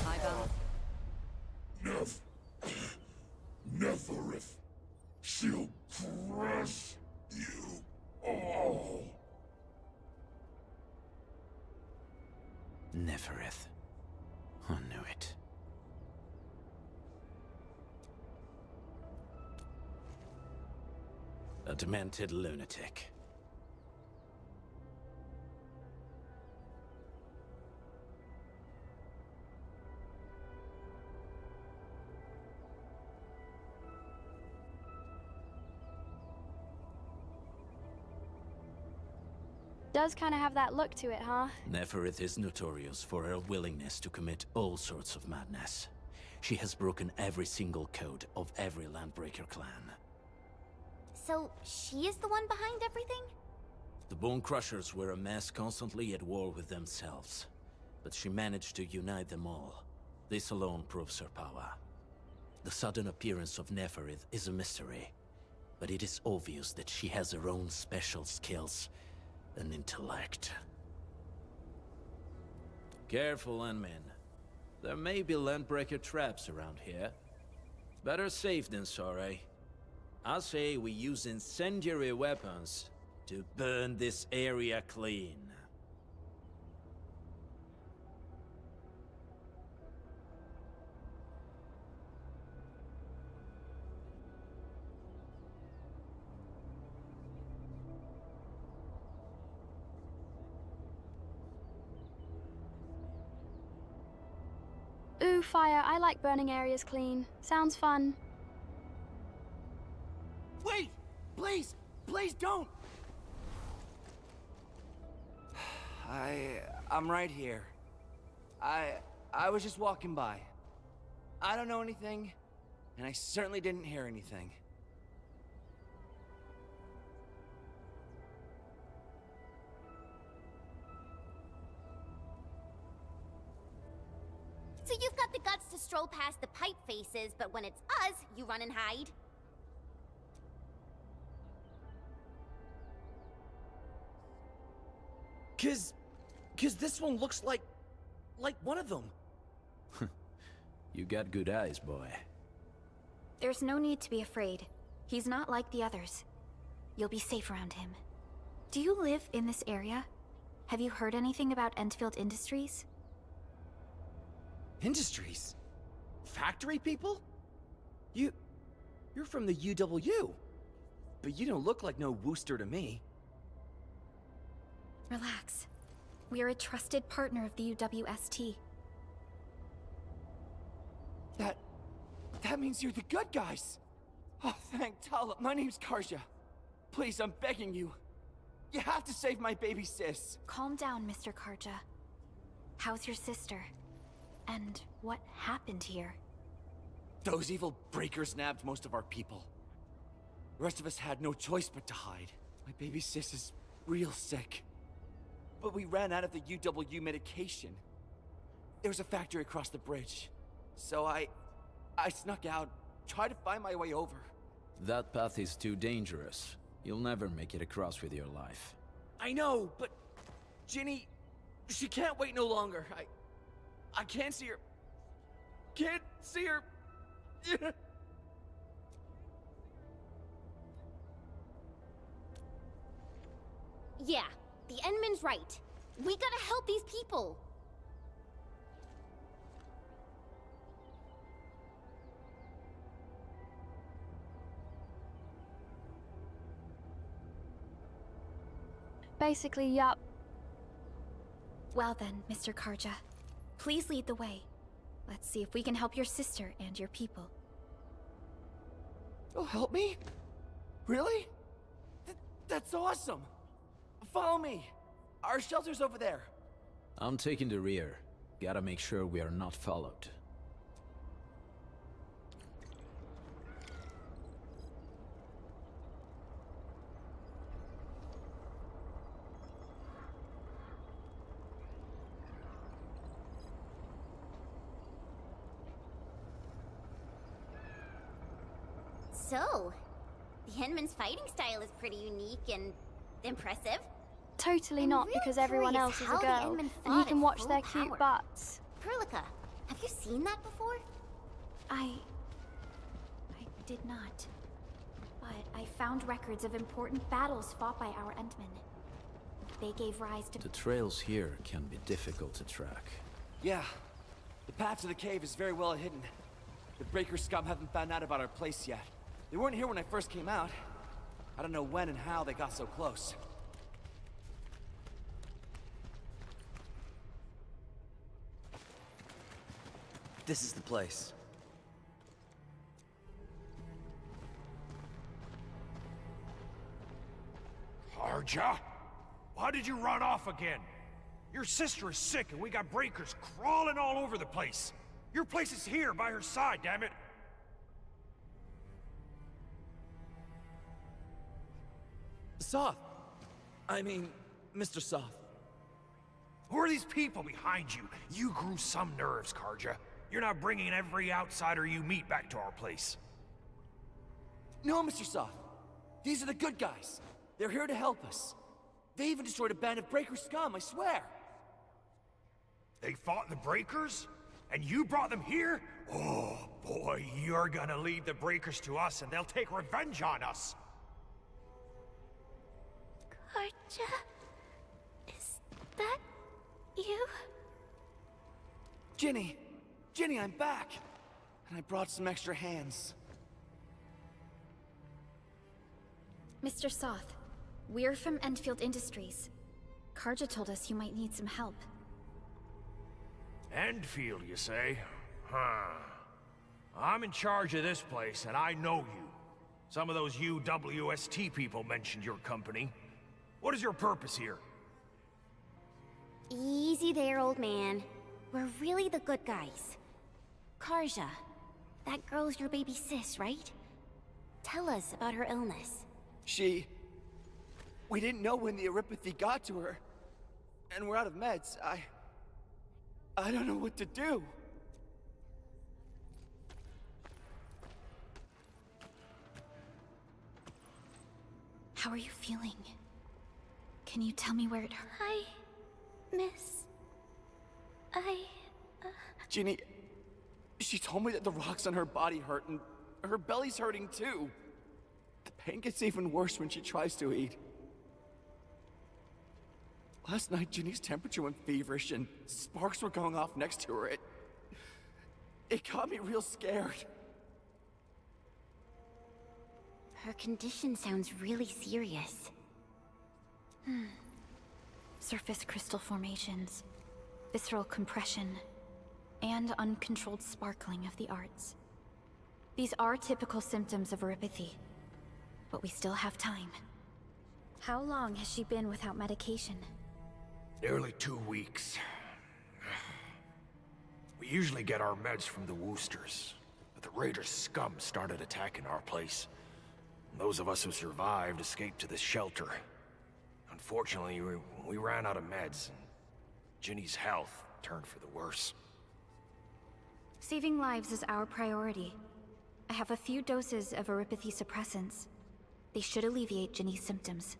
High balance. Neferith. She'll crush you all. Neferith. I knew it. A demented lunatic. Does kind of have that look to it, huh? Neferith is notorious for her willingness to commit all sorts of madness. She has broken every single code of every Landbreaker clan. So, she is the one behind everything? The Bone Crushers were a mess constantly at war with themselves. But she managed to unite them all. This alone proves her power. The sudden appearance of Neferith is a mystery. But it is obvious that she has her own special skills and intellect. Careful, Unmen. There may be Landbreaker traps around here. Better safe than sorry. I say we use incendiary weapons to burn this area clean. Ooh, fire. I like burning areas clean. Sounds fun. Wait! Please! Please don't! I'm right here. I was just walking by. I don't know anything, and I certainly didn't hear anything. So you've got the guts to stroll past the pipe faces, but when it's us, you run and hide? Cause this one looks like one of them. You got good eyes, boy. There's no need to be afraid. He's not like the others. You'll be safe around him. Do you live in this area? Have you heard anything about Endfield Industries? Industries? Factory people? You're from the UW. But you don't look like no Wooster to me. Relax. We are a trusted partner of the UWST. That means you're the good guys. Oh, thank Tala. My name's Karja. Please, I'm begging you. You have to save my baby sis. Calm down, Mr. Karja. How's your sister? And what happened here? Those evil breakers nabbed most of our people. The rest of us had no choice but to hide. My baby sis is real sick. But we ran out of the UW medication. There was a factory across the bridge. So I snuck out, tried to find my way over. That path is too dangerous. You'll never make it across with your life. I know, but Ginny, she can't wait no longer. I can't see her. Can't see her. Yeah, the Endman's right. We gotta help these people. Basically, yup. Well then, Mr. Karja. Please lead the way. Let's see if we can help your sister and your people. Oh, help me? Really? That's awesome! Follow me! Our shelter's over there. I'm taking the rear. Gotta make sure we are not followed. So, the Endman's fighting style is pretty unique and impressive. Totally I'm not, really because everyone curious else is how a the girl, Endman and you fought can at watch full their cute power. butts. Perlica, have you seen that before? I did not. But I found records of important battles fought by our Endmen. They gave rise to... The trails here can be difficult to track. Yeah, the path to the cave is very well hidden. The Breaker scum haven't found out about our place yet. They weren't here when I first came out. I don't know when and how they got so close. This is the place. Karja? Why did you run off again? Your sister is sick and we got breakers crawling all over the place. Your place is here by her side, damn it. Soth. I mean, Mr. Soth. Who are these people behind you? You grew some nerves, Karja. You're not bringing every outsider you meet back to our place. No, Mr. Soth. These are the good guys. They're here to help us. They even destroyed a band of Breaker scum, I swear. They fought the Breakers? And you brought them here? Oh, boy, you're gonna lead the Breakers to us and they'll take revenge on us. Karja? Is that you? Ginny! Ginny, I'm back! And I brought some extra hands. Mr. Soth, we're from Endfield Industries. Karja told us you might need some help. Endfield, you say? Huh. I'm in charge of this place, and I know you. Some of those UWST people mentioned your company. What is your purpose here? Easy there, old man. We're really the good guys. Karja, that girl's your baby sis, right? Tell us about her illness. We didn't know when the erypathy got to her. And we're out of meds. I don't know what to do. How are you feeling? Can you tell me where it hurt? Miss... Ginny, she told me that the rocks on her body hurt and her belly's hurting too. The pain gets even worse when she tries to eat. Last night, Ginny's temperature went feverish and sparks were going off next to her. It got me real scared. Her condition sounds really serious. Surface crystal formations, visceral compression, and uncontrolled sparkling of the arts. These are typical symptoms of oropathy, but we still have time. How long has she been without medication? Nearly 2 weeks. We usually get our meds from the Woosters, but the Raiders' scum started attacking our place. Those of us who survived escaped to this shelter. Unfortunately, we ran out of meds, and Ginny's health turned for the worse. Saving lives is our priority. I have a few doses of oropathy suppressants. They should alleviate Ginny's symptoms.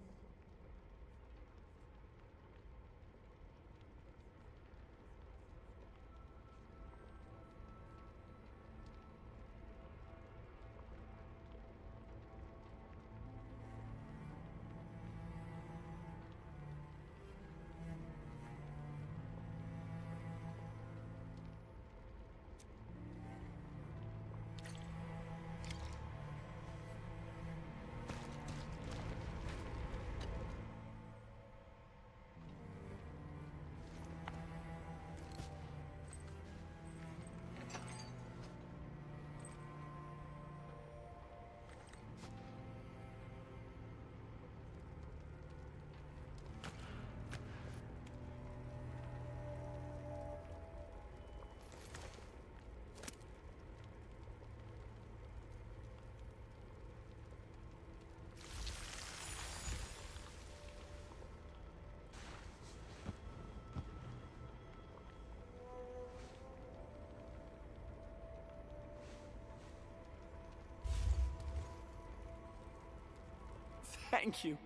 Thank you.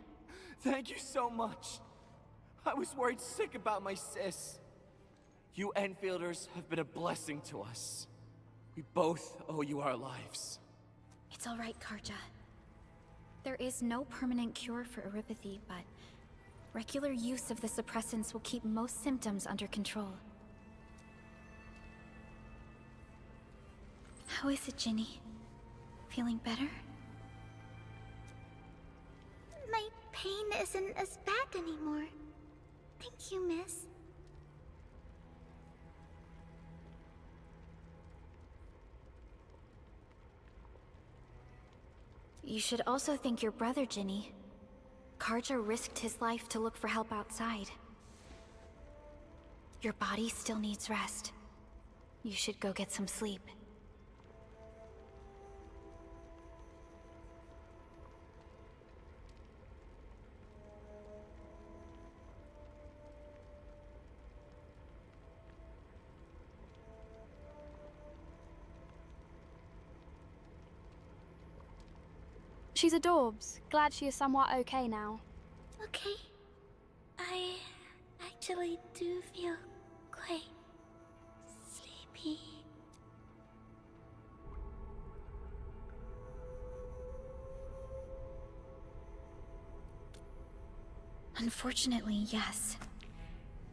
Thank you so much. I was worried sick about my sis. You Enfielders have been a blessing to us. We both owe you our lives. It's all right, Karja. There is no permanent cure for oropathy, but regular use of the suppressants will keep most symptoms under control. How is it, Ginny? Feeling better? My pain isn't as bad anymore. Thank you, miss. You should also thank your brother, Ginny. Karja risked his life to look for help outside. Your body still needs rest. You should go get some sleep. She's adorbs. Glad she is somewhat okay now. Okay. I actually do feel quite sleepy. Unfortunately, yes.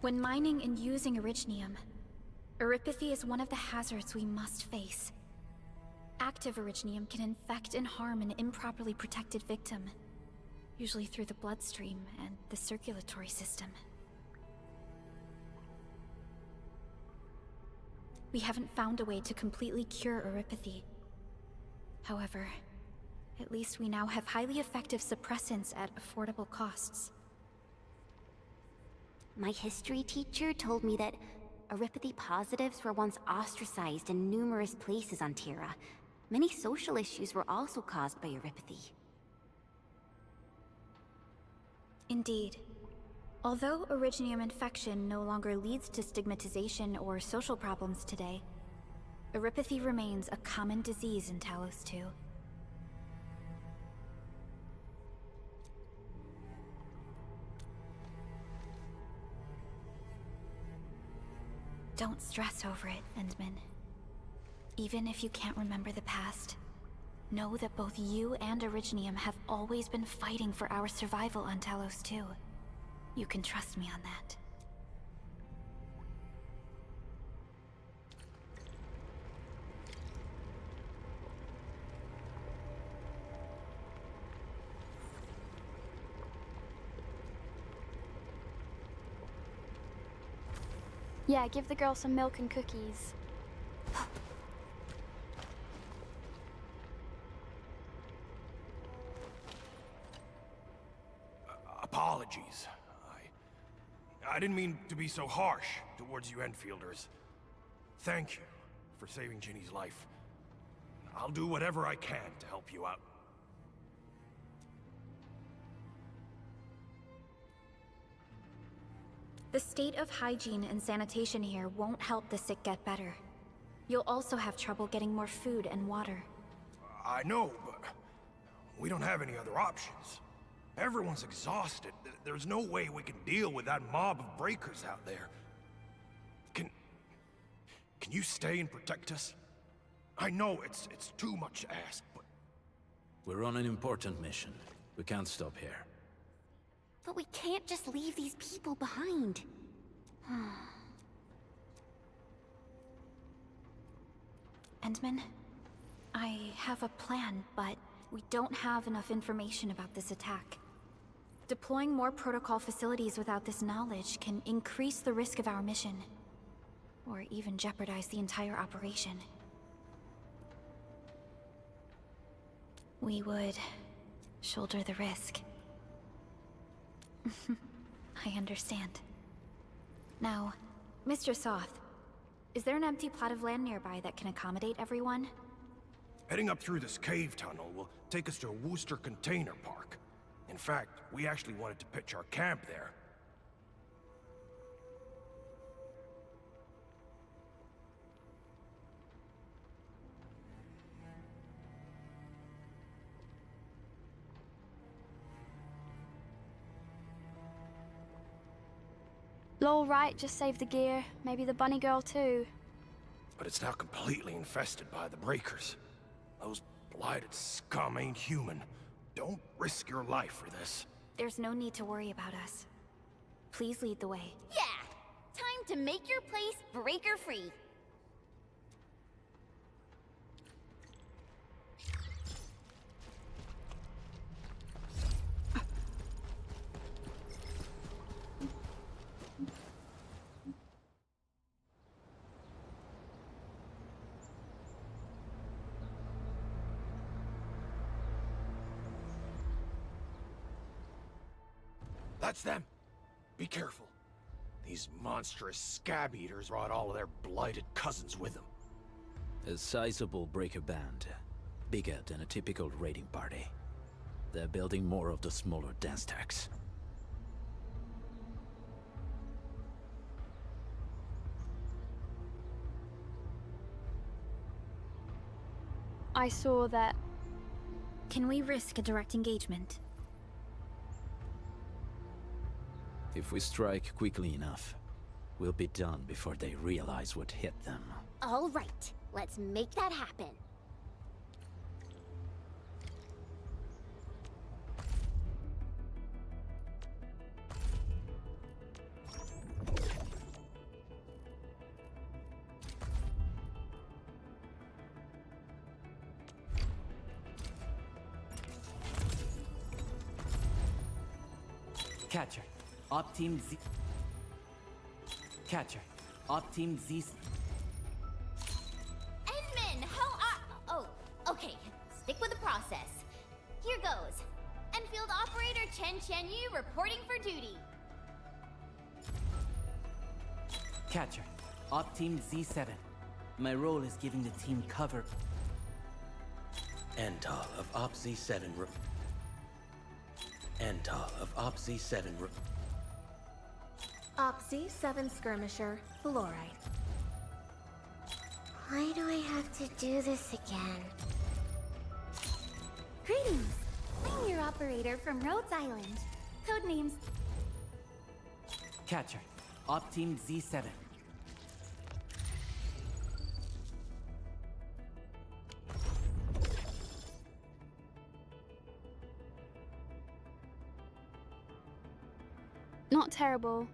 When mining and using Originium, oropathy is one of the hazards we must face. Active Originium can infect and harm an improperly protected victim, usually through the bloodstream and the circulatory system. We haven't found a way to completely cure oropathy. However, at least we now have highly effective suppressants at affordable costs. My history teacher told me that oropathy positives were once ostracized in numerous places on Terra. Many social issues were also caused by oropathy. Indeed. Although Originium infection no longer leads to stigmatization or social problems today, oropathy remains a common disease in Talos 2. Don't stress over it, Endman. Even if you can't remember the past, know that both you and Originium have always been fighting for our survival on Talos 2. You can trust me on that. Yeah, give the girl some milk and cookies. Apologies. I didn't mean to be so harsh towards you Enfielders. Thank you for saving Ginny's life. I'll do whatever I can to help you out. The state of hygiene and sanitation here won't help the sick get better. You'll also have trouble getting more food and water. I know, but we don't have any other options. Everyone's exhausted. There's no way we can deal with that mob of breakers out there. Can you stay and protect us? I know it's too much to ask, but... We're on an important mission. We can't stop here. But we can't just leave these people behind. Endman, I have a plan, but we don't have enough information about this attack. Deploying more protocol facilities without this knowledge can increase the risk of our mission, or even jeopardize the entire operation. We would shoulder the risk. I understand. Now, Mr. Soth, is there an empty plot of land nearby that can accommodate everyone? Heading up through this cave tunnel will take us to a Wooster container park. In fact, we actually wanted to pitch our camp there. Lol, right, just save the gear. Maybe the bunny girl too. But it's now completely infested by the breakers. Those blighted scum ain't human. Don't risk your life for this. There's no need to worry about us. Please lead the way. Yeah! Time to make your place breaker-free. That's them! Be careful. These monstrous scab eaters brought all of their blighted cousins with them. A sizable breaker band. Bigger than a typical raiding party. They're building more of the smaller dance tags. I saw that. Can we risk a direct engagement? If we strike quickly enough, we'll be done before they realize what hit them. All right, let's make that happen. Catcher. Op Team Z. Catcher. Op Team Z. Endman, oh, okay. Stick with the process. Here goes. Enfield Operator Chen Yu reporting for duty. Catcher. Op Team Z7. My role is giving the team cover. Antal of Op Z7 Antal of Op Z7 Op Z7 Skirmisher, Fluoride. Why do I have to do this again? Greetings! I'm your operator from Rhodes Island. Codenames... Catcher. Op Team Z7. Not terrible.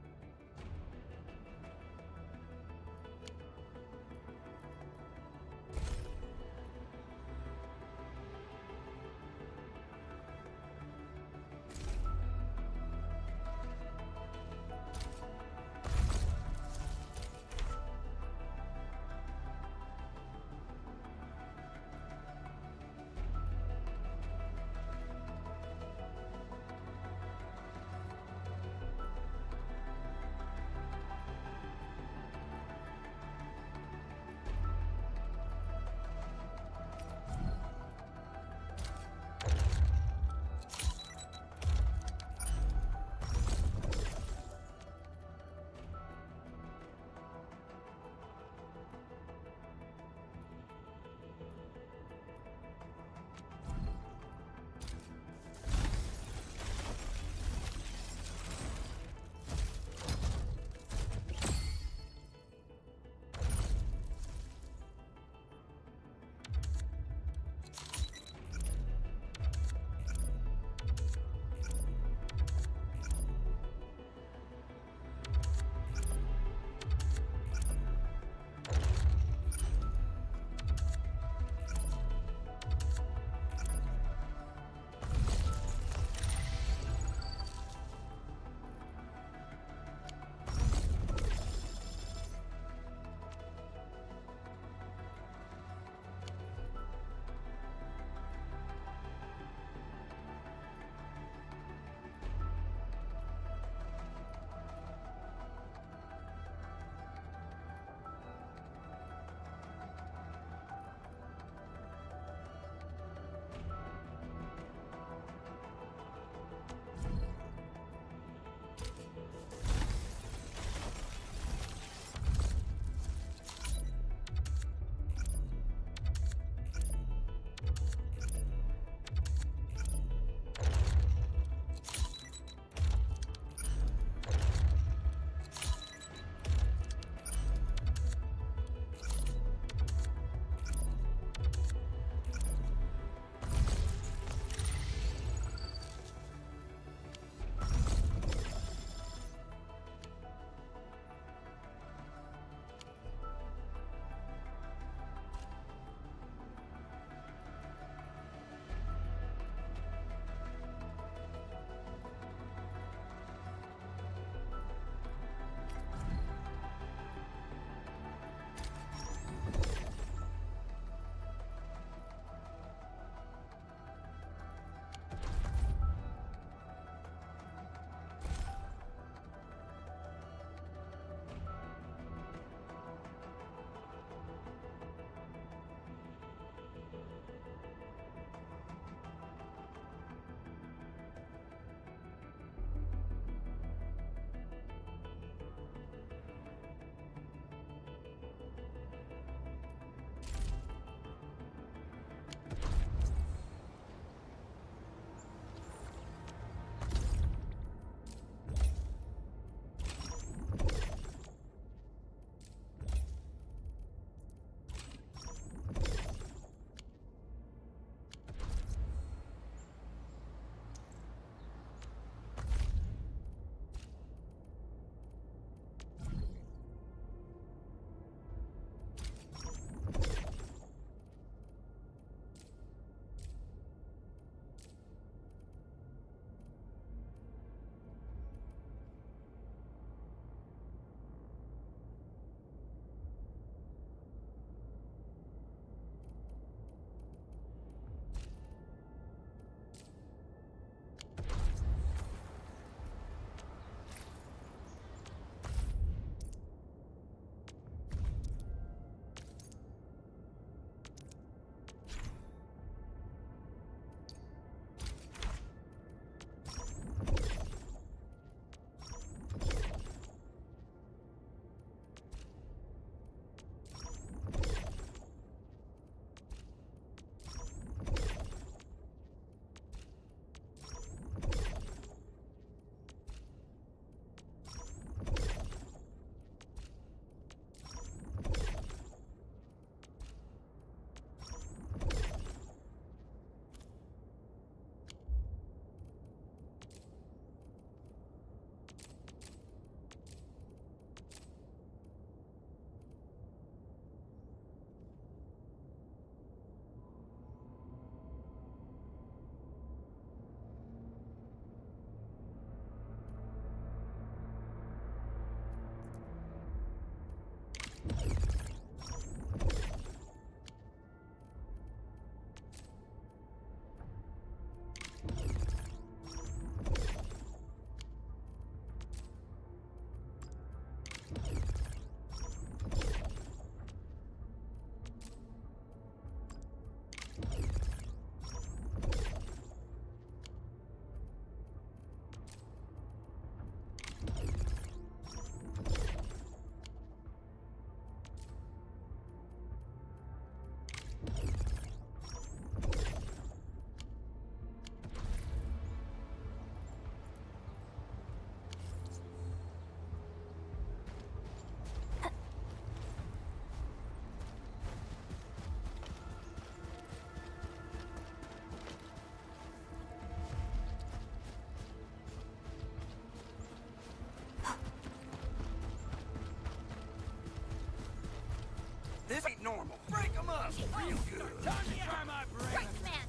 This ain't normal. Break them up. Real good. Time to try my brain. Right, man.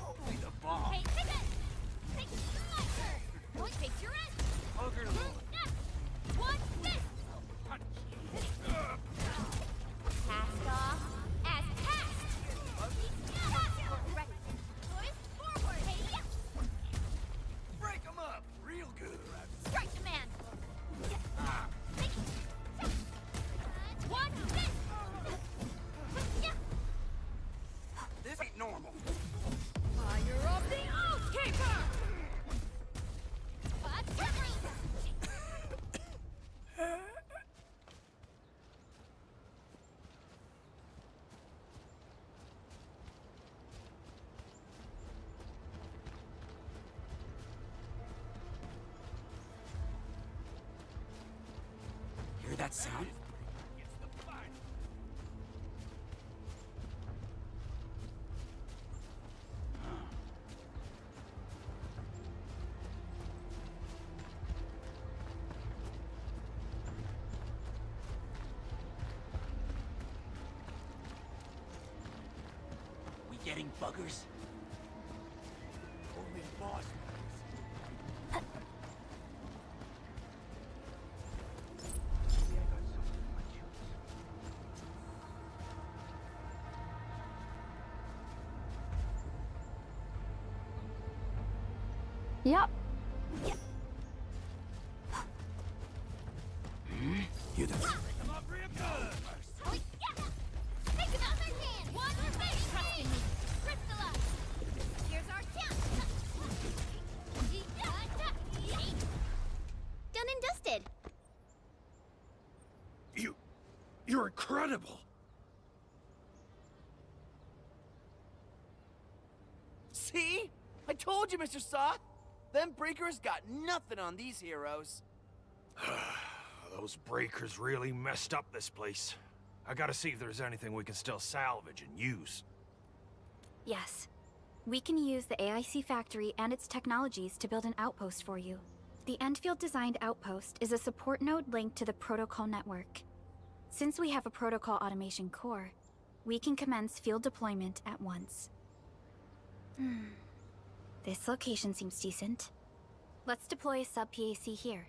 Holy the bomb. Hey, take it! Take it! Point face your end! Ogre What's this? Cast off as cast! Right. Push forward! Hey, yeah! Break them up. Real good. Strike command! What's this? This ain't normal. Fire of the Oathkeeper! Hear that sound? We getting buggers? Only boss. Yup. You done. Come up real good! Take another hand! One face! Trust in me! Crystallize! Here's our chance! Done and dusted! You're incredible! See? I told you, Mr. Saw! Them breakers got nothing on these heroes. Those breakers really messed up this place. I gotta see if there's anything we can still salvage and use. Yes. We can use the AIC factory and its technologies to build an outpost for you. The Endfield designed outpost is a support node linked to the protocol network. Since we have a protocol automation core, we can commence field deployment at once. This location seems decent. Let's deploy a sub-PAC here.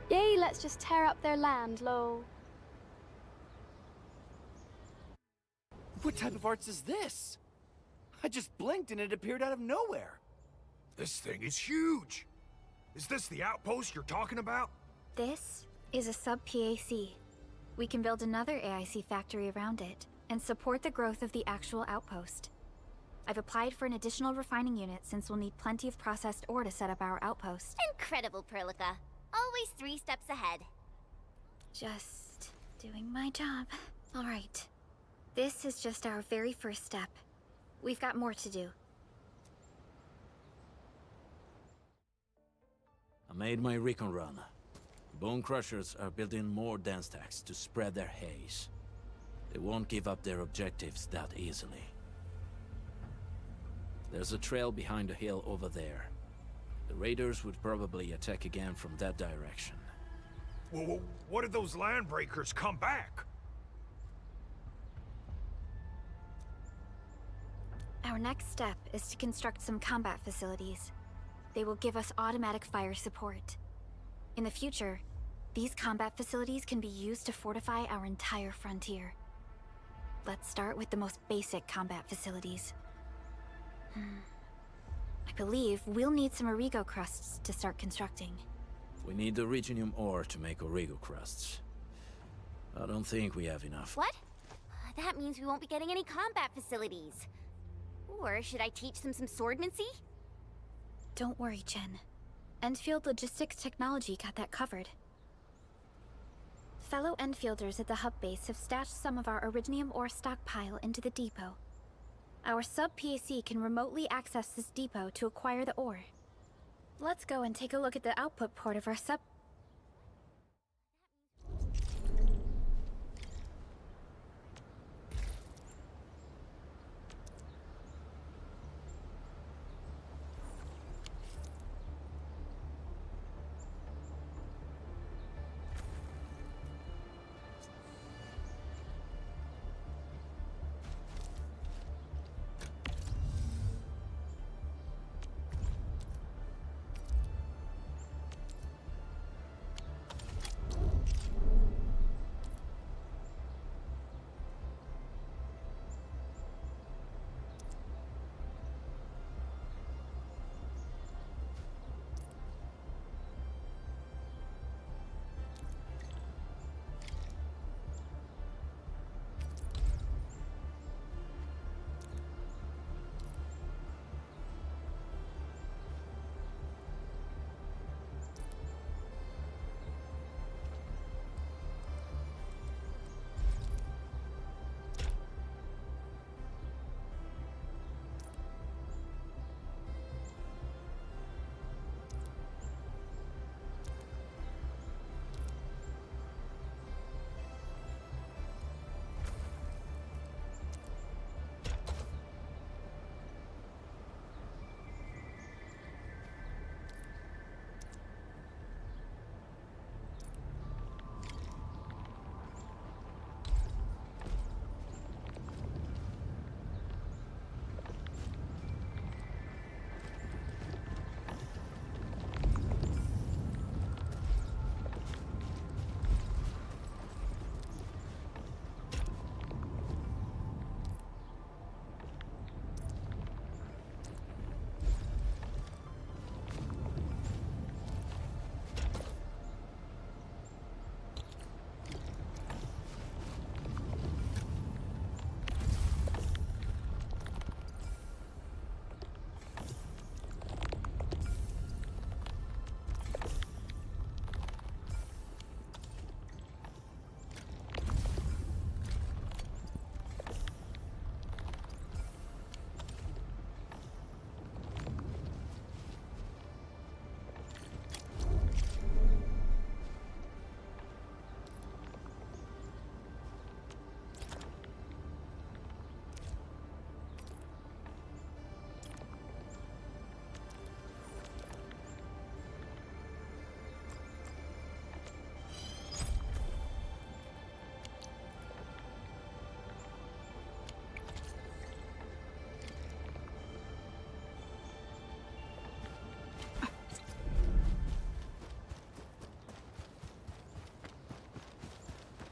Yay, let's just tear up their land, lol. What type of arts is this? I just blinked and it appeared out of nowhere. This thing is huge! Is this the outpost you're talking about? This is a sub-PAC. We can build another AIC factory around it, and support the growth of the actual outpost. I've applied for an additional refining unit since we'll need plenty of processed ore to set up our outpost. Incredible, Perlica. Always 3 steps ahead. Just doing my job. Alright. This is just our very first step. We've got more to do. I made my recon run. Bone Crushers are building more dance stacks to spread their haze. They won't give up their objectives that easily. There's a trail behind the hill over there. The raiders would probably attack again from that direction. Well, what if those land breakers come back? Our next step is to construct some combat facilities. They will give us automatic fire support. In the future, these combat facilities can be used to fortify our entire frontier. Let's start with the most basic combat facilities. I believe we'll need some Origo crusts to start constructing. We need the Originium ore to make Origo crusts. I don't think we have enough. What? That means we won't be getting any combat facilities. Or should I teach them some swordmancy? Don't worry, Chen. Endfield Logistics Technology got that covered. Fellow Enfielders at the hub base have stashed some of our Originium ore stockpile into the depot. Our sub-PAC can remotely access this depot to acquire the ore. Let's go and take a look at the output port of our sub.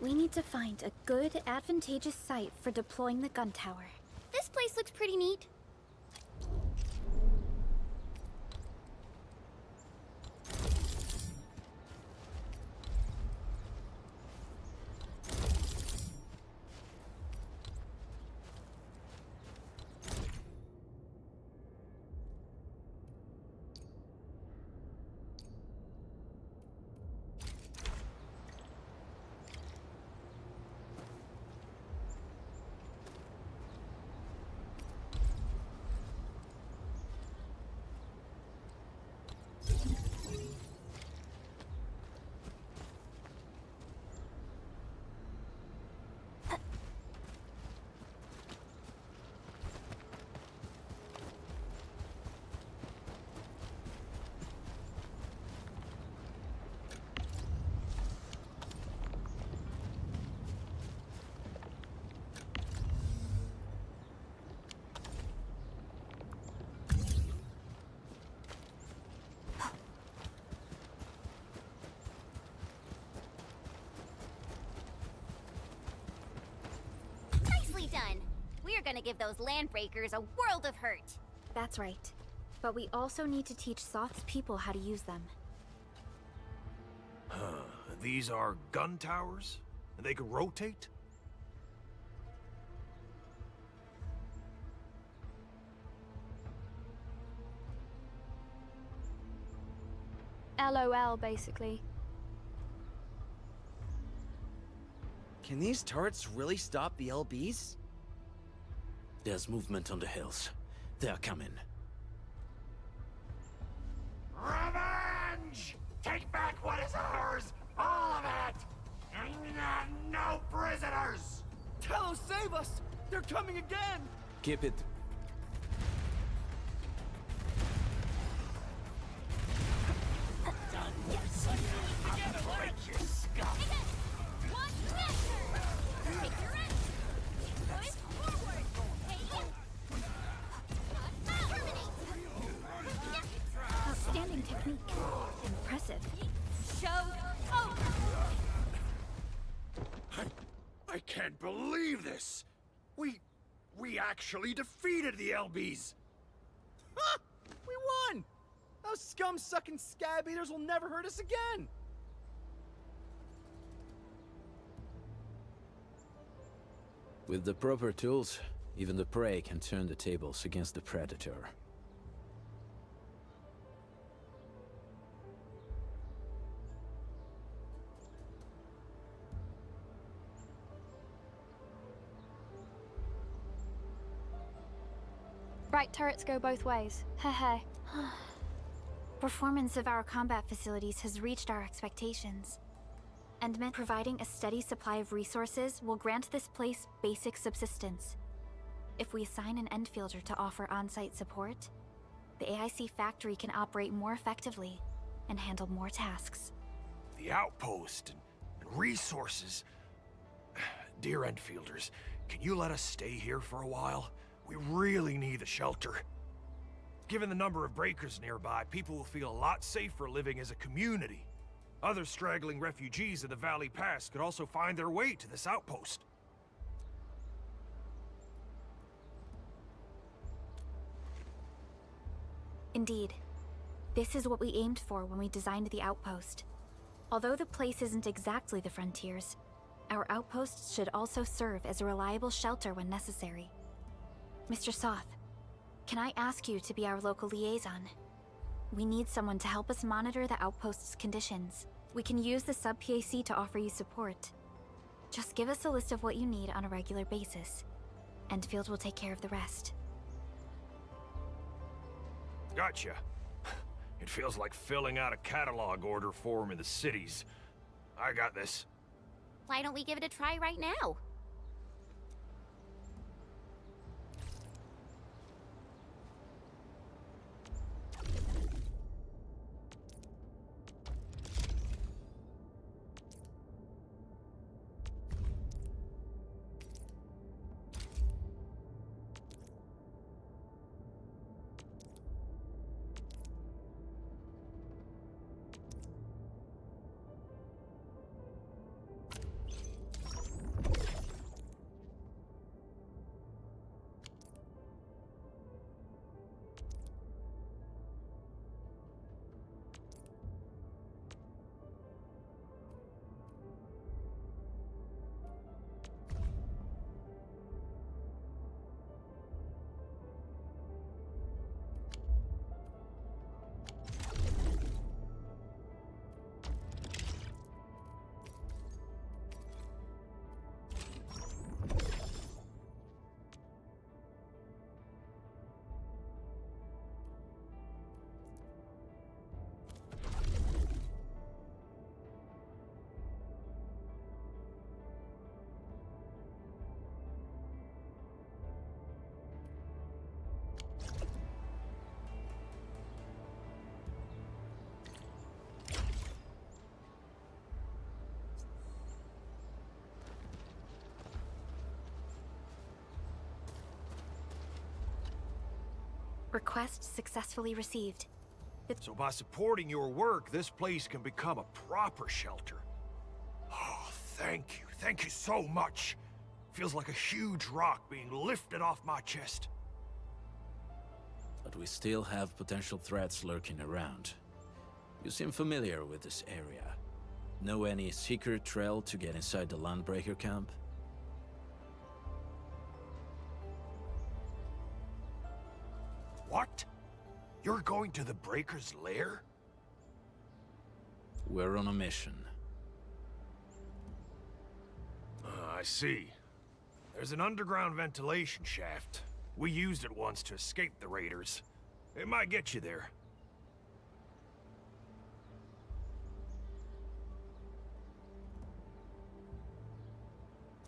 We need to find a good, advantageous site for deploying the gun tower. This place looks pretty neat. Done. We're gonna give those landbreakers a world of hurt. That's right. But we also need to teach Soth's people how to use them. These are gun towers? They can rotate? LOL, basically. Can these turrets really stop the LBs? There's movement on the hills. They are coming. Revenge! Take back what is ours! All of it! No prisoners! Talos, save us! They're coming again! Keep it. Outstanding technique. Impressive. Show over! I can't believe this! We actually defeated the LBs! Ha! We won! Those scum-sucking scab eaters will never hurt us again! With the proper tools, even the prey can turn the tables against the predator. Right turrets go both ways. Heh. Performance of our combat facilities has reached our expectations. And providing a steady supply of resources will grant this place basic subsistence. If we assign an Endfielder to offer on-site support, the AIC factory can operate more effectively and handle more tasks. The outpost and resources. Dear Endfielders, can you let us stay here for a while? We really need a shelter. Given the number of breakers nearby, people will feel a lot safer living as a community. Other straggling refugees of the Valley Pass could also find their way to this outpost. Indeed. This is what we aimed for when we designed the outpost. Although the place isn't exactly the frontiers, our outposts should also serve as a reliable shelter when necessary. Mr. Soth, can I ask you to be our local liaison? We need someone to help us monitor the outpost's conditions. We can use the sub-PAC to offer you support. Just give us a list of what you need on a regular basis. Endfield will take care of the rest. Gotcha. It feels like filling out a catalog order form in the cities. I got this. Why don't we give it a try right now? Request successfully received. So by supporting your work, this place can become a proper shelter. Oh, thank you. Thank you so much. Feels like a huge rock being lifted off my chest. But we still have potential threats lurking around. You seem familiar with this area. Know any secret trail to get inside the Landbreaker camp? What? You're going to the Breaker's lair? We're on a mission. I see. There's an underground ventilation shaft. We used it once to escape the raiders. It might get you there.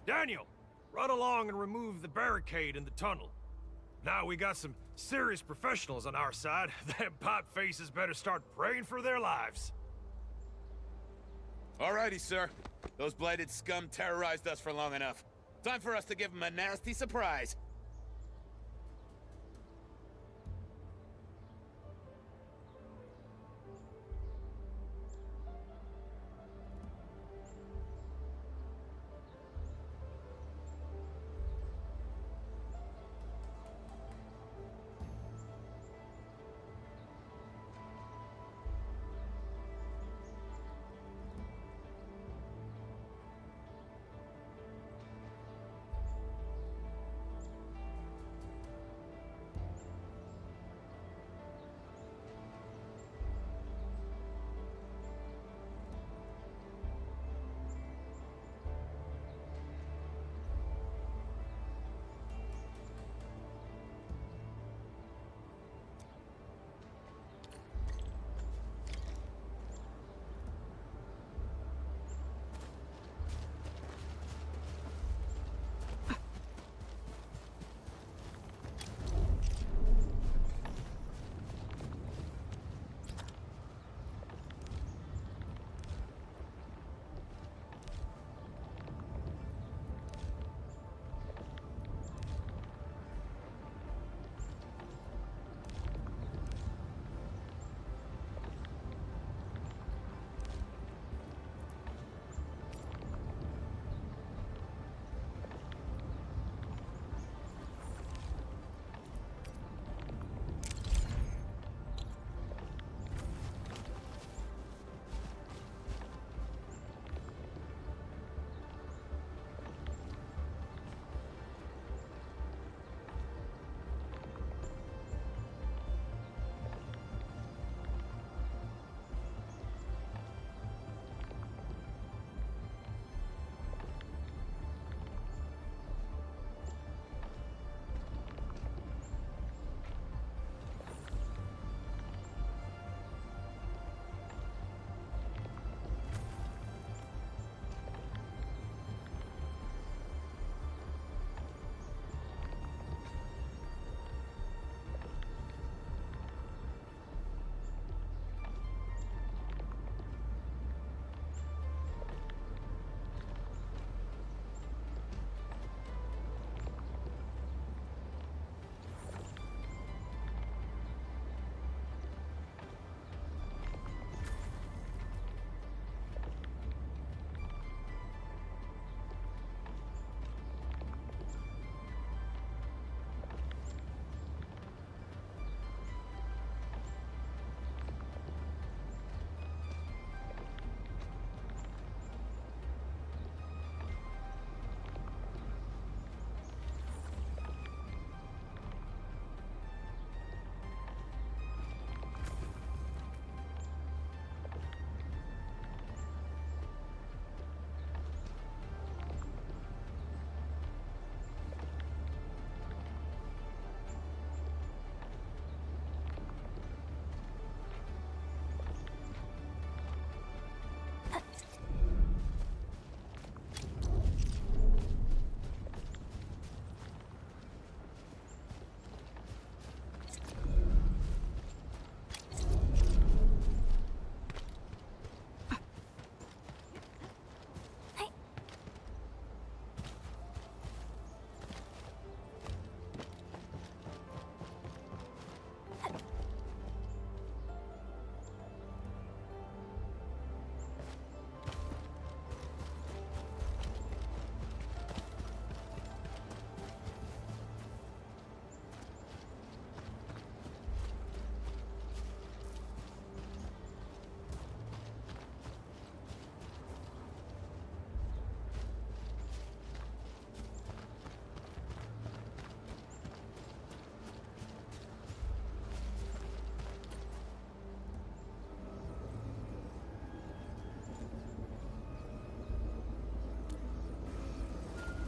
Daniel, run along and remove the barricade in the tunnel. Now we got some serious professionals on our side. Them pipe faces better start praying for their lives. Alrighty, sir. Those blighted scum terrorized us for long enough. Time for us to give them a nasty surprise.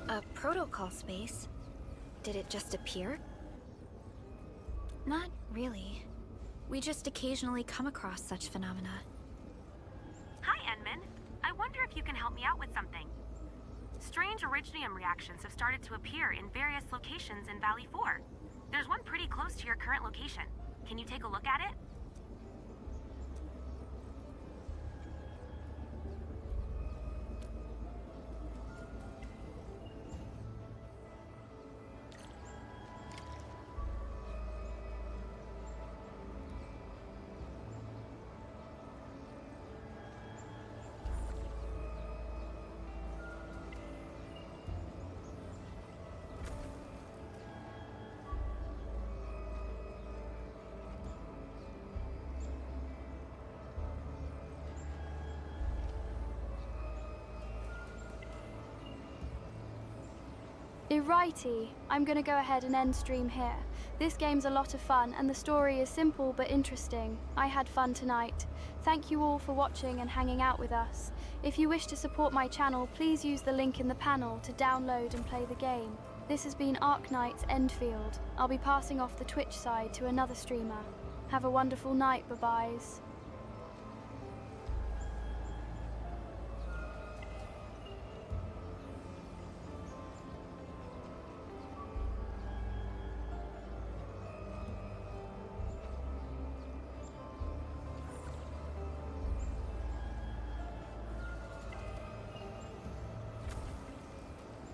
A protocol space? Did it just appear? Not really. We just occasionally come across such phenomena. Hi, Enman. I wonder if you can help me out with something. Strange originium reactions have started to appear in various locations in Valley 4. There's one pretty close to your current location. Can you take a look at it? Alrighty, I'm gonna go ahead and end stream here. This game's a lot of fun and the story is simple but interesting. I had fun tonight. Thank you all for watching and hanging out with us. If you wish to support my channel, please use the link in the panel to download and play the game. This has been Arknights Endfield. I'll be passing off the Twitch side to another streamer. Have a wonderful night, bye-byes.